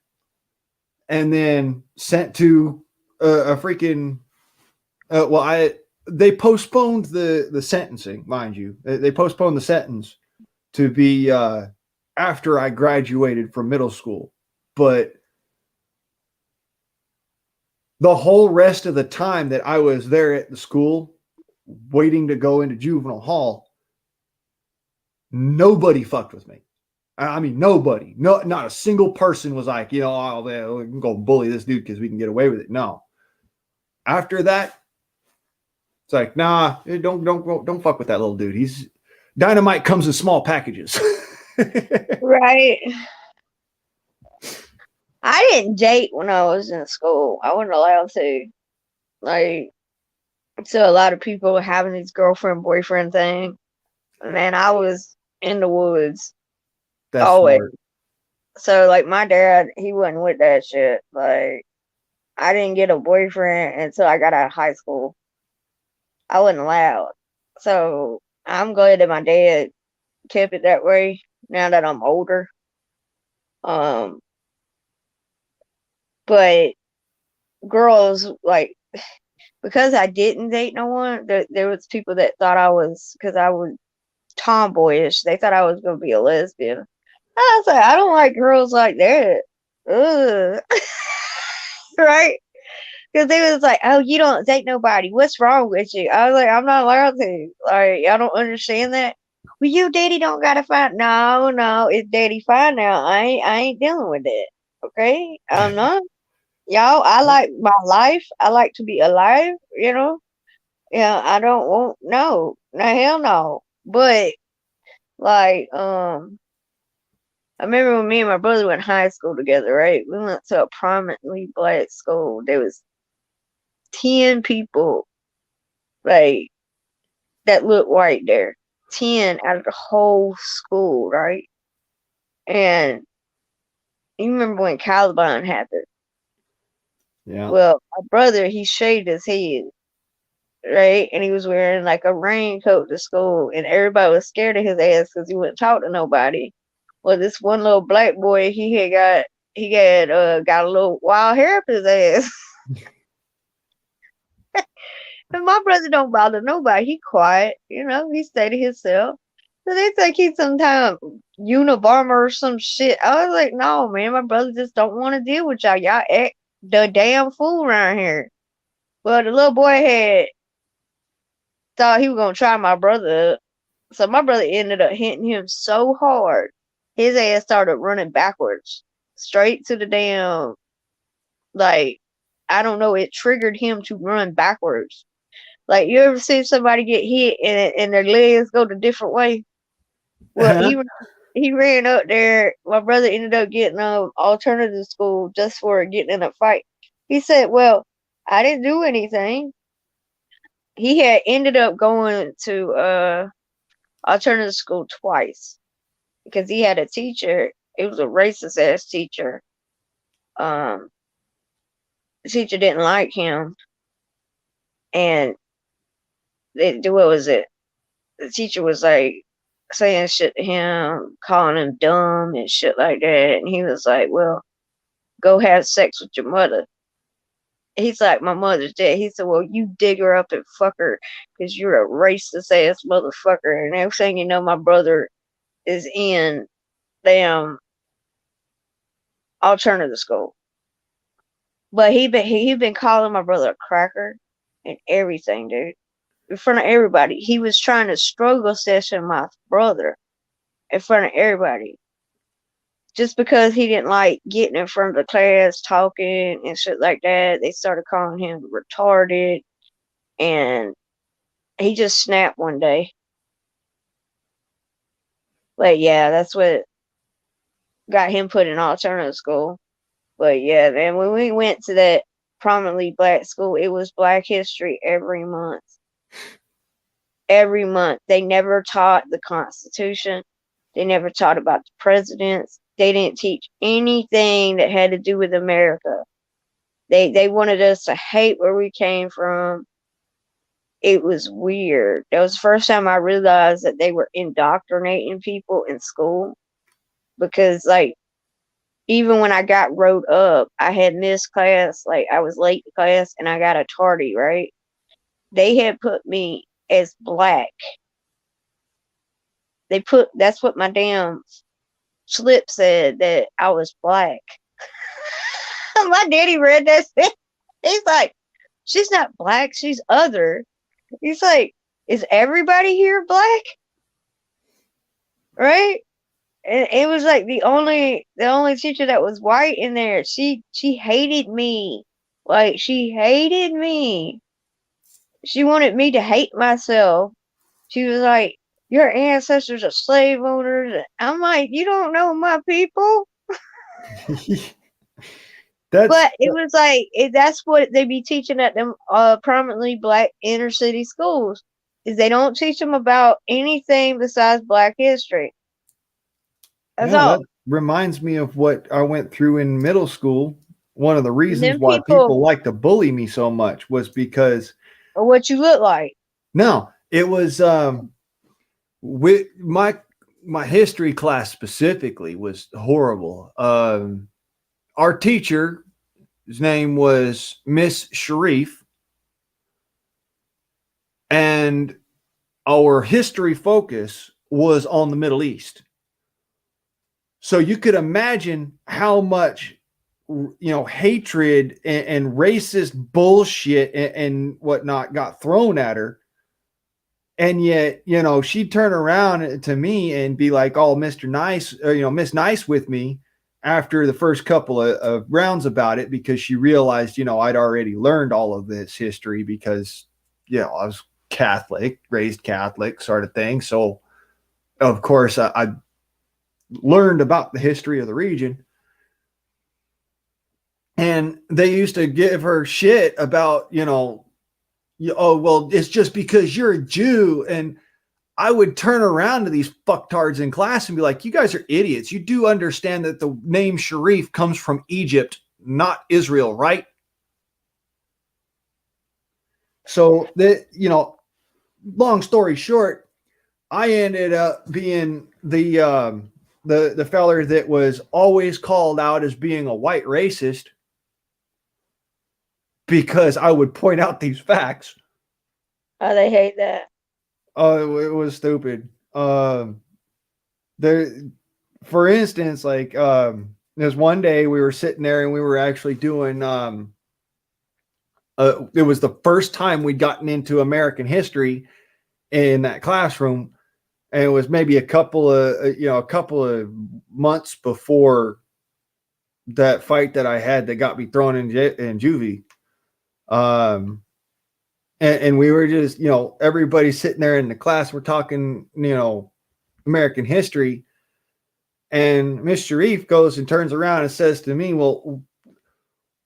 and then sent to a freaking, they postponed the sentencing, mind you. They postponed the sentence to be after I graduated from middle school. But the whole rest of the time that I was there at the school waiting to go into juvenile hall, nobody fucked with me. I mean, nobody. No, not a single person was like, we can go bully this dude because we can get away with it. No. After that, it's like, nah, don't fuck with that little dude. Dynamite comes in small packages. Right. I didn't date when I was in school. I wasn't allowed to. Like, so a lot of people were having this girlfriend, boyfriend thing. Man, I was in the woods. That's always. smart. So, like, my dad, he wasn't with that shit. Like, I didn't get a boyfriend until I got out of high school. I wasn't allowed. So, I'm glad that my dad kept it that way now that I'm older. But girls, like, because I didn't date no one, there was people that thought I was, because I was tomboyish, they thought I was going to be a lesbian. I was like, I don't like girls like that. Ugh. Right? Because they was like, oh, you don't date nobody. What's wrong with you? I was like, I'm not allowed to. Like, I don't understand that. Well, you daddy don't gotta find. No, it's daddy fine now. I ain't dealing with it. Okay? I'm not. Y'all, I like my life. I like to be alive, Yeah, I don't want no hell no. But like, I remember when me and my brother went to high school together, right? We went to a prominently black school. There was 10 people like that looked right there. 10 out of the whole school, right? And you remember when Columbine happened? Yeah. Well, my brother, he shaved his head, right? And he was wearing like a raincoat to school, and everybody was scared of his ass because he wouldn't talk to nobody. Well, this one little black boy, got a little wild hair up his ass. And my brother don't bother nobody. He quiet, he stay to himself. So they think he's some kind of Unabomber or some shit. I was like, no, man, my brother just don't want to deal with y'all. Y'all act the damn fool around here. Well, the little boy had thought he was gonna try my brother. So my brother ended up hitting him so hard, his ass started running backwards, straight to the damn, like, I don't know, it triggered him to run backwards. Like, you ever see somebody get hit and their legs go the different way? Well, he ran up there. My brother ended up getting alternative school just for getting in a fight. He said, "Well, I didn't do anything." He had ended up going to alternative school twice because he had a teacher. It was a racist ass teacher. The teacher didn't like him, and what was it? The teacher was like saying shit to him, calling him dumb and shit like that. And he was like, "Well, go have sex with your mother." He's like, "My mother's dead." He said, "Well, you dig her up and fuck her because you're a racist ass motherfucker." And next thing you know, my brother is in damn alternative school. But he been calling my brother a cracker and everything, dude. In front of everybody. He was trying to struggle session my brother in front of everybody. Just because he didn't like getting in front of the class talking and shit like that, they started calling him retarded, and he just snapped one day. But yeah, that's what got him put in alternative school. But yeah, then when we went to that prominently black school, it was Black History every month. Every month. They never taught the Constitution. They never taught about the presidents. They didn't teach anything that had to do with America. They wanted us to hate where we came from. It was weird. That was the first time I realized that they were indoctrinating people in school. Because, like, even when I got wrote up, I had missed class. Like, I was late to class and I got a tardy, right? They had put me as black. That's what my damn slip said, that I was black. My daddy read that. He's like, "She's not black, she's other." He's like, "Is everybody here black?" Right? And it was like the only teacher that was white in there. She hated me. Like, she hated me. She wanted me to hate myself. She was like, "Your ancestors are slave owners." I'm like, "You don't know my people." But it was like, that's what they be teaching at them prominently black inner city schools, is they don't teach them about anything besides Black history. That's Yeah, that all. reminds me of what I went through in middle school. One of the reasons Them why people people like to bully me so much was because are what you look like. no, it was with my history class specifically was horrible. Our teacher, his name was Miss Sharif, and our history focus was on the Middle East. So you could imagine how much hatred and racist bullshit and whatnot got thrown at her. And yet, she'd turn around to me and be like, "Oh, Mr. Nice, Miss Nice with me," after the first couple of rounds about it, because she realized, I'd already learned all of this history because, I was Catholic, raised Catholic sort of thing. So, of course, I learned about the history of the region. And they used to give her shit about, oh, well, it's just because you're a Jew. And I would turn around to these fucktards in class and be like, you guys are idiots. You do understand that the name Sharif comes from Egypt, not Israel, right? So long story short, I ended up being the feller that was always called out as being a white racist because I would point out these facts. Oh, they hate that. Oh, it was stupid. There, for instance, like there's one day we were sitting there and we were actually doing. It was the first time we'd gotten into American history in that classroom, and it was maybe a couple of months before that fight that I had that got me thrown in juvie. Um, and we were just, everybody sitting there in the class, we're talking, American history. And Miss Sharif goes and turns around and says to me, well,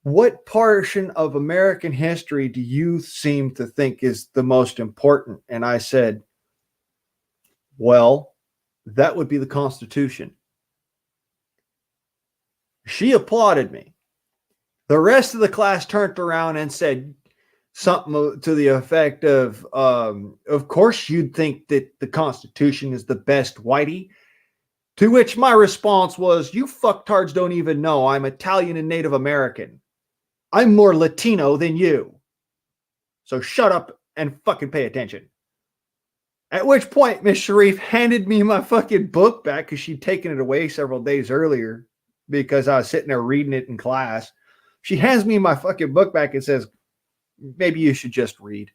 what portion of American history do you seem to think is the most important? And I said, well, that would be the Constitution. She applauded me. The rest of the class turned around and said something to the effect of course you'd think that the Constitution is the best, Whitey. To which my response was, you fucktards don't even know I'm Italian and Native American. I'm more Latino than you. So shut up and fucking pay attention. At which point, Miss Sharif handed me my fucking book back because she'd taken it away several days earlier because I was sitting there reading it in class. She hands me my fucking book back and says, maybe you should just read.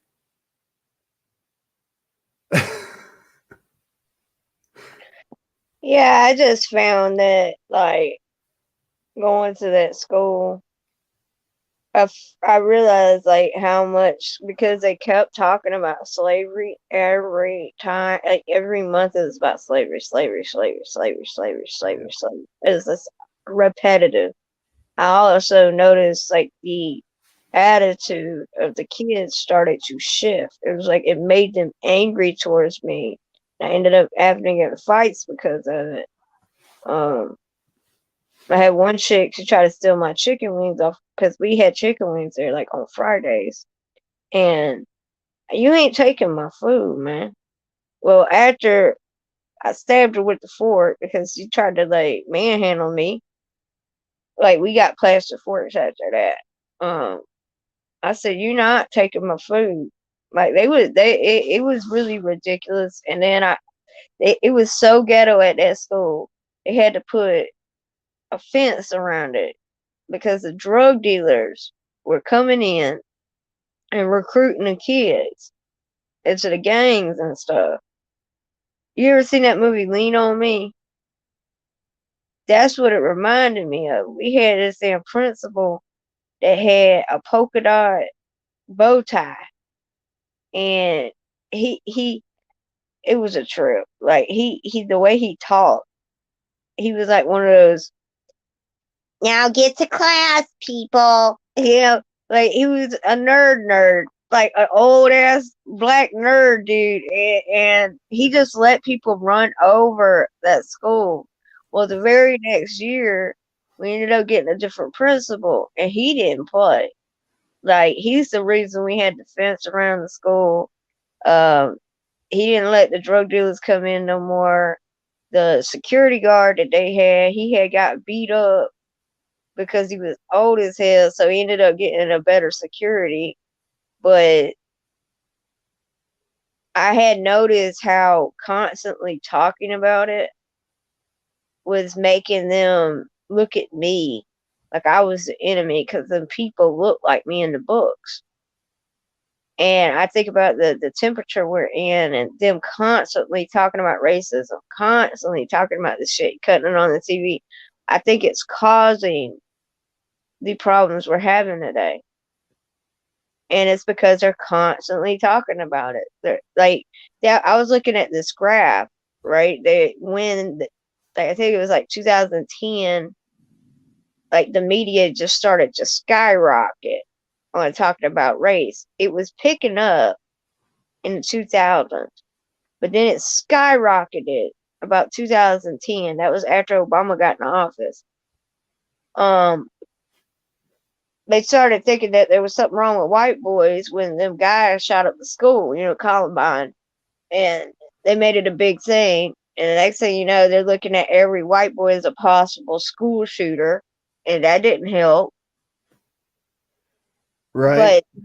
Yeah, I just found that, like, going to that school, I realized, like, how much, because they kept talking about slavery every time, like, every month it was about slavery, slavery, slavery, slavery, slavery, slavery, slavery. It was just repetitive. I also noticed, like, the attitude of the kids started to shift. It was like it made them angry towards me. I ended up having to get in fights because of it. I had one chick, she tried to steal my chicken wings off because we had chicken wings there like on Fridays. And you ain't taking my food, man. Well, after I stabbed her with the fork because she tried to like manhandle me, like we got plastic forks after that. I said, "You're not taking my food." Like it was really ridiculous. And then it was so ghetto at that school. They had to put a fence around it because the drug dealers were coming in and recruiting the kids into the gangs and stuff. You ever seen that movie Lean on Me? That's what it reminded me of. We had this damn principal that had a polka dot bow tie, and he it was a trip. Like he the way he talked, he was like one of those, now get to class, people. Like he was a nerd, like an old ass black nerd dude, and he just let people run over that school. Well, the very next year, we ended up getting a different principal, and he didn't play. Like he's the reason we had the fence around the school. Um, he didn't let the drug dealers come in no more. The security guard that they had, he had got beat up because he was old as hell, so he ended up getting a better security. But I had noticed how constantly talking about it was making them look at me like I was the enemy because the people look like me in the books. And I think about the temperature we're in and them constantly talking about racism, constantly talking about this shit, cutting it on the TV. I think it's causing the problems we're having today. And it's because they're constantly talking about it. They're like that. I was looking at this graph, right? Like, I think it was like 2010, like the media just started to skyrocket. on talking about race. It was picking up in the 2000s, but then it skyrocketed about 2010. That was after Obama got in office. They started thinking that there was something wrong with white boys when them guys shot up the school, Columbine, and they made it a big thing. And the next thing you know, they're looking at every white boy as a possible school shooter, and that didn't help. Right. But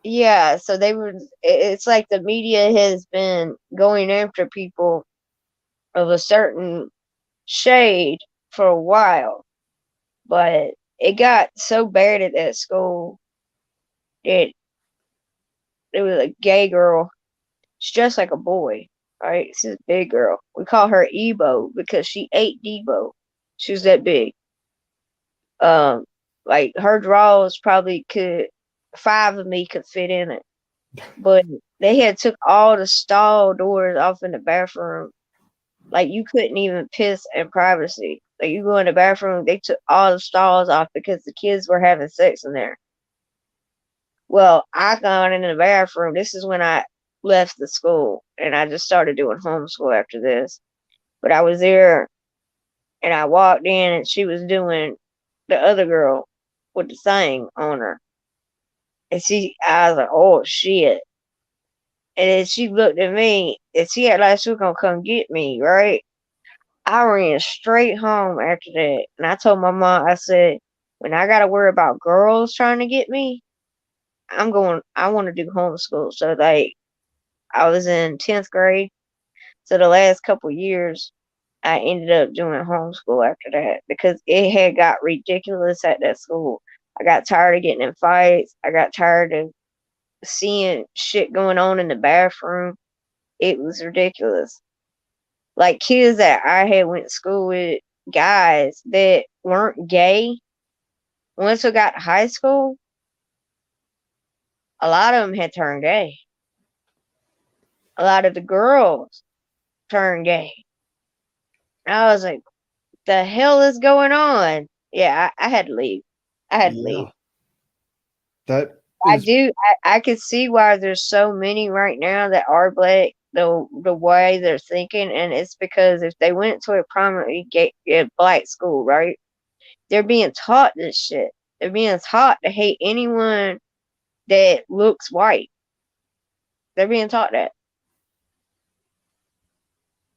yeah, so they were. It's like the media has been going after people of a certain shade for a while, but it got so bad at that school that there was a gay girl. She's just like a boy, right? She's a big girl. We call her Ebo because she ate Debo. She was that big. Like her drawers probably could 5 of me could fit in it. But they had took all the stall doors off in the bathroom. Like you couldn't even piss in privacy. Like you go in the bathroom, they took all the stalls off because the kids were having sex in there. Well, I gone in the bathroom. This is when I left the school and I just started doing homeschool after this. But I was there and I walked in and she was doing the other girl with the thing on her. And I was like, oh shit. And then she looked at me and she had like she was gonna come get me, right? I ran straight home after that. And I told my mom, I said, when I gotta worry about girls trying to get me, I want to do homeschool. So like I was in 10th grade. So the last couple years I ended up doing homeschool after that because it had got ridiculous at that school. I got tired of getting in fights. I got tired of seeing shit going on in the bathroom. It was ridiculous. Like kids that I had went to school with, guys that weren't gay, once we got to high school, a lot of them had turned gay. A lot of the girls turned gay. I was like, the hell is going on? Yeah, I had to leave. I had to leave. Yeah. That I is do. I can see why there's so many right now that are black. The way they're thinking, and it's because if they went to a prominently gay black school, right, they're being taught this shit. They're being taught to hate anyone that looks white. They're being taught that,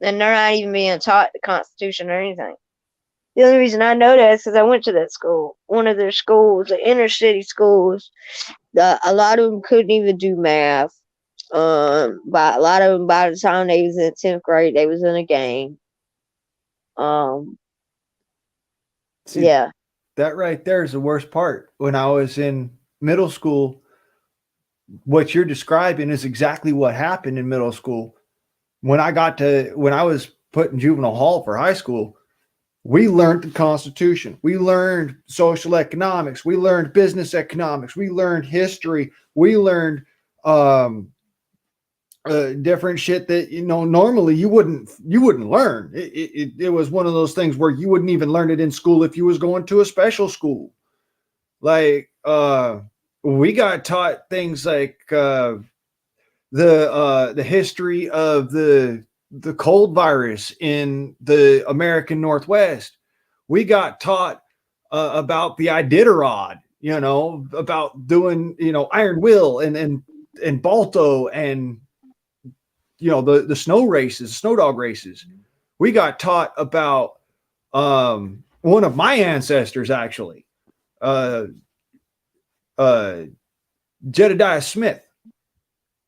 and they're not even being taught the Constitution or anything. The only reason I know that is because I went to that school. One of their schools, the inner city schools, a lot of them couldn't even do math. But a lot of them, by the time they was in 10th grade, they was in a gang. Um, see yeah. that right there is the worst part. When I was in middle school, what you're describing is exactly what happened in middle school. When I was put in juvenile hall for high school, we learned the Constitution. We learned social economics. We learned business economics. We learned history. We learned different shit that normally you wouldn't learn. It was one of those things where you wouldn't even learn it in school if you was going to a special school. Like we got taught things like the history of the cold virus in the American Northwest. We got taught about the Iditarod, about doing, Iron Will and Balto and, the snow races, snow dog races. We got taught about one of my ancestors, actually, uh, Jedediah Smith,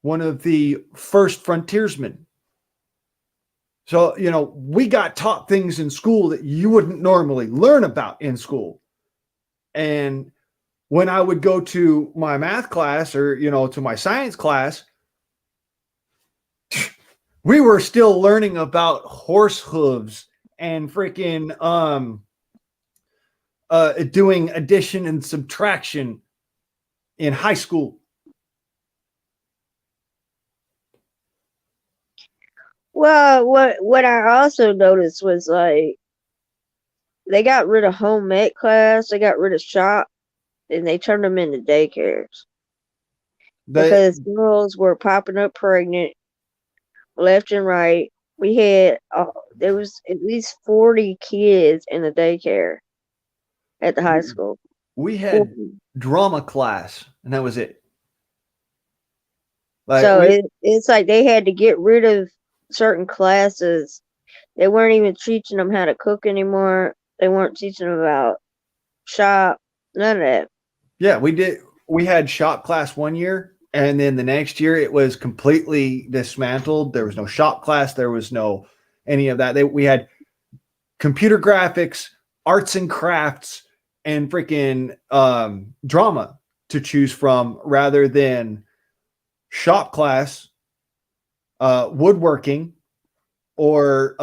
one of the first frontiersmen. So, we got taught things in school that you wouldn't normally learn about in school. And when I would go to my math class or, to my science class, we were still learning about horse hooves and freaking doing addition and subtraction in high school. Well, what I also noticed was like they got rid of home ec class. They got rid of shop. and they turned them into daycares They because girls were popping up pregnant left and right. We had there was at least 40 kids in the daycare at the high school. we had 40. drama class, and that was it. Like So we it's like they had to get rid of certain classes. They weren't even teaching them how to cook anymore. They weren't teaching them about shop, none of that. Yeah, we did. We had shop class one year, and then the next year it was completely dismantled. There was no shop class. There was no any of that. We had computer graphics, arts and crafts, and freaking drama to choose from, rather than shop class, woodworking, or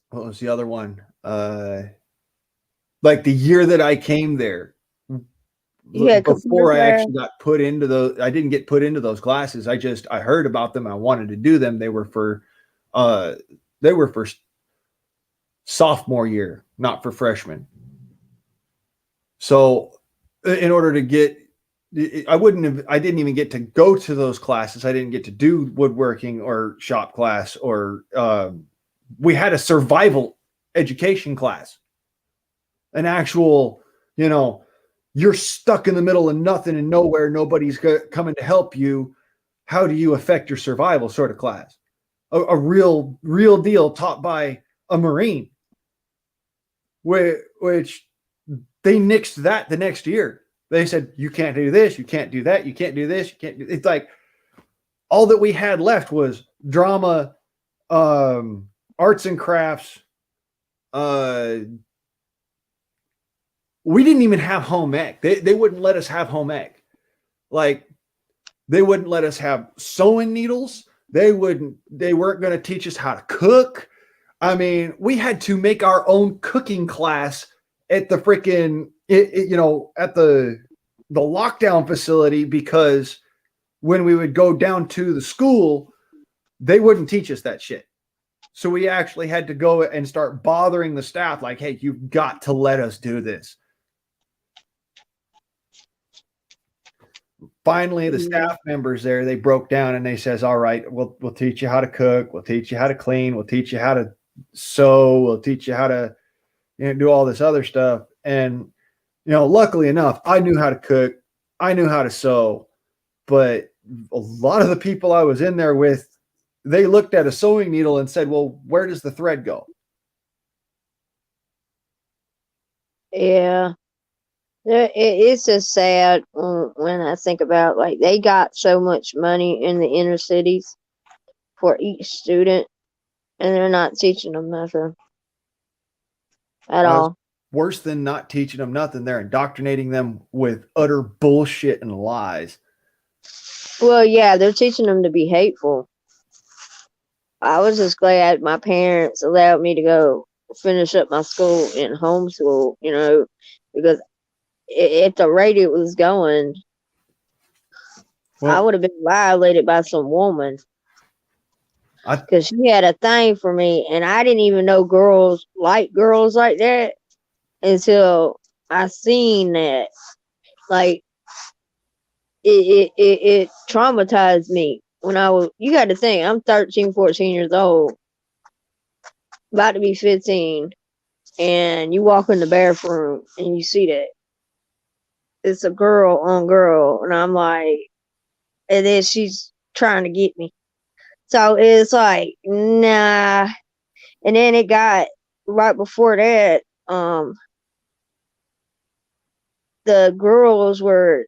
what was the other one? Like the year that I came there, You had computer before I class. actually got put into those, I didn't get put into those classes. I heard about them. I wanted to do them. Uh, they were for sophomore year, not for freshmen. So in order to get, I didn't even get to go to those classes. I didn't get to do woodworking or shop class, or we had a survival education class, an actual, you know, you're stuck in the middle of nothing and nowhere. Nobody's coming to help you. How do you affect your survival sort of class? A real deal taught by a Marine, which they nixed that the next year. They said, you can't do this, you can't do that, you can't do this, you can't do. It's like all that we had left was drama, arts and crafts. We didn't even have home ec. They wouldn't let us have home ec. Like they wouldn't let us have sewing needles. They weren't going to teach us how to cook. I mean, we had to make our own cooking class at the freaking, at the lockdown facility, because when we would go down to the school, they wouldn't teach us that shit. So we actually had to go and start bothering the staff like, hey, you've got to let us do this. Finally, the staff members there, they broke down and they says, all right, we'll teach you how to cook. We'll teach you how to clean. We'll teach you how to sew. We'll teach you how to do all this other stuff. And, luckily enough, I knew how to cook. I knew how to sew. But a lot of the people I was in there with, they looked at a sewing needle and said, well, where does the thread go? Yeah. It's just sad when I think about, like, they got so much money in the inner cities for each student, and they're not teaching them nothing at all. Worse than not teaching them nothing, they're indoctrinating them with utter bullshit and lies. Well, yeah, they're teaching them to be hateful. I was just glad my parents allowed me to go finish up my school in homeschool, because at the rate it was going, I would have been violated by some woman, because she had a thing for me, and I didn't even know girls like that until I seen that. Like, it traumatized me when you got to think, I'm 13, 14 years old, about to be 15, and you walk in the bathroom and you see that it's a girl on girl, and I'm like, and then she's trying to get me. So it's like, nah. And then it got right before that, the girls were,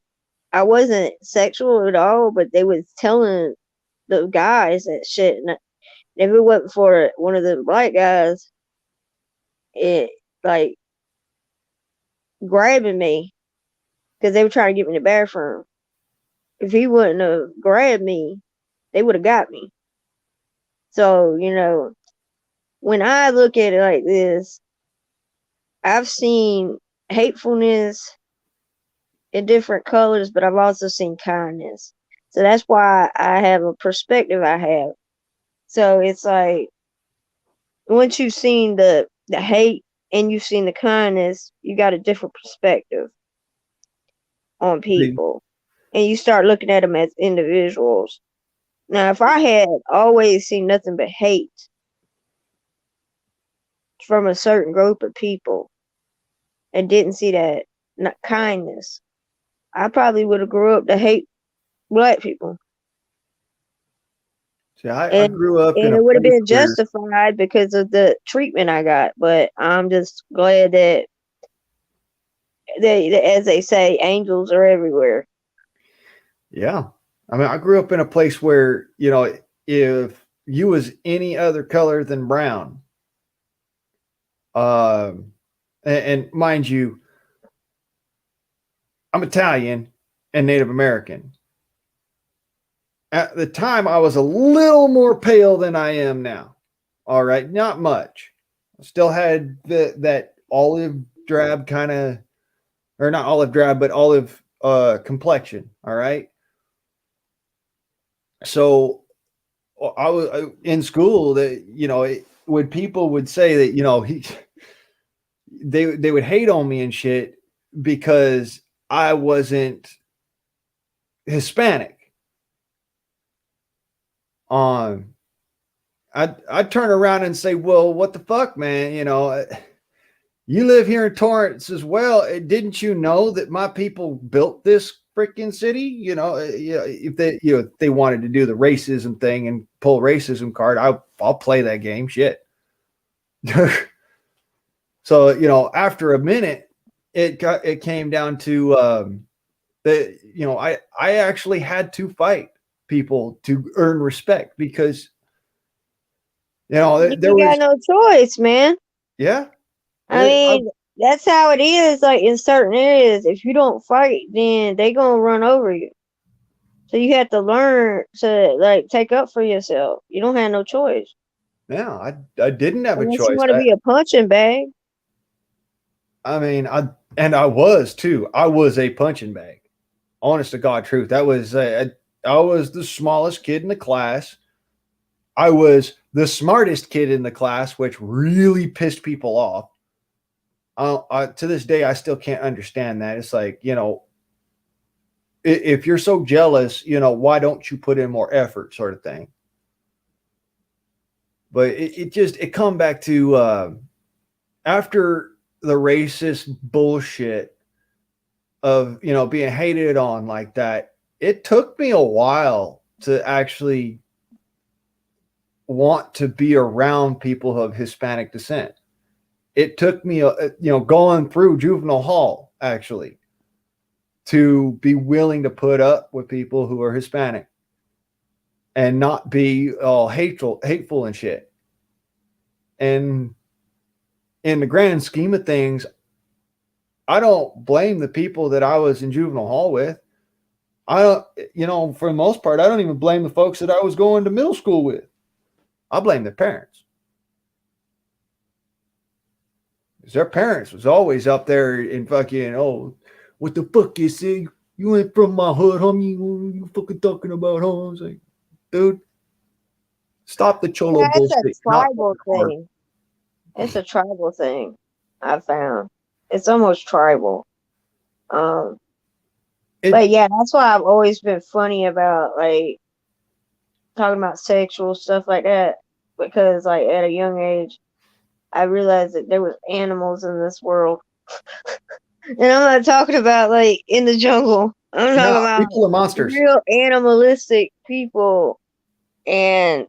I wasn't sexual at all, but they was telling the guys that shit. And if it wasn't for one of the black guys, it like grabbing me, because they were trying to get me in the bathroom. If he wouldn't have grabbed me, they would have got me. So, when I look at it like this, I've seen hatefulness in different colors, but I've also seen kindness. So that's why I have a perspective I have. So it's like, once you've seen the hate and you've seen the kindness, you got a different perspective on people, and you start looking at them as individuals. Now, if I had always seen nothing but hate from a certain group of people and didn't see that kindness, I probably would have grew up to hate black people. See, I And grew up in and a it would have place been where, justified because of the treatment I got. But I'm just glad that as they say, angels are everywhere. yeah. I mean, I grew up in a place where, if you was any other color than brown, um, and mind you, I'm Italian and Native American. At the time, I was a little more pale than I am now. All right, not much. I still had that olive drab kind of, or not olive drab, but olive complexion. All right. So I was in school that, when people would say that, they would hate on me and shit because I wasn't Hispanic. Um, I'd turn around and say, well, what the fuck, man? You live here in Torrance as well. Didn't you know that my people built this freaking city? If they wanted to do the racism thing and pull racism card, I'll play that game. Shit. So, after a minute, it came down to that, I actually had to fight people to earn respect because, You there ain't got was, no choice, man. yeah. I mean, that's how it is. Like in certain areas, if you don't fight, then they gonna run over you. So you have to learn to like take up for yourself. You don't have no choice Yeah, I didn't have a unless you choice. want to be a punching bag. I mean, I was too. I was a punching bag. Honest to God, truth. I was the smallest kid in the class. I was the smartest kid in the class, which really pissed people off. To this day, I still can't understand that. It's like, if you're so jealous, why don't you put in more effort, sort of thing. But it come back to after the racist bullshit of being hated on like that. It took me a while to actually want to be around people of Hispanic descent. It took me going through juvenile hall actually to be willing to put up with people who are Hispanic and not be all hateful and shit. And in the grand scheme of things, I don't blame the people that I was in juvenile hall with. I don't, for the most part, I don't even blame the folks that I was going to middle school with. I blame their parents. Because their parents was always up there in fucking, oh, what the fuck you say? You ain't from my hood, homie. You fucking talking about, huh? I was like, dude, stop the cholo Yeah, it's a bullshit. Not tribal hard. thing. It's a tribal thing. I found it's almost tribal. Um, but It, yeah, that's why I've always been funny about like talking about sexual stuff like that because like at a young age I realized that there was animals in this world. And I'm not talking about like in the jungle. I'm no, talking about people are monsters. real animalistic people, and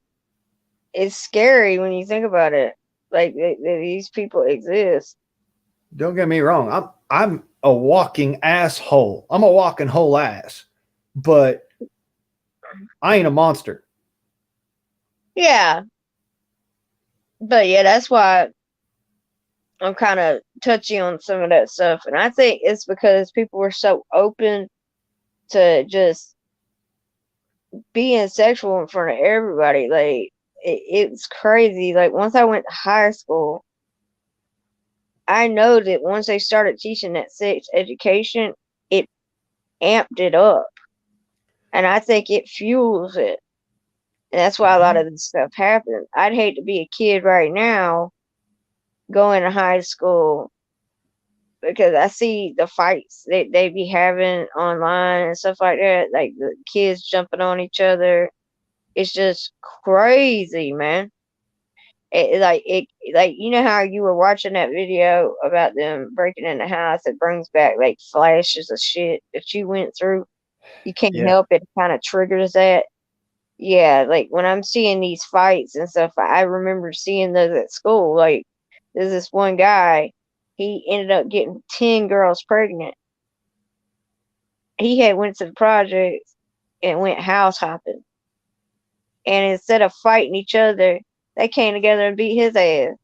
it's scary when you think about it. Like these people exist. Don't get me wrong. I'm a walking asshole. I'm a walking whole ass. But I ain't a monster. Yeah, but yeah, that's why I'm kind of touchy on some of that stuff, and I think it's because people were so open to just being sexual in front of everybody. Like it's crazy. Like once I went to high school, I know that once they started teaching that sex education, it amped it up, and I think it fuels it. And that's why a lot of this stuff happens. I'd hate to be a kid right now going to high school because I see the fights they be having online and stuff like that, like the kids jumping on each other. It's just crazy, man. Like you know how you were watching that video about them breaking in the house. It brings back like flashes of shit that you went through. You can't Yeah. help it. Kind of triggers that. Yeah, like when I'm seeing these fights and stuff, I remember seeing those at school. Like there's this one guy, he ended up getting 10 girls pregnant. He had went to the projects and went house hopping. And instead of fighting each other, they came together and beat his ass.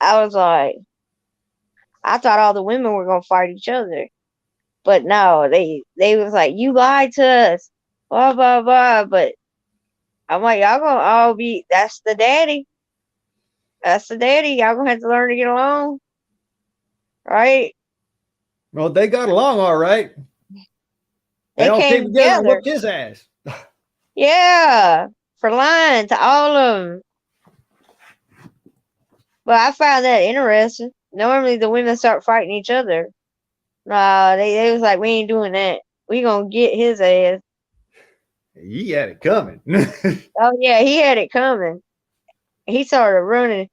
I was like, I thought all the women were gonna fight each other. But no, they was like, you lied to us, blah blah blah. But I'm like, y'all gonna all be that's the daddy. That's the daddy. Y'all gonna have to learn to get along. Right? Well, they got along all right. They They all came came together and together. whooped his ass. Yeah. For lying to all of them. But I found that interesting. Normally the women start fighting each other. Nah, they was like, we ain't doing that. We gonna get his ass. He had it coming. Oh yeah, he had it coming. He started running.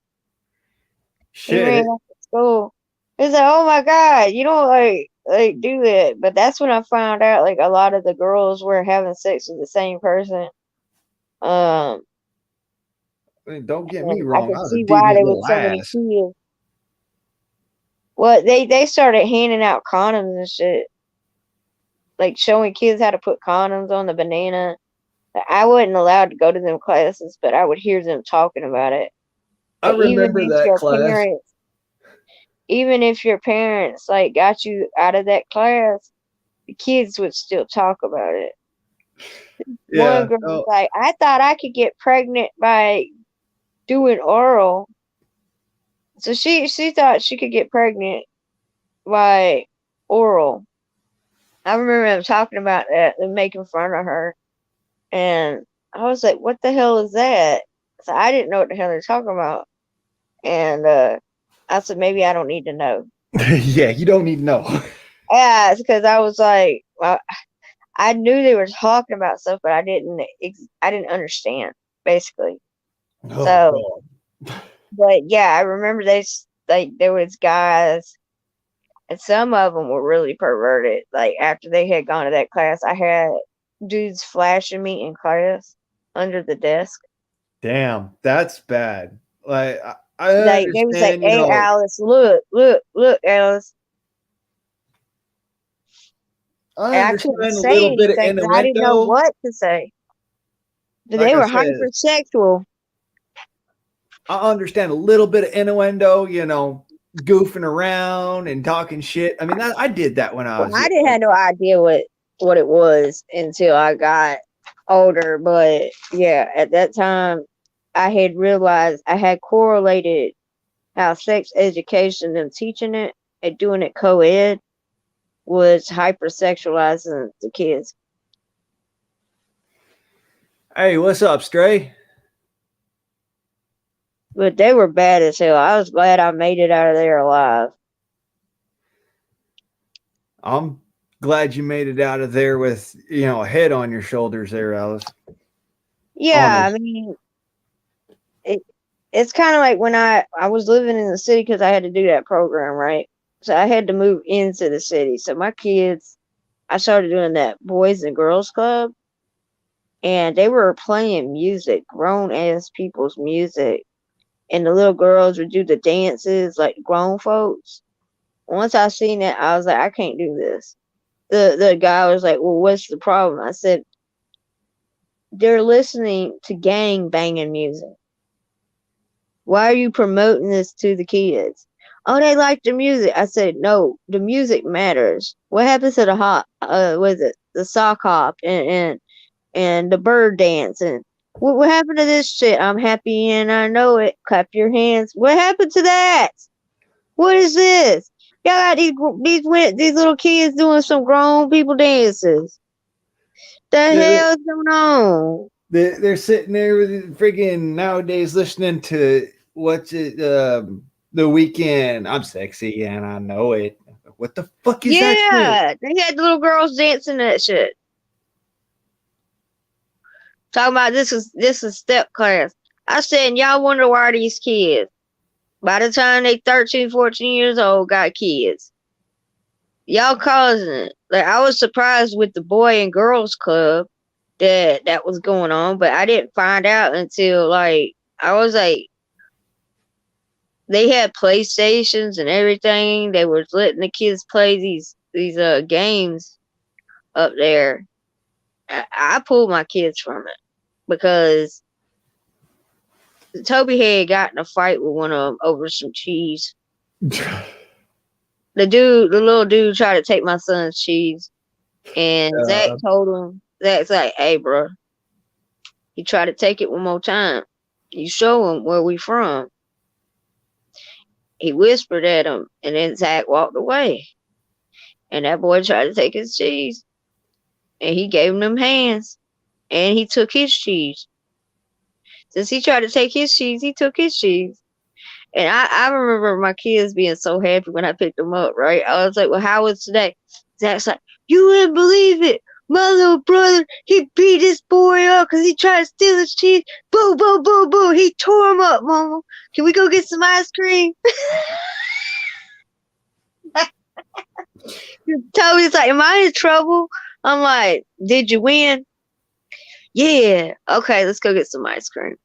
He Shit. ran off to school. He's like, oh my god, you don't like do that. But that's when I found out like a lot of the girls were having sex with the same person. Um, I mean, don't get me and I wrong. could I was a see why deviant there was little so many ass. kids. Well, they started handing out condoms and shit, like showing kids how to put condoms on the banana. I wasn't allowed to go to them classes, but I would hear them talking about it. I Like remember that class. even if your parents like got you out of that class, the kids would still talk about it. One Yeah. girl was Oh, like, I thought I could get pregnant by doing oral. So she thought she could get pregnant by oral. I remember them talking about that and making fun of her. And I was like, what the hell is that? So I didn't know what the hell they're talking about. And I said, maybe I don't need to know. yeah, you don't need to know. Yeah, it's because I was like, well, I knew they were talking about stuff, but I didn't understand basically. Oh, So, God. but yeah, I remember like there was guys, and some of them were really perverted. Like after they had gone to that class, I had dudes flashing me in class under the desk. Damn, that's bad. Like, I Like they was like, understand, "Hey, Alice, look, Alice," I and I couldn't understand a say little bit of anything because I didn't know innuendo. what to say. But Like they I were said, hypersexual. I understand a little bit of innuendo, goofing around and talking shit. I mean, I did that when I Well, was I didn't young. have no idea what it was until I got older. But yeah, at that time, I had realized I had correlated how sex education and teaching it and doing it co-ed was hypersexualizing the kids. Hey, what's up, Stray? But they were bad as hell. I was glad I made it out of there alive. I'm glad you made it out of there with, a head on your shoulders there, Alice. Yeah, I Almost. mean, it, it's kind of like when I was living in the city because I had to do that program, right? So I had to move into the city. So my kids, I started doing that Boys and Girls Club, and they were playing music, grown ass people's music, and the little girls would do the dances like grown folks. Once I seen that, I was like, I can't do this. The guy was like, well, what's the problem? I said, they're listening to gang banging music. Why are you promoting this to the kids? Oh, they like the music. I said, no, the music matters. What happens to the hop? Was it the sock hop and the bird dancing? What happened to this shit? I'm happy and I know it. Clap your hands. What happened to that? What is this? Y'all got these little kids doing some grown people dances. The They're, hell's going on? they're sitting there with freaking nowadays listening to what's it? The Weekend. I'm sexy and I know it. What the fuck is that shit? Yeah, they had the little girls dancing that shit. Talking about this is step class. I said, y'all wonder why these kids, by the time they 13, 14 years old, got kids. Y'all causing it. Like, I was surprised with the boy and girls club that was going on, but I didn't find out until like I was like, they had PlayStations and everything. They were letting the kids play these games up there. I pulled my kids from it because Toby had gotten a fight with one of them over some cheese. The little dude tried to take my son's cheese, and Zach told him, Zach's like, "Hey, bro, he tried to take it one more time. You show him where we from." He whispered at him, and then Zach walked away. And that boy tried to take his cheese, and he gave him them hands, and he took his cheese. Since he tried to take his cheese, he took his cheese. And I remember my kids being so happy when I picked them up, right? I was like, well, how was today? Zach's like, you wouldn't believe it. My little brother, he beat this boy up because he tried to steal his cheese. Boo, boo, boo, boo. He tore him up, Mama. Can we go get some ice cream? Toby's like, am I in trouble? I'm like, did you win? Yeah. Okay, let's go get some ice cream.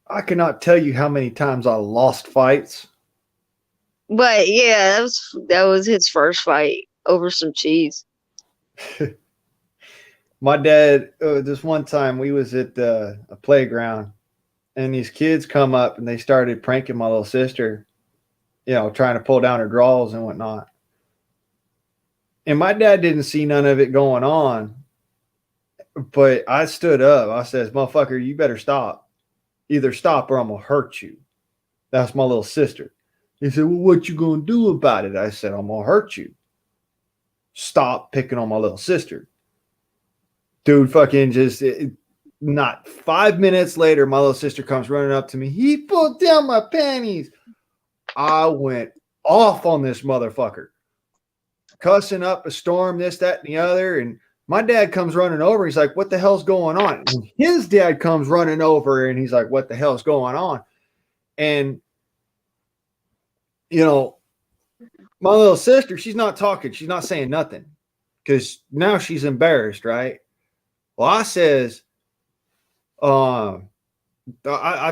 I cannot tell you how many times I lost fights. But yeah, that was his first fight over some cheese. My dad, this one time we was at a playground, and these kids come up and they started pranking my little sister, trying to pull down her drawers and whatnot. And my dad didn't see none of it going on, but I stood up. I says, "Motherfucker, you better stop. Either stop or I'm gonna hurt you." That's my little sister. He said, "Well, what you gonna do about it?" I said, "I'm gonna hurt you. Stop picking on my little sister." Dude, fucking not 5 minutes later, my little sister comes running up to me. He pulled down my panties. I went off on this motherfucker, cussing up a storm, this, that, and the other. And my dad comes running over. He's like, "What the hell's going on?" And his dad comes running over and he's like, "What the hell's going on?" And, my little sister, she's not talking. She's not saying nothing because now she's embarrassed, right? Well, I says, I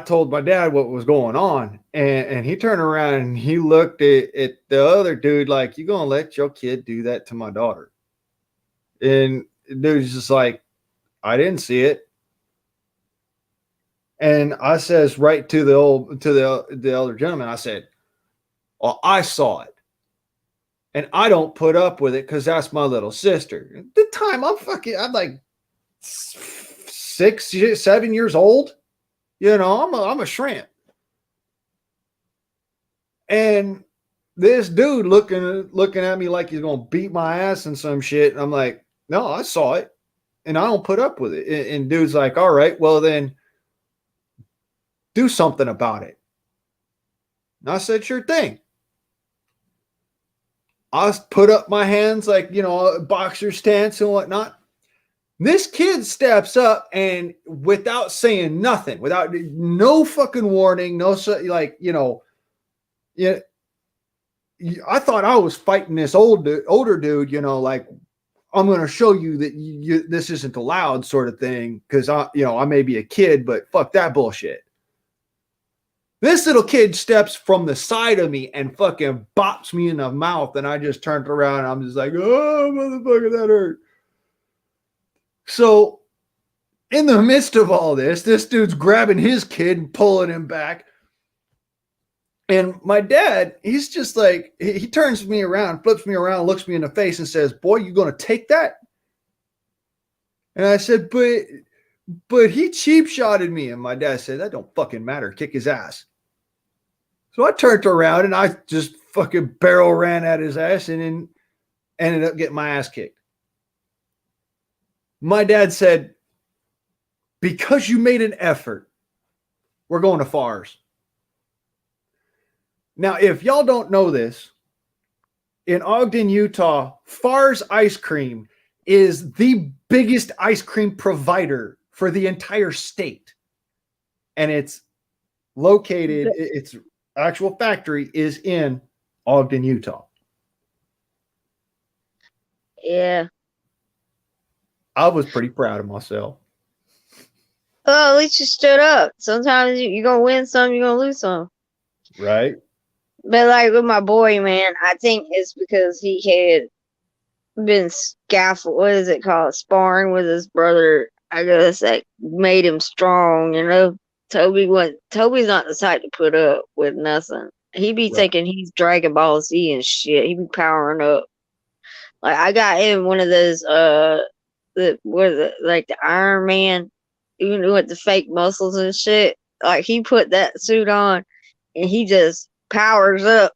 told my dad what was going on, and he turned around and he looked at the other dude like, "You gonna let your kid do that to my daughter?" And the dude's just like, "I didn't see it." And I says right to the elder gentleman, I said, "Well, I saw it, and I don't put up with it because that's my little sister." At the time, I'm like 6, 7 years old. I'm a shrimp. And this dude looking at me like he's gonna beat my ass and some shit. And I'm like, "No, I saw it, and I don't put up with it." And dude's like, "All right, well then, do something about it." And I said, "Sure thing." I put up my hands like boxer stance and whatnot. This kid steps up and without saying nothing, without no fucking warning, yeah. I thought I was fighting this older dude, like, "I'm going to show you that this isn't allowed," sort of thing. Because I may be a kid, but fuck that bullshit. This little kid steps from the side of me and fucking bops me in the mouth, and I just turned around and I'm just like, "Oh, motherfucker, that hurt." So in the midst of all this dude's grabbing his kid and pulling him back. And my dad, he's just like, he turns me around, flips me around, looks me in the face and says, "Boy, you going to take that?" And I said, but he cheap shotted me. And my dad said, "That don't fucking matter. Kick his ass." So I turned around and I just fucking barrel ran at his ass and then ended up getting my ass kicked. My dad said, "Because you made an effort, we're going to FARS." Now, if y'all don't know this, in Ogden, Utah, Far's Ice Cream is the biggest ice cream provider for the entire state. And it's located, its actual factory is in Ogden, Utah. Yeah. I was pretty proud of myself. Well, at least you stood up. Sometimes you're going to win some, you're going to lose some. Right? But like with my boy, man, I think it's because he had been scaffold. What is it called? Sparring with his brother. I guess that made him strong. You know, Toby's not the type to put up with nothing. He be Right. thinking he's Dragon Ball Z and shit. He be powering up. Like I got him one of those like the Iron Man, even with the fake muscles and shit. Like he put that suit on and he just powers up.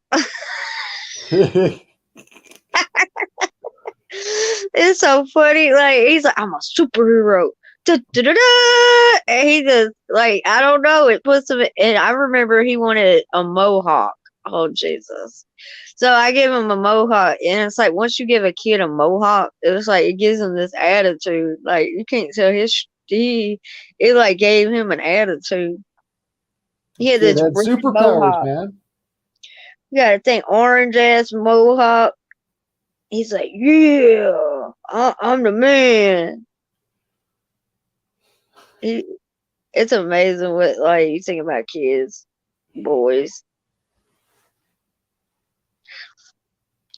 It's so funny. Like he's like, I'm a superhero. Da, da, da, da. And he just like I don't know. It puts him. And I remember he wanted a mohawk. Oh Jesus! So I give him a mohawk, and it's like once you give a kid a mohawk, it's like it gives him this attitude. Like you can't tell it like gave him an attitude. He had Kid this had red superpowers, mohawk. man. You gotta think orange ass mohawk. He's like, yeah, I'm the man. It's amazing what like you think about kids, boys.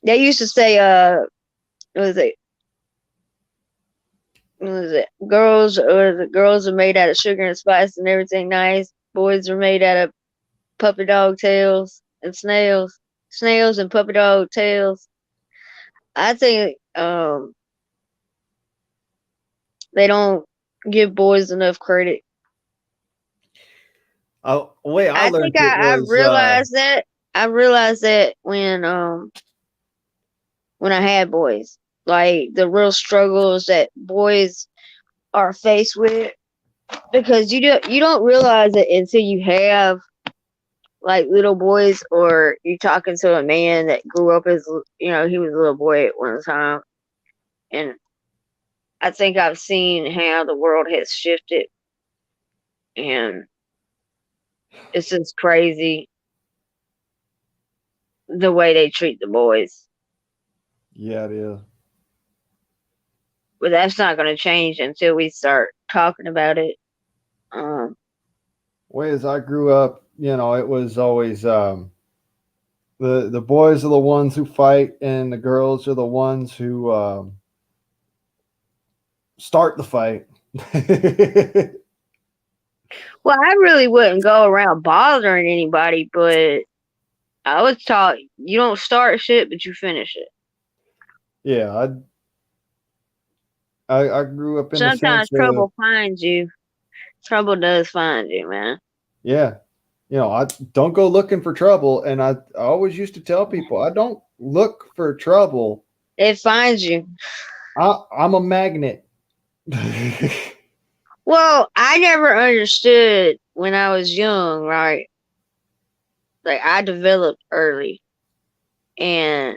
They used to say, what was it? What was it? Girls or the girls are made out of sugar and spice and everything nice. Boys are made out of puppy dog tails and snails and puppy dog tails. I think they don't give boys enough credit. Oh, the way I I learned think it I was realized that. I realized that when I had boys, like the real struggles that boys are faced with, because you don't realize it until you have like little boys, or you're talking to a man that grew up as he was a little boy at one time, and I think I've seen how the world has shifted, and it's just crazy the way they treat the boys. yeah, it is. But that's not going to change until we start talking about it. Way as I grew up, it was always the boys are the ones who fight, and the girls are the ones who start the fight. Well, I really wouldn't go around bothering anybody, but I was taught you don't start shit, but you finish it. Yeah, I grew up in the Sometimes sense of, trouble finds you. Trouble does find you, man. yeah, I don't go looking for trouble, and I always used to tell people I don't look for trouble. It finds you. I'm a magnet. Well, I never understood when I was young, right? Like I developed early, and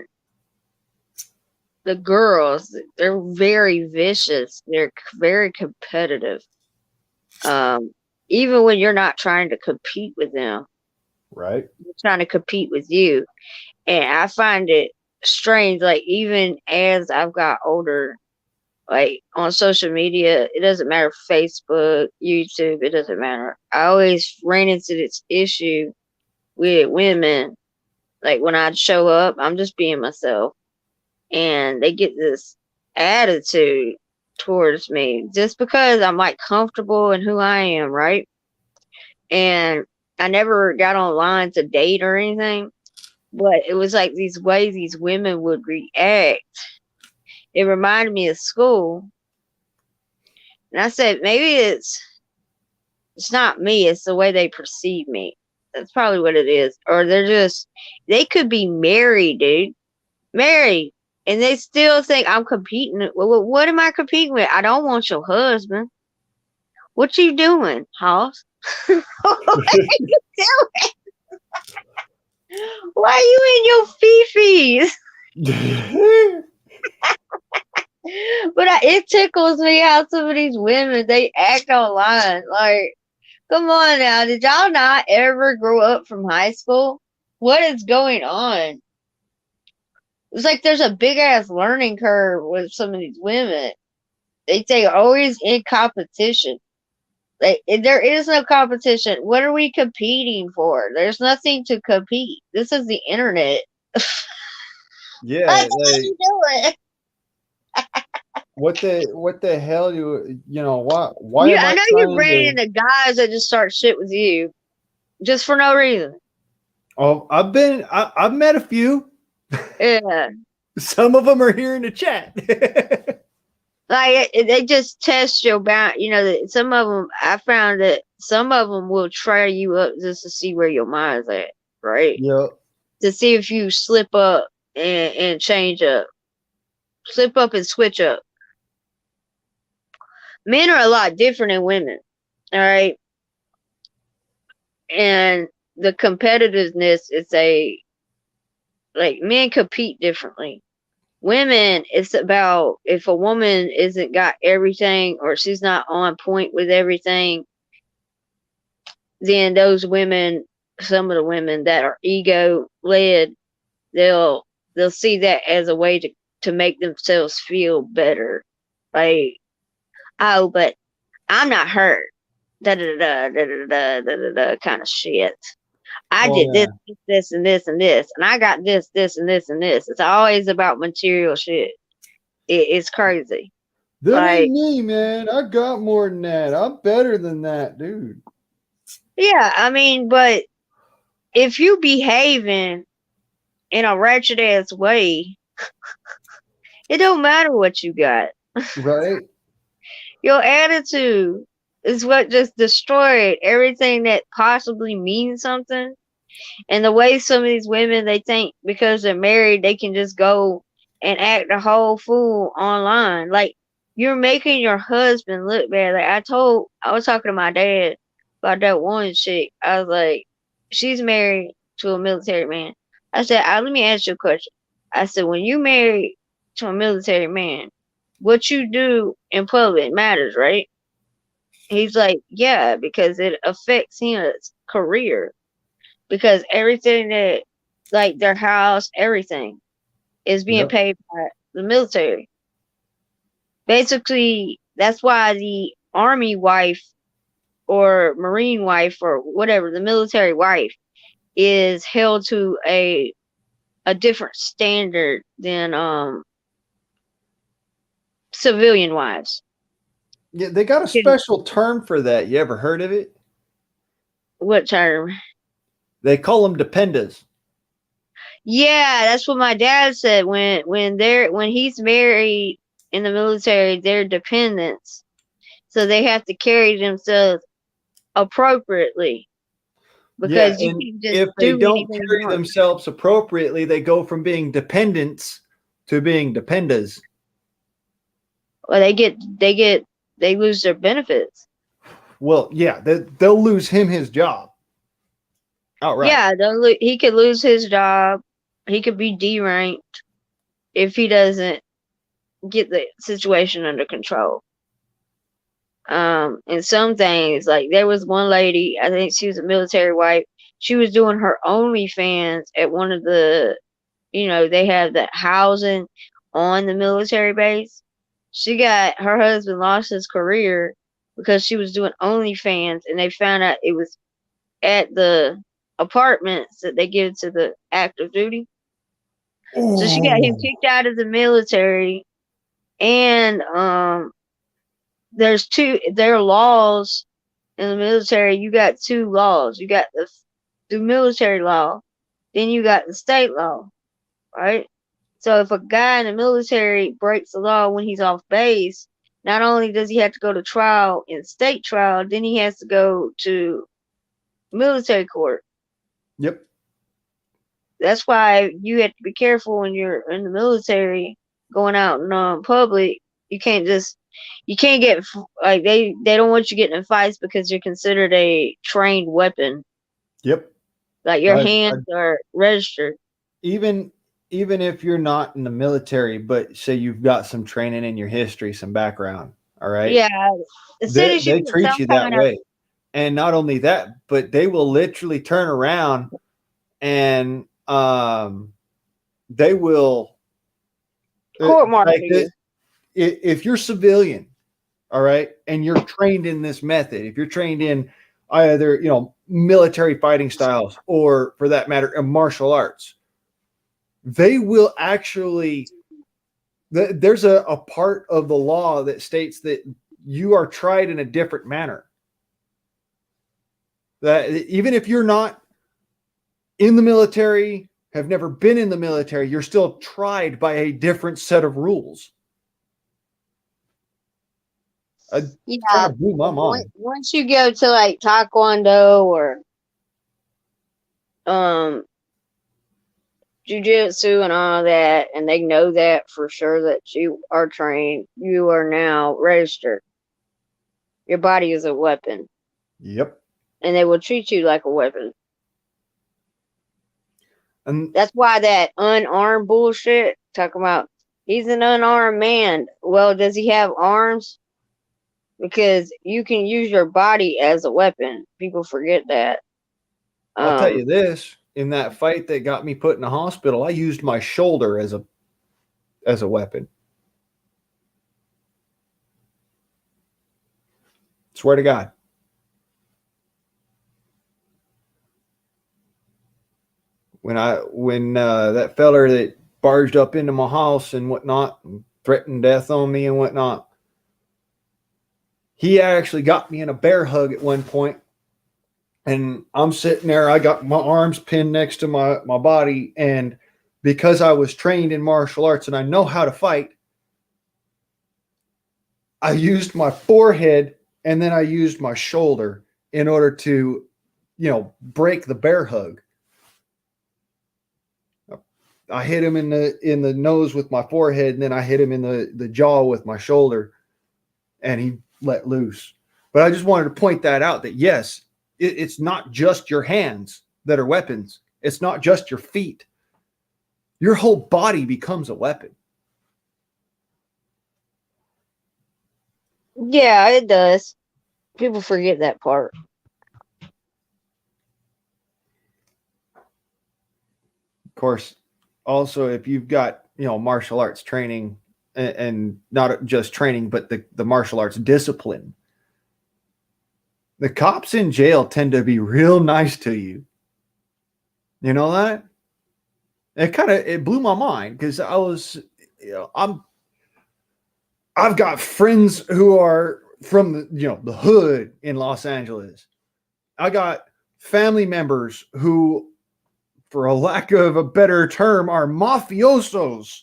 the girls, they're very vicious. They're very competitive. Even when you're not trying to compete with them, Right. they're trying to compete with you. And I find it strange, like even as I've got older, like on social media, it doesn't matter, Facebook, YouTube, it doesn't matter. I always ran into this issue with women. Like when I show up, I'm just being myself. And they get this attitude towards me just because I'm like comfortable in who I am, right? And I never got online to date or anything, but it was like these ways these women would react. It reminded me of school. And I said, maybe it's not me, it's the way they perceive me. That's probably what it is. Or they could be married, dude. Married. And they still think I'm competing. Well, what am I competing with? I don't want your husband. What you doing, Hoss? What are you doing? Why you in your fifis? But it tickles me how some of these women they act online. Like, come on now, did y'all not ever grow up from high school? What is going on? It's like there's a big ass learning curve with some of these women. They always in competition. Like there is no competition. What are we competing for? There's nothing to compete. This is the internet. Yeah, What are you doing? what the hell why You, am I I know you trying ran to into guys that just start shit with you just for no reason. Oh, I've met a few. Yeah, Some of them are here in the chat. like they just test your bound. You know, that some of them. I found that some of them will try you up just to see where your mind's at, right? Yep. To see if you slip up and change up, slip up and switch up. Men are a lot different than women, all right, and the competitiveness is a like men compete differently. Women, it's about if a woman isn't got everything or she's not on point with everything, then those women, some of the women that are ego led, they'll they'll see that as a way to make themselves feel better. Like, oh, but I'm not hurt. Da da da da da da da da da kind of shit. I Oh did yeah. this, and this, and this, and I got this, and this, and this. It's always about material shit. It's crazy. That ain't Like, me, man. I got more than that. I'm better than that, dude. yeah, I mean, but if you behaving in a wretched ass way, it don't matter what you got. Right? Your attitude is what just destroyed everything that possibly means something. And the way some of these women they think because they're married they can just go and act a whole fool online. Like you're making your husband look bad. Like I was talking to my dad about that one chick. I was like, she's married to a military man. I said, let me ask you a question. I said, when you married to a military man, what you do in public matters, right? He's like, yeah, because it affects his career because everything that like their house, everything is being Yep. paid by the military. Basically, that's why the army wife or marine wife or whatever, the military wife is held to a different standard than civilian wives. Yeah, they got a special term for that. You ever heard of it? What term? They call them dependas. Yeah, that's what my dad said when he's married in the military, they're dependents. So they have to carry themselves appropriately Yeah, because you and can just if they do don't anything you carry want. themselves appropriately, they go from being dependents to being dependas. Or they lose their benefits. Well, yeah, they'll lose him his job outright. Yeah, he could lose his job. He could be deranked if he doesn't get the situation under control. And some things like there was one lady, I think she was a military wife. She was doing her OnlyFans at one of the, they have that housing on the military base. Her husband lost his career because she was doing OnlyFans, and they found out it was at the apartments that they give to the active duty. So she got him kicked out of the military, and there are laws in the military. You got two laws. You got the military law, then you got the state law, right? So if a guy in the military breaks the law when he's off base, not only does he have to go to trial in state trial, then he has to go to military court. Yep. That's why you have to be careful when you're in the military going out in public. You can't get like they don't want you getting in fights because you're considered a trained weapon. Yep. Like your I, hands are registered. even even if you're not in the military, but say you've got some training in your history, some background, all right, Yeah, the city should they put treat some you that kind of way. And not only that, but they will literally turn around and they will court martial like you. if you're civilian, all right, and you're trained in this method, if you're trained in either military fighting styles or for that matter in martial arts, they will actually there's a part of the law that states that you are tried in a different manner. That even if you're not in the military, have never been in the military, you're still tried by a different set of rules. It kind Yeah, of blew my mind. once you go to like taekwondo or um jujitsu and all that, and they know that for sure that you are trained, you are now registered. Your body is a weapon, Yep. and they will treat you like a weapon. And That's why that unarmed bullshit, talking about he's an unarmed man. Well, does he have arms? Because you can use your body as a weapon. People forget that. I'll tell Um, you this, in that fight that got me put in the hospital, I used my shoulder as a weapon. Swear to God. When that feller that barged up into my house and whatnot and threatened death on me and whatnot, he actually got me in a bear hug at one point, and I'm sitting there. I got my arms pinned next to my body, and because I was trained in martial arts and I know how to fight, I used my forehead and then I used my shoulder in order to, break the bear hug. I hit him in the nose with my forehead, and then I hit him in the jaw with my shoulder, and he let loose. But I just wanted to point that out that yes, it's not just your hands that are weapons. It's not just your feet. Your whole body becomes a weapon. yeah, it does. People forget that part. Of course, also if you've got martial arts training and not just training, but the martial arts discipline, the cops in jail tend to be real nice to you. You know that? It blew my mind because I was, I've got friends who are from the hood in Los Angeles. I got family members who, for a lack of a better term, are mafiosos.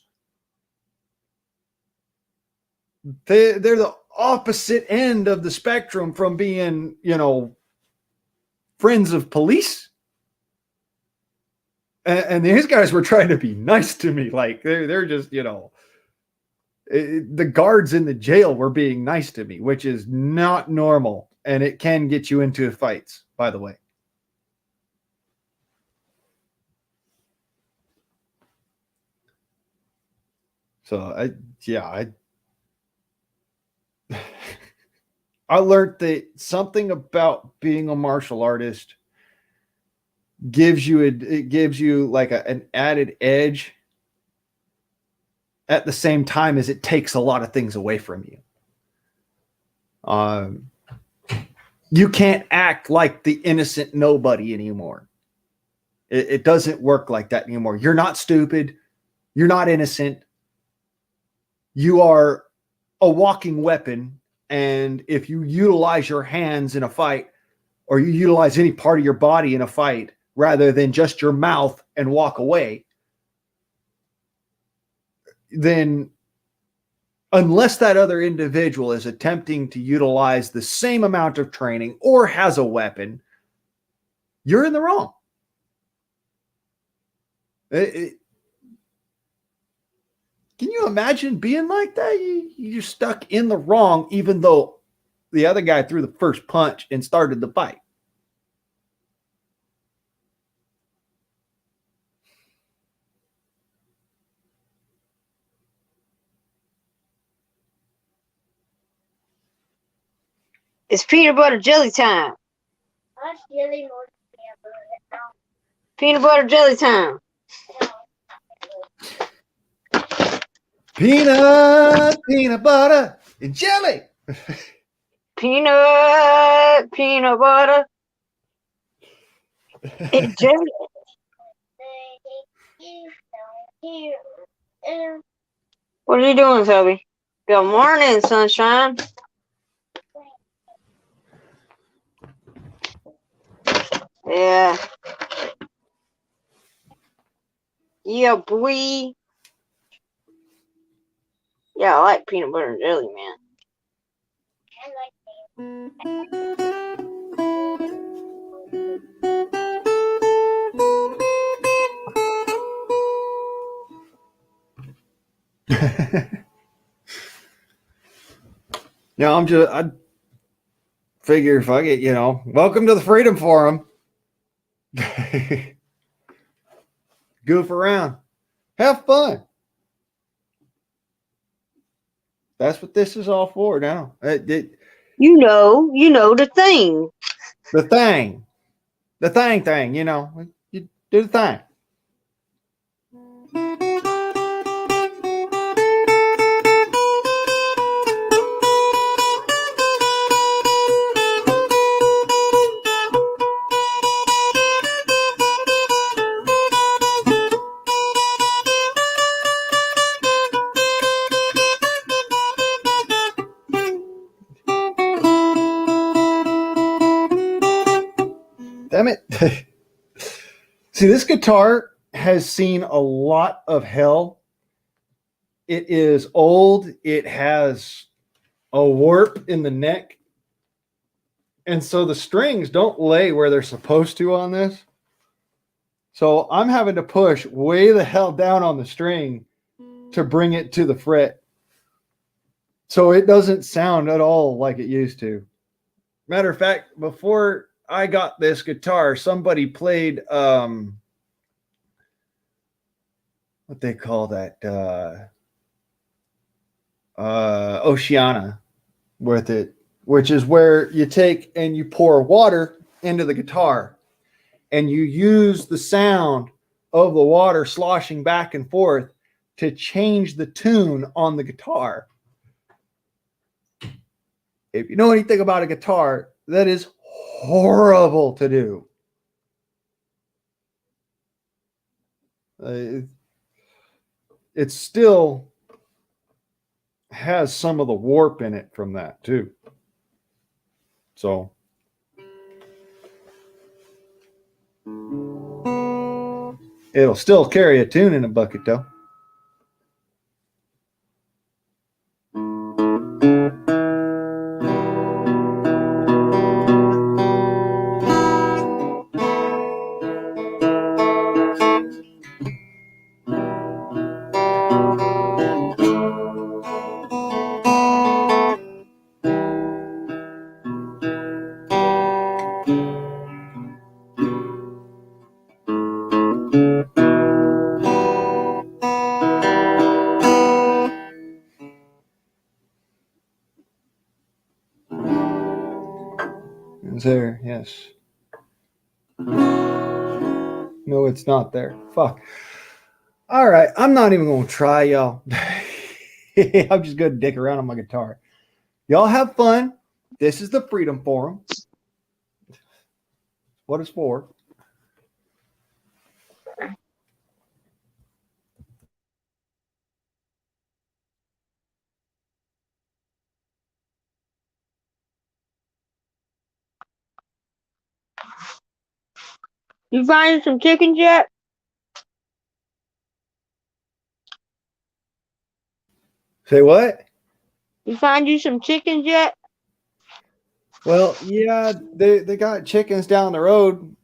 They're the opposite end of the spectrum from being, friends of police. And these guys were trying to be nice to me. Like they're just, the guards in the jail were being nice to me, which is not normal. And it can get you into fights, by the way. So I learned that something about being a martial artist gives you like an added edge at the same time as it takes a lot of things away from you. You can't act like the innocent nobody anymore. It doesn't work like that anymore. You're not stupid. You're not innocent. You are a walking weapon. And if you utilize your hands in a fight, or you utilize any part of your body in a fight rather than just your mouth and walk away, then unless that other individual is attempting to utilize the same amount of training or has a weapon, you're in the wrong. Can you imagine being like that? You're stuck in the wrong, even though the other guy threw the first punch and started the fight. It's peanut butter jelly time. Peanut butter jelly time. Peanut butter, and jelly. Peanut butter, and jelly. What are you doing, Toby? Good morning, sunshine. Yeah. Yeah, boy. Yeah, I like peanut butter and jelly, man. Now I figure if I get, welcome to the Freedom Forum. Goof around. Have fun. That's what this is all for now. You know the thing. The thing. You do the thing. Damn it. See, this guitar has seen a lot of hell. It is old. It has a warp in the neck. And so the strings don't lay where they're supposed to on this. So I'm having to push way the hell down on the string to bring it to the fret. So it doesn't sound at all like it used to. Matter of fact, before I got this guitar, somebody played what they call that Oceana with it, which is where you take and you pour water into the guitar and you use the sound of the water sloshing back and forth to change the tune on the guitar. If you know anything about a guitar, that is horrible to do. It still has some of the warp in it from that too. So it'll still carry a tune in a bucket though. It's there, yes. No, it's not there. Fuck. All right, I'm not even gonna try, y'all. I'm just gonna dick around on my guitar. Y'all have fun. This is the Freedom Forum. What it's for. You finding some chickens yet? Say what? You find you some chickens yet? Well, yeah, they got chickens down the road.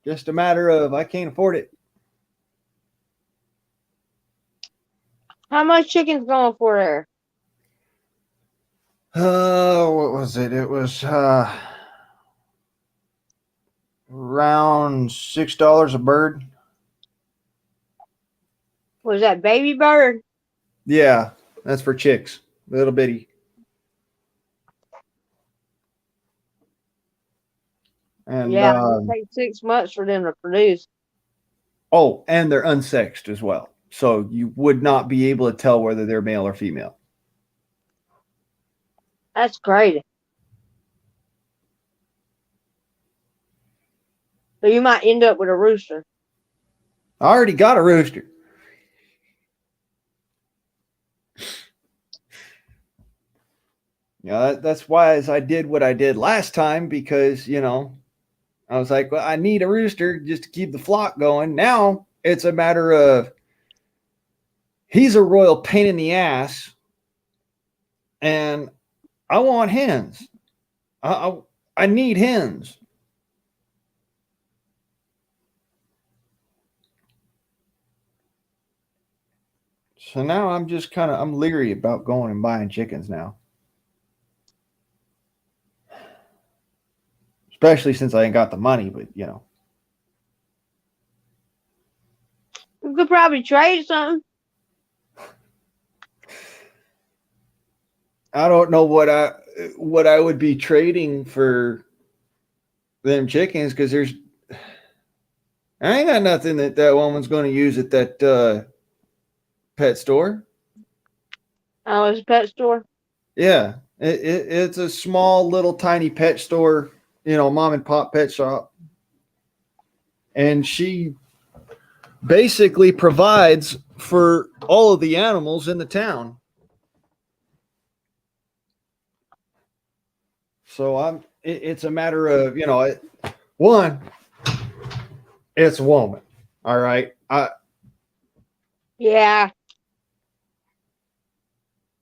Just a matter of I can't afford it. How much chicken's going for there? What was it? It was around $6 a bird. Was that baby bird? Yeah, that's for chicks. Little bitty. And Yeah, it takes 6 months for them to produce. oh, and they're unsexed as well. So you would not be able to tell whether they're male or female. That's crazy. So you might end up with a rooster. I already got a rooster. That's why as I did what I did last time because, I was like, well, I need a rooster just to keep the flock going. Now it's a matter of he's a royal pain in the ass and I want hens. I need hens. So now I'm leery about going and buying chickens now. Especially since I ain't got the money, but You could probably trade something. I don't know what I would be trading for them chickens because I ain't got nothing that woman's going to use at that pet store. Oh, it's a pet store. Yeah, it's a small little tiny pet store, mom and pop pet shop, and she basically provides for all of the animals in the town. So it's a matter of one, it's a woman, all right. Yeah.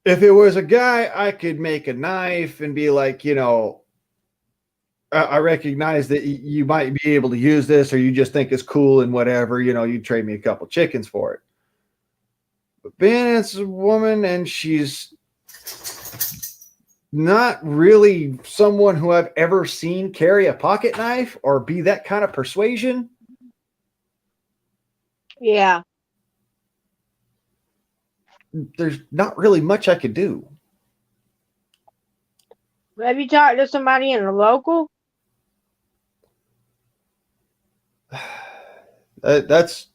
If it was a guy, I could make a knife and be like, I recognize that you might be able to use this, or you just think it's cool and whatever. You trade me a couple chickens for it. But being it's a woman and she's not really someone who I've ever seen carry a pocket knife or be that kind of persuasion. Yeah. There's not really much I could do. Have you talked to somebody in the local? That's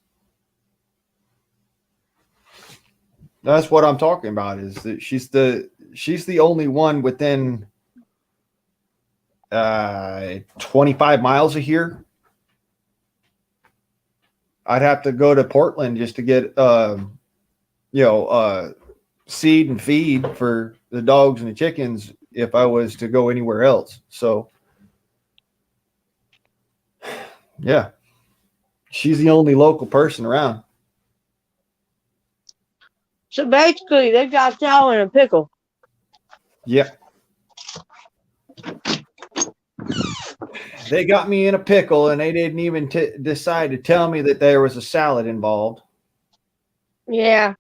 what I'm talking about. Is that she's the only one within 25 miles of here. I'd have to go to Portland just to get seed and feed for the dogs and the chickens if I was to go anywhere else. So yeah, she's the only local person around. So basically, they got y'all in a pickle. Yep. They got me in a pickle, and they didn't even decide to tell me that there was a salad involved. Yeah.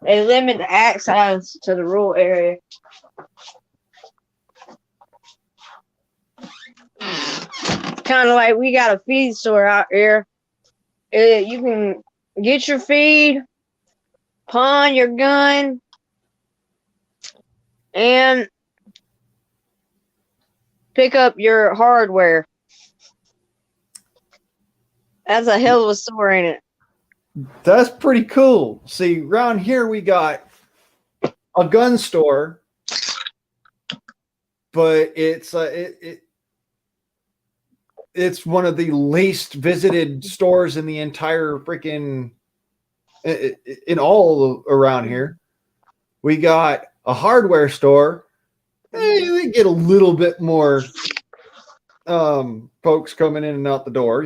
They limit the access to the rural area. Kind of like we got a feed store out here. You can get your feed, pawn your gun, and pick up your hardware. That's a hell of a store, ain't it? That's pretty cool. See, around here we got a gun store, but it's it's one of the least visited stores in the entire freaking in all around here. We got a hardware store. They get a little bit more folks coming in and out the door,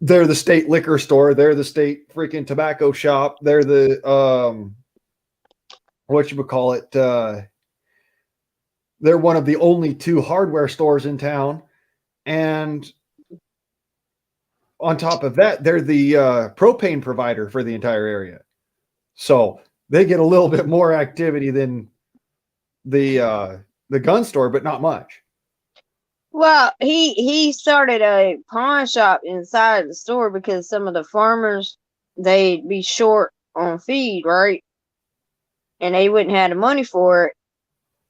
They're the state liquor store. They're the state freaking tobacco shop. They're the what you would call it. They're one of the only two hardware stores in town, and on top of that, they're the propane provider for the entire area. So they get a little bit more activity than the gun store, but not much. Well, he started a pawn shop inside the store because some of the farmers they'd be short on feed, right? and they wouldn't have the money for it.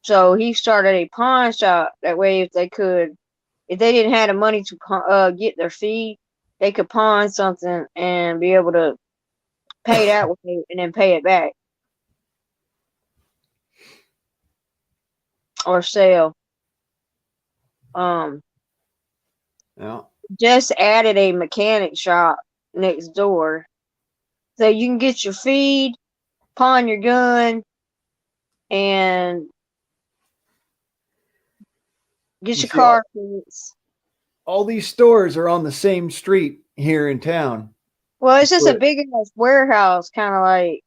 So he started a pawn shop. That way, if they didn't have the money to get their feed, they could pawn something and be able to pay that way and then pay it back or sell. Um, Yeah. just added a mechanic shop next door, so you can get your feed, pawn your gun, and get You your see, all, car fixed. all these stores are on the same street here in town. Well, it's just a But big ass warehouse, kind of like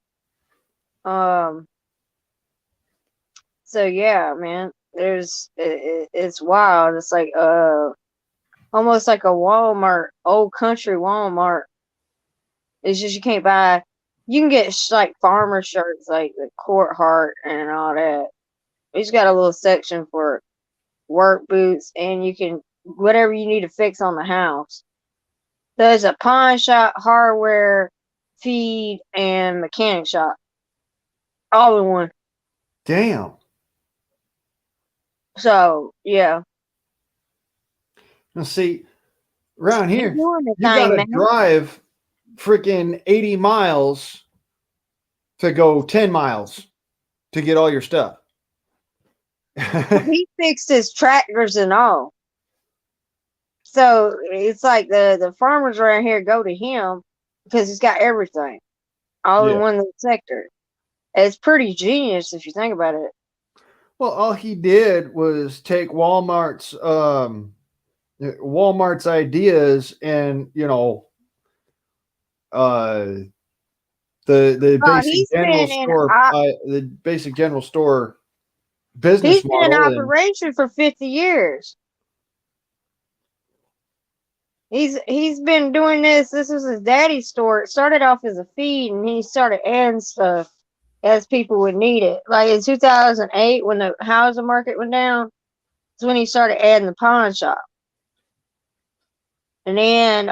So yeah, man, it's wild. It's like almost like a Walmart, old country Walmart. It's just you can't buy. You can get like farmer shirts, like the Court Heart and all that. It's got a little section for work boots, and you can whatever you need to fix on the house. There's a pawn shop, hardware, feed, and mechanic shop, all in one. damn. So yeah, Now see, around you're here, doing the you thing, gotta man. drive freaking 80 miles to go 10 miles to get all your stuff. He fixed his tractors and all. So it's like the farmers around here go to him because he's got everything all in Yeah. one little sector. It's pretty genius if you think about it. Well, all he did was take Walmart's ideas and uh the Oh, basic general store the basic general store he's business been in model and operation for 50 years. He's been doing this. This was his daddy's store. It started off as a feed, and he started adding stuff as people would need it. Like in 2008, when the housing market went down, that's when he started adding the pawn shop. And then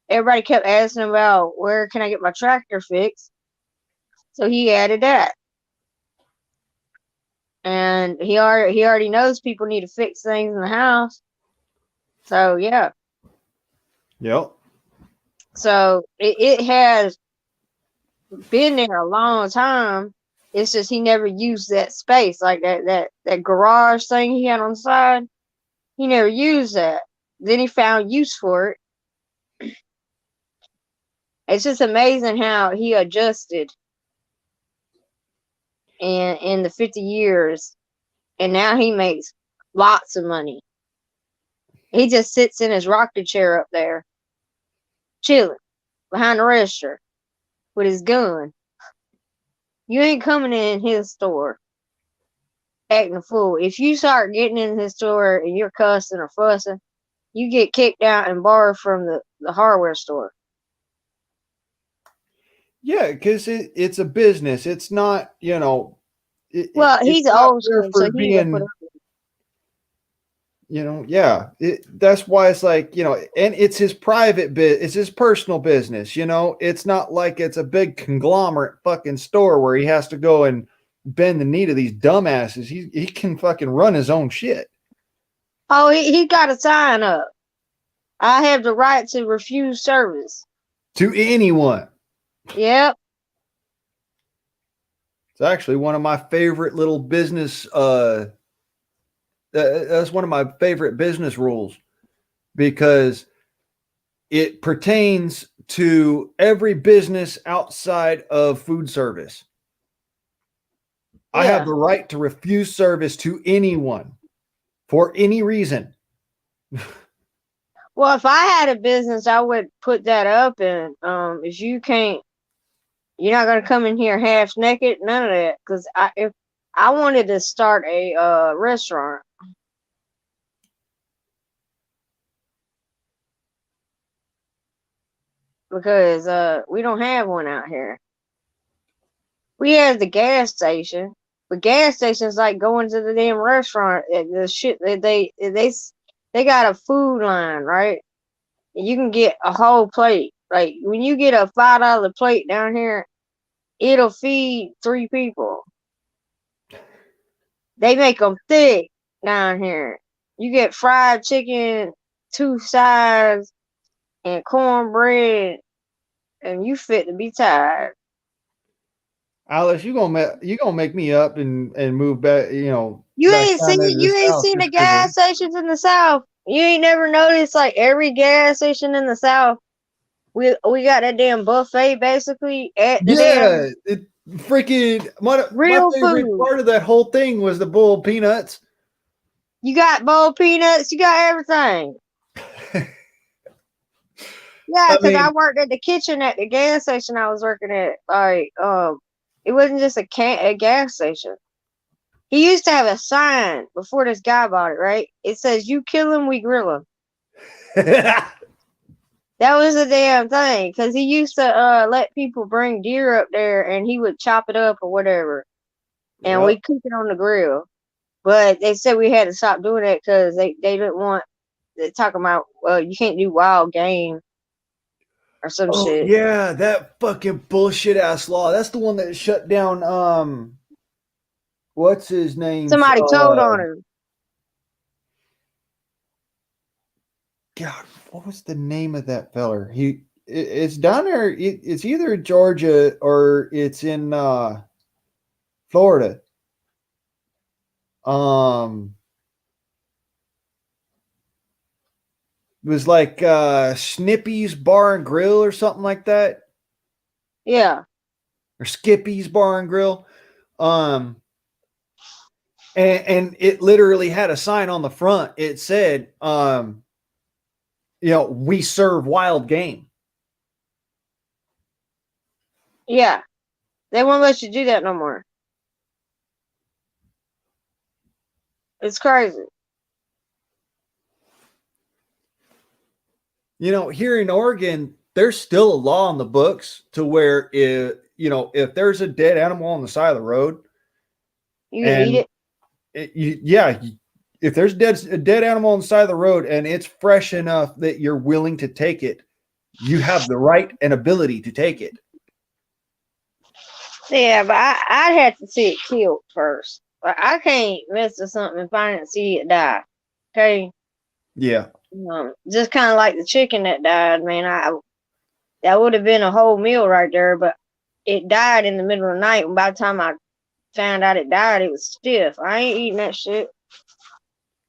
everybody kept asking about where can I get my tractor fixed. So he added that. And he already knows people need to fix things in the house. So yeah. yep. So it has been there a long time. It's just he never used that space. Like that garage thing he had on the side. He never used that. Then he found use for it. It's just amazing how he adjusted in the 50 years, and now he makes lots of money. He just sits in his rocking chair up there, chilling behind the register with his gun. You ain't coming in his store acting a fool. If you start getting in his store and you're cussing or fussing, you get kicked out and barred from the hardware store. Yeah, because it's a business. It's not, Well, it's he's not old there school, so for he ain't gonna put being, up with it. yeah. That's why it's like, and it's his private it's his personal business, It's not like it's a big conglomerate fucking store where he has to go and bend the knee to these dumbasses. He can fucking run his own shit. Oh, he got a sign up. I have the right to refuse service. To anyone. Yep. It's actually one of my favorite little business that's one of my favorite business rules because it pertains to every business outside of food service. I have Yeah. the right to refuse service to anyone for any reason. Well, if I had a business, I would put that up, and if you're not gonna come in here half naked, none of that. Because if I wanted to start a restaurant, because we don't have one out here. We have the gas station, but gas stations like going to the damn restaurant. The shit that they got a food line, right? And you can get a whole plate. Like when you get a $5 plate down here, it'll feed 3 people. They make them thick down here. You get fried chicken, 2 sides, and cornbread, and you fit to be tired. Alice, you gonna make me up and move back, You back ain't down seen into the South the just because. gas stations in the South. You ain't never noticed like every gas station in the South. We got that damn buffet basically at the Yeah, damn it freaking my real favorite food. part of that whole thing was the bowl of peanuts. You got boiled peanuts. You got everything. Yeah, I because I mean, worked at the kitchen at the gas station I was working at. Like, it wasn't just a gas station. He used to have a sign before this guy bought it, right? It says, "You kill him, we grill him." That was a damn thing, because he used to let people bring deer up there, and he would chop it up or whatever, and yep. we cook it on the grill. But they said we had to stop doing that because they didn't want. They're talking about, well, you can't do wild game or some Oh shit. yeah, that fucking bullshit ass law. That's the one that shut down. What's his name's? Somebody told on him. God, what was the name of that feller? It's down there. It's either Georgia or it's in Florida. Um, it was like Snippy's Bar and Grill or something like that, Yeah, or Skippy's Bar and Grill. Um, and it literally had a sign on the front. It said, we serve wild game. yeah. They won't let you do that no more. It's crazy. Here in Oregon, there's still a law on the books to where if there's a dead animal on the side of the road, You can eat and if there's a dead animal on the side of the road and it's fresh enough that you're willing to take it, you have the right and ability to take it. Yeah, but I'd have to see it killed first. Like, I can't mess with something if I didn't see it die. Okay, Yeah. just kind of like the chicken that died, man. That would have been a whole meal right there, but it died in the middle of the night. And by the time I found out it died, it was stiff. I ain't eating that shit.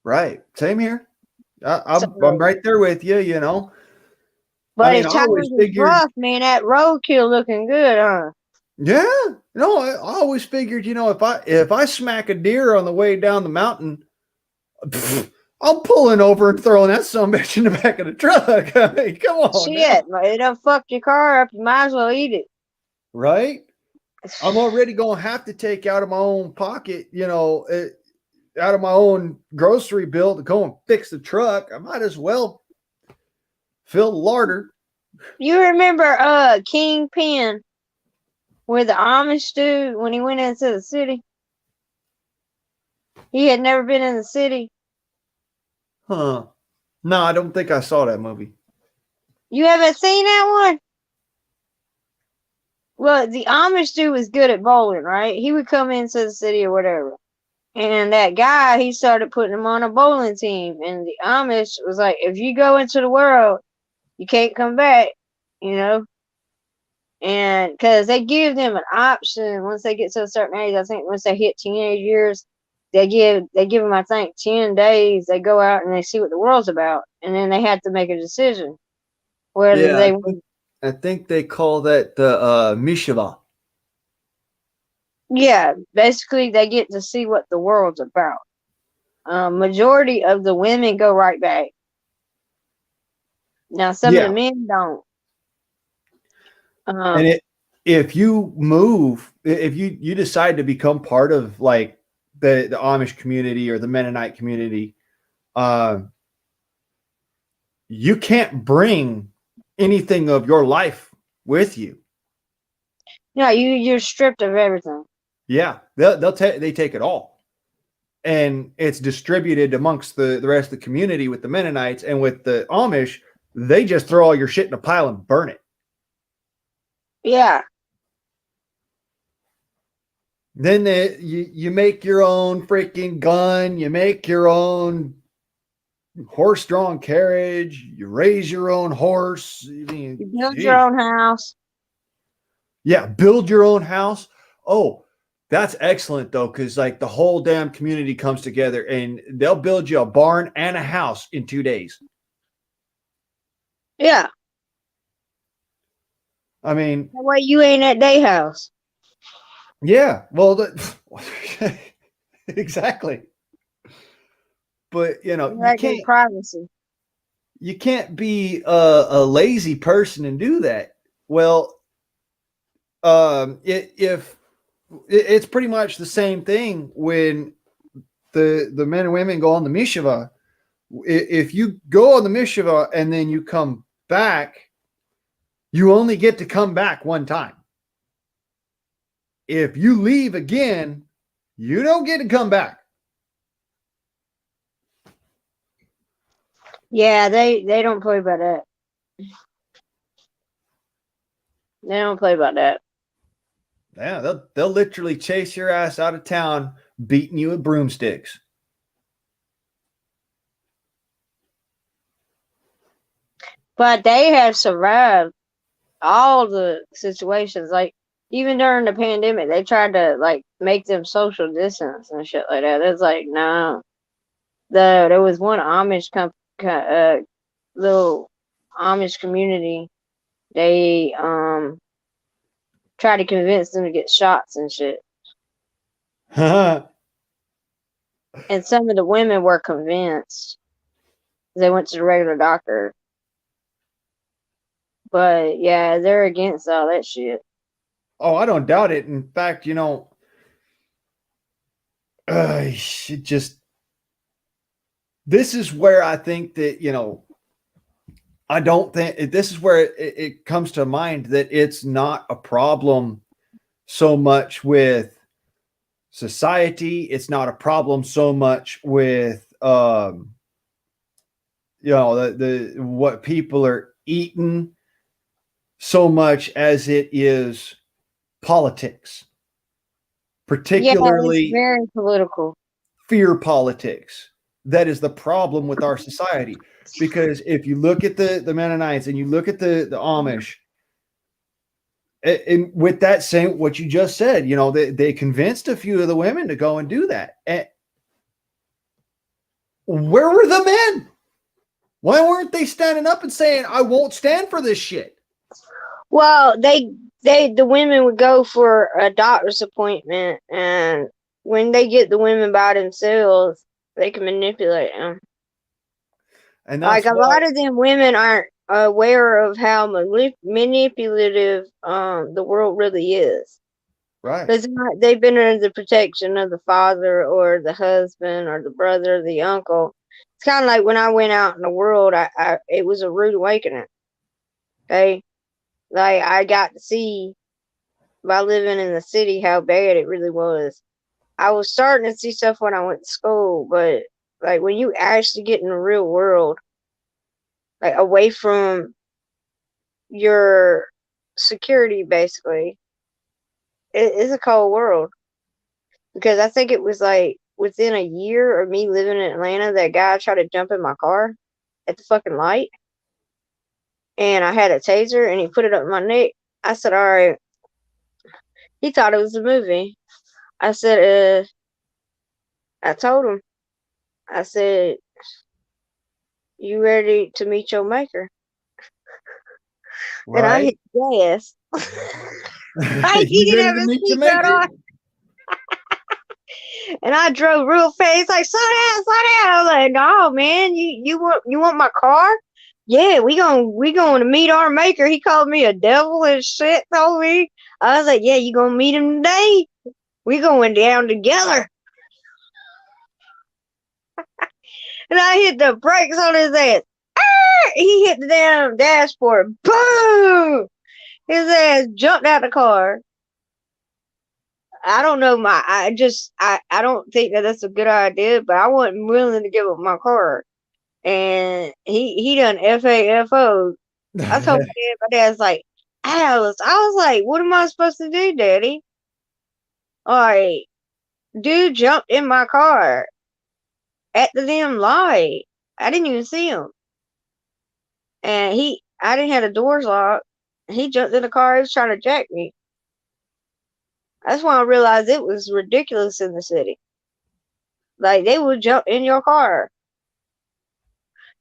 Right. Same here. So, I'm right there with you. I but mean, if I tires always is figured, rough, man, that roadkill looking good, huh? yeah. I always figured, if I smack a deer on the way down the mountain, I'm pulling over and throwing that sumbitch in the back of the truck. I mean, come on Shit, now. it done fucked your car up. You might as well eat it. Right? I'm already going to have to take out of my own pocket, out of my own grocery bill to go and fix the truck. I might as well fill the larder. You remember Kingpin, where the Amish dude, when he went into the city? He had never been in the city. Huh. No, I don't think I saw that movie. You haven't seen that one? Well, the Amish dude was good at bowling, right? He would come into the city or whatever. And that guy, he started putting him on a bowling team. And the Amish was like, if you go into the world, you can't come back, you know? And because they give them an option once they get to a certain age. I think once they hit teenage years, they give them, I think, 10 days. They go out and they see what the world's about, and then they have to make a decision whether Yeah, they I think they call that the Mishiva. yeah, basically they get to see what the world's about. Majority of the women go right back. Now some of the Yeah. men don't. And if you move, if you decide to become part of like the Amish community or the Mennonite community, uh, you can't bring anything of your life with you. No, you're stripped of everything. Yeah, they take it all, and it's distributed amongst the rest of the community with the Mennonites and with the Amish. They just throw all your shit in a pile and burn it. Yeah. Then you make your own freaking gun. You make your own horse-drawn carriage. You raise your own horse. I mean, You build your geez. own house. Yeah, build your own house. Oh, that's excellent though, because like the whole damn community comes together and they'll build you a barn and a house in 2 days. Yeah. I mean, That way you ain't at their house. yeah, well, exactly. But You like their privacy. you can't be a lazy person and do that. Well, if it's pretty much the same thing when the men and women go on the Mishava. If you go on the Mishava and then you come back, you only get to come back one time. If you leave again, you don't get to come back. Yeah, they don't play by that. They don't play by that. Yeah, they'll literally chase your ass out of town, beating you with broomsticks. But they have survived all the situations. Like even during the pandemic, they tried to like make them social distance and shit like that. It's like no. There was one Amish little Amish community. They tried to convince them to get shots and shit. Oh, And some of the women were convinced. They went to the regular doctor. But yeah, they're against all that shit. I don't doubt it. In fact, it just this is where I think that I don't think this is where it comes to mind that it's not a problem so much with society. It's not a problem so much with the what people are eating so much as it is politics, Yeah, it's particularly very political. fear politics. That is the problem with our society. Because if you look at the Mennonites and you look at the Amish, and with that same what you just said, they convinced a few of the women to go and do that. And where were the men? Why weren't they standing up and saying, "I won't stand for this shit"? Well, the women would go for a doctor's appointment, and when they get the women by themselves, they can manipulate them. And Like that's a why, lot of them women aren't aware of how manipulative the world really is. right? Because they've been under the protection of the father or the husband or the brother or the uncle. It's kind of like when I went out in the world, it was a rude awakening. Okay, like I got to see by living in the city how bad it really was. I was starting to see stuff when I went to school, but like when you actually get in the real world, like away from your security, basically, it's a cold world. Because I think it was like within a year of me living in Atlanta, that guy tried to jump in my car at the fucking light, and I had a taser, and he put it up my neck. I said, "All right." He thought it was a movie. I said, I told him, I said, "You ready to meet your maker?" And I Right? hit gas. He You didn't ready have to his meet your seatbelt maker? on. And I drove real fast, like, slow down, slow down. I was like, no, man, you want my car? Yeah, we going to meet our maker. He called me a devil and shit, told me. I was like, yeah, you gonna meet him today? We going down together. And I hit the brakes on his ass. Ah! He hit the damn dashboard. Boom! His ass jumped out the car. I don't know I don't think that that's a good idea, but I wasn't willing to give up my car. And he done FAFO. I told my dad's like, Alice, I was like, what am I supposed to do, Daddy? Like, dude jumped in my car at the damn light. I didn't even see him. And I didn't have the doors locked. He jumped in the car. He was trying to jack me. That's when I realized it was ridiculous in the city. Like, they would jump in your car.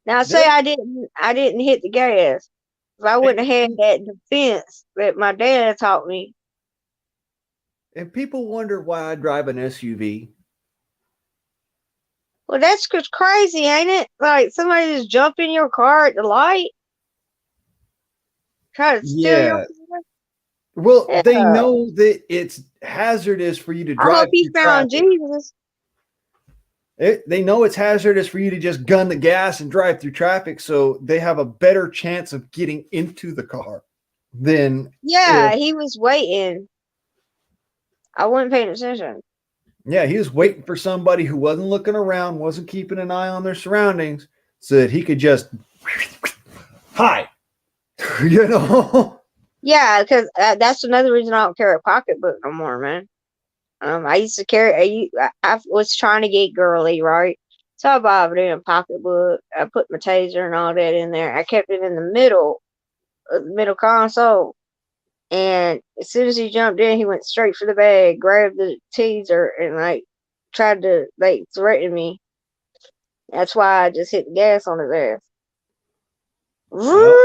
Now, say There, I didn't hit the gas. If I wouldn't have had that defense that my dad taught me. and people wonder why I drive an SUV. Well, that's just crazy, ain't it? Like, somebody just jump in your car at the light, try to steal your Yeah. car. Well, they Yeah. know that it's hazardous for you to I hope drive he through found traffic. Jesus. They know it's hazardous for you to just gun the gas and drive through traffic, so they have a better chance of getting into the car than if, Yeah, he was waiting. I wasn't paying attention. yeah, he was waiting for somebody who wasn't looking around, wasn't keeping an eye on their surroundings, so that he could just hi, you know. Yeah, because that's another reason I don't carry a pocketbook no more, man. I used to carry. I was trying to get girly, right? So I bought a damn pocketbook. I put my taser and all that in there. I kept it in the middle console. And as soon as he jumped in, he went straight for the bag, grabbed the teaser, and like tried to like threaten me. That's why I just hit the gas on his ass. Well,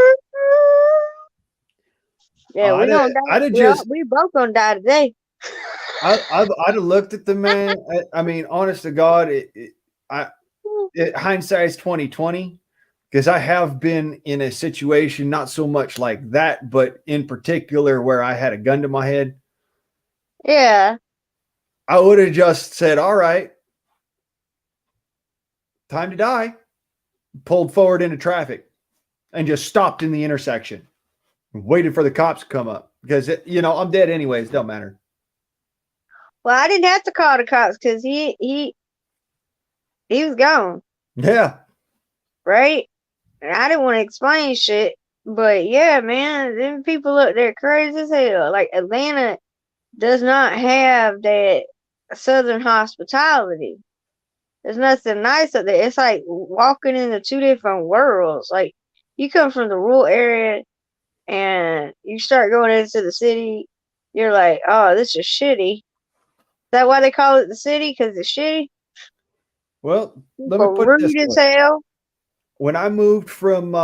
Yeah, we gonna die. I'd have just We both gonna die today. I'd have looked at the man. I mean, honest to God, hindsight's 2020 because I have been in a situation not so much like that, but in particular where I had a gun to my head. Yeah. I would have just said, "All right, time to die." Pulled forward into traffic and just stopped in the intersection, waited for the cops to come up because I'm dead anyways. Don't matter. Well, I didn't have to call the cops because he was gone, Yeah. right? And I didn't want to explain shit. But yeah, man, them people up there crazy as hell. Like Atlanta does not have that southern hospitality. There's nothing nice up there. It's like walking into two different worlds. Like you come from the rural area and you start going into the city, you're like, oh, this is shitty. Is that why they call it the city? Because it's shitty? Well, let me People put it this rude as way: hell. when I moved from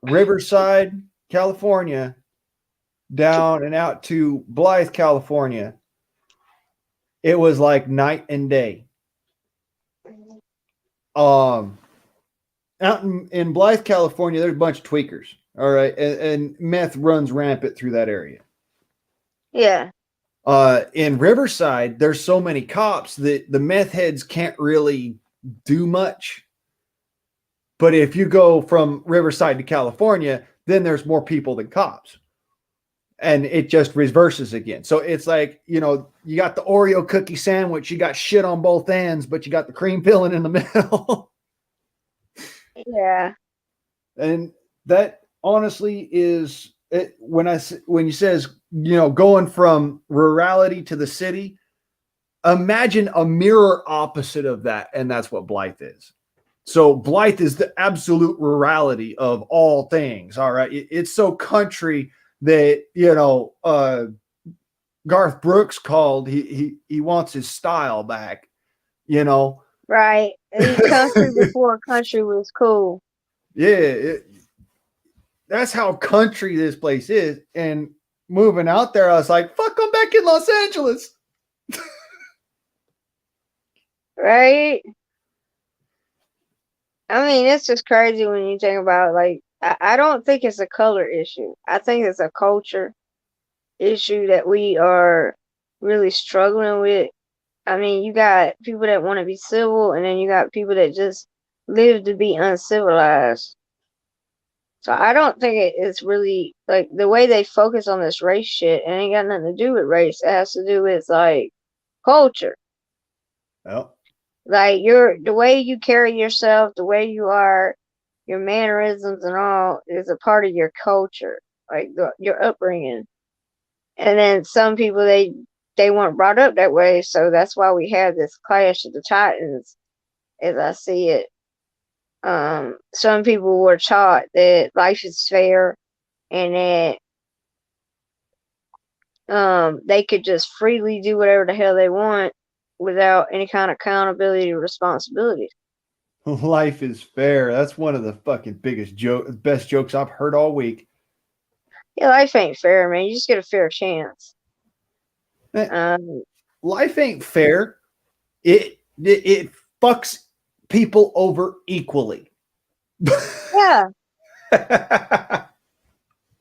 Riverside, California, down and out to Blythe, California, it was like night and day. Um, Out in Blythe, California, there's a bunch of tweakers. All right, and meth runs rampant through that area. Yeah. In Riverside, there's so many cops that the meth heads can't really do much. But if you go from Riverside to California, then there's more people than cops. And it just reverses again. So it's like, you got the Oreo cookie sandwich, you got shit on both ends, but you got the cream filling in the middle. Yeah. And that honestly is it, when you says, going from rurality to the city, imagine a mirror opposite of that. And that's what Blythe is. So Blythe is the absolute rurality of all things. All right. It's so country that, Garth Brooks called, he wants his style back, Right. Country before country was cool. Yeah. That's how country this place is. And moving out there, I was like, fuck, I'm back in Los Angeles. Right? I mean, it's just crazy when you think about like I don't think it's a color issue. I think it's a culture issue that we are really struggling with. I mean, you got people that want to be civil, and then you got people that just live to be uncivilized. So I don't think it's really like the way they focus on this race shit. It ain't got nothing to do with race. It has to do with like culture. Well, Like the way you carry yourself, the way you are, your mannerisms and all is a part of your culture, like your upbringing. And then some people they they weren't brought up that way, so that's why we have this clash of the Titans, as I see it. Some people were taught that life is fair and that they could just freely do whatever the hell they want without any kind of accountability or responsibility. Life is fair. That's one of the fucking best jokes I've heard all week. Yeah, life ain't fair, man. You just get a fair chance. Life ain't fair. It fucks people over equally. Yeah.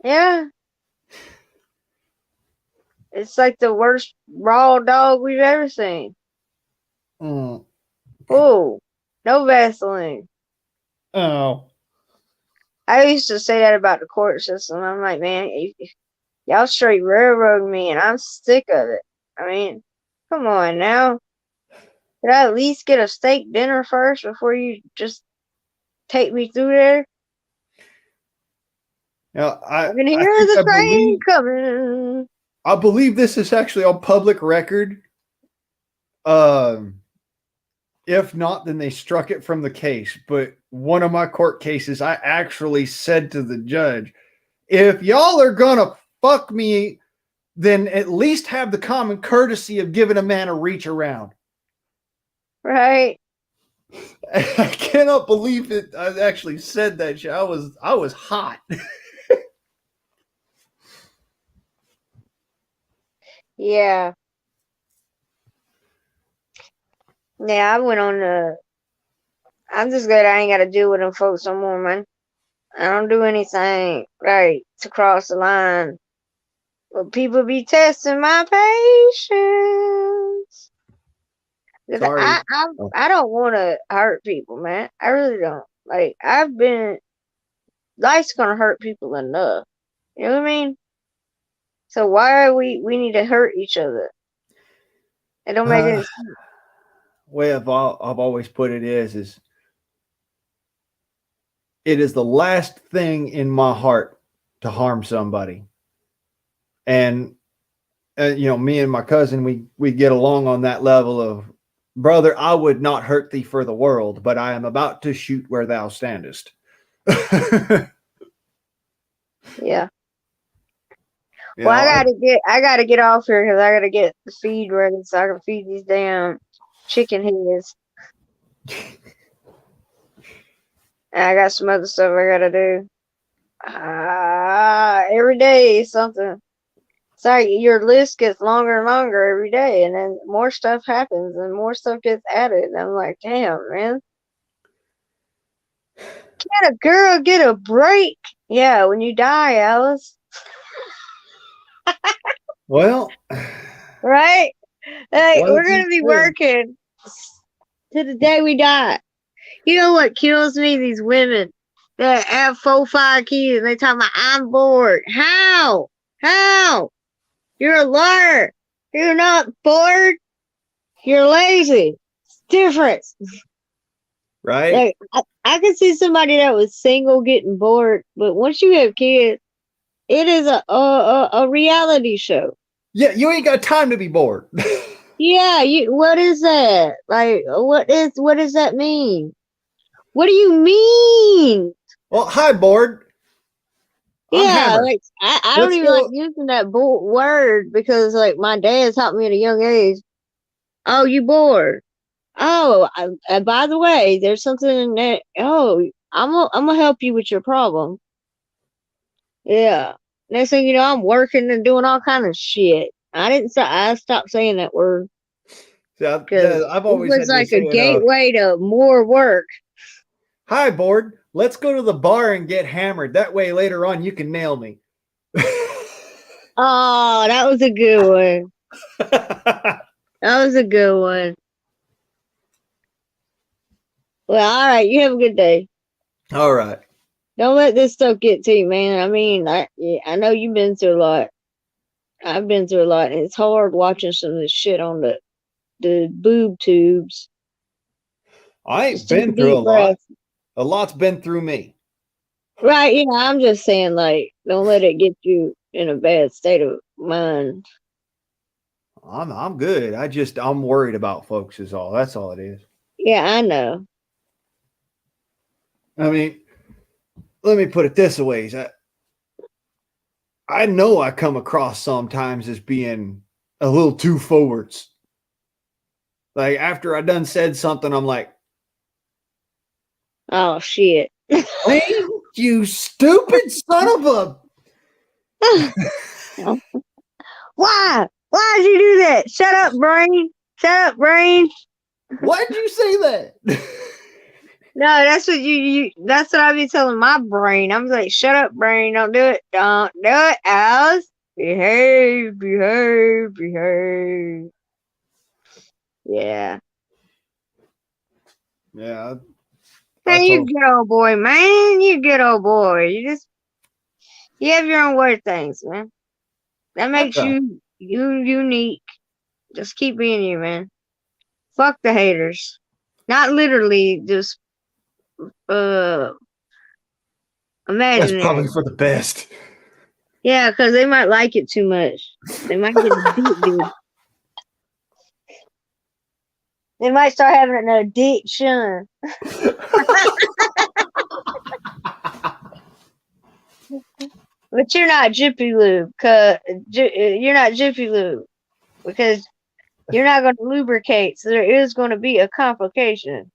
Yeah. It's like the worst raw dog we've ever seen. Mm. Oh, no Vaseline. Oh. I used to say that about the court system. I'm like, man, y'all straight railroad me, and I'm sick of it. I mean, come on now. Could I at least get a steak dinner first before you just take me through there? Now, I can hear the train coming. I believe this is actually on public record. If not, then they struck it from the case. But one of my court cases, I actually said to the judge, if y'all are gonna fuck me, then at least have the common courtesy of giving a man a reach around. Right. I cannot believe that I actually said that shit. I was hot. Yeah. Yeah, I went on the. I'm just glad I ain't got to deal with them folks no more, man. I don't do anything right to cross the line. But people be testing my patience. Sorry. I don't want to hurt people, man. I really don't. Like, life's going to hurt people enough. You know what I mean? So why are we need to hurt each other? It don't make any sense. Way I've always put it is it is the last thing in my heart to harm somebody. And me and my cousin, we get along on that level of, brother, I would not hurt thee for the world, but I am about to shoot where thou standest. Yeah. Well, I gotta get off here because I gotta get the feed ready so I can feed these damn chicken heads. And I got some other stuff I gotta do. Every day is something. Sorry, your list gets longer and longer every day, and then more stuff happens and more stuff gets added. And I'm like, damn, man. Can a girl get a break? Yeah, when you die, Alice. Well, right? Hey, we're gonna be working to the day we die. You know what kills me? These women that have 4, 5 kids and they talk about I'm bored. How? You're a liar. You're not bored. You're lazy. It's different. Right? Like, I can see somebody that was single getting bored, but once you have kids, it is a reality show. Yeah, you ain't got time to be bored. Yeah, what is that? Like, what does that mean? What do you mean? Well, hi, bored. Yeah, like I don't even like using that word because like my dad taught me at a young age. Oh, you bored? Oh, by the way, there's something in that. Oh, I'm gonna help you with your problem. Yeah. Next thing you know, I'm working and doing all kind of shit. I stopped saying that word. Yeah, I've always it was like a gateway to more work. Hi, bored. Let's go to the bar and get hammered. That way, later on, you can nail me. Oh, that was a good one. That was a good one. Well, all right. You have a good day. All right. Don't let this stuff get to you, man. I mean, I know you've been through a lot. I've been through a lot, and it's hard watching some of this shit on the boob tubes. I ain't been through a lot. A lot's been through me. Right, yeah, I'm just saying, like, don't let it get you in a bad state of mind. I'm good. I'm worried about folks is all. That's all it is. Yeah, I know. I mean, let me put it this way. I know I come across sometimes as being a little too forwards. Like after I done said something, I'm like, Oh shit. "Hey, you stupid son of a." Why? Why'd you do that? Shut up, brain. Shut up, brain. Why'd you say that? No, that's what that's what I be telling my brain. I'm like, shut up, brain. Don't do it. Don't do it, Alice. Behave, behave, behave. Yeah. Yeah, Man, I you told. good old boy, man. You good old boy. You have your own word things, man. That I makes try. you unique. Just keep being you, man. Fuck the haters. Not literally, just uh That's probably imaginary. for the best. Yeah, because they might like it too much. They might get addicted. They might start having an addiction. But you're not Jiffy Lube, cause you're not Jiffy Lube because you're not going to lubricate, so there is going to be a complication.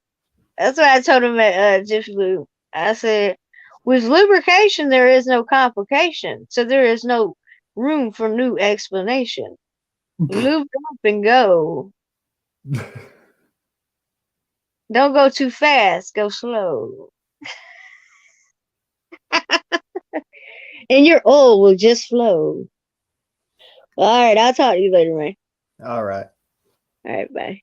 That's what I told him at Jiffy Lube. I said, with lubrication, there is no complication, so there is no room for new explanation. Lube up and go. Don't go too fast. Go slow. And your oil will just flow. All right, I'll talk to you later, man. All right. All right, bye.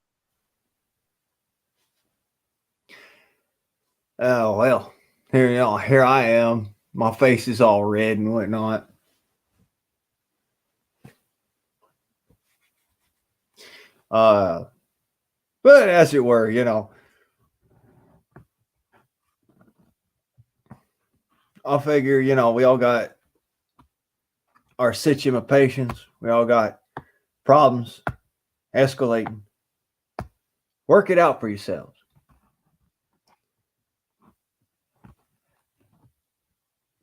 Oh well. Here I am. My face is all red and whatnot. Uh, but as it were, I figure, we all got our situations. We all got problems escalating. Work it out for yourselves.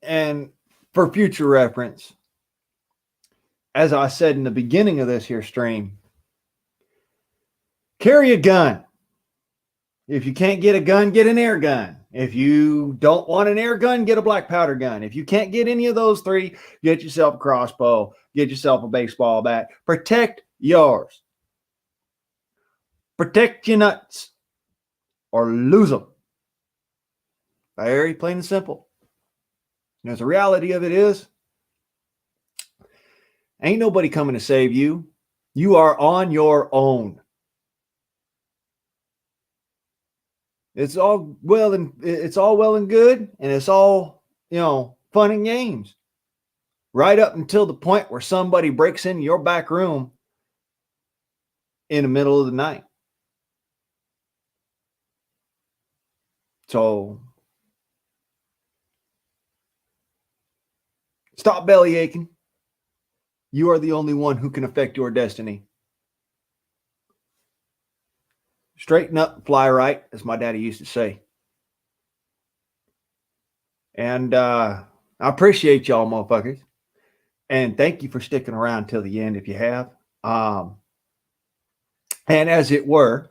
And for future reference, as I said in the beginning of this here stream, carry a gun. If you can't get a gun, get an air gun. If you don't want an air gun, get a black powder gun. If you can't get any of those three, get yourself a crossbow, get yourself a baseball bat. Protect yours. Protect your nuts or lose them. Very plain and simple. Because the reality of it is, ain't nobody coming to save you. You are on your own. It's all well and good, and it's all, fun and games. Right up until the point where somebody breaks into your back room in the middle of the night. So stop belly aching. You are the only one who can affect your destiny. Straighten up, fly right, as my daddy used to say. And I appreciate y'all, motherfuckers. And thank you for sticking around till the end if you have. And as it were,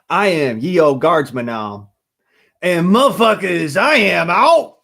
I am ye old guardsman now. And motherfuckers, I am out.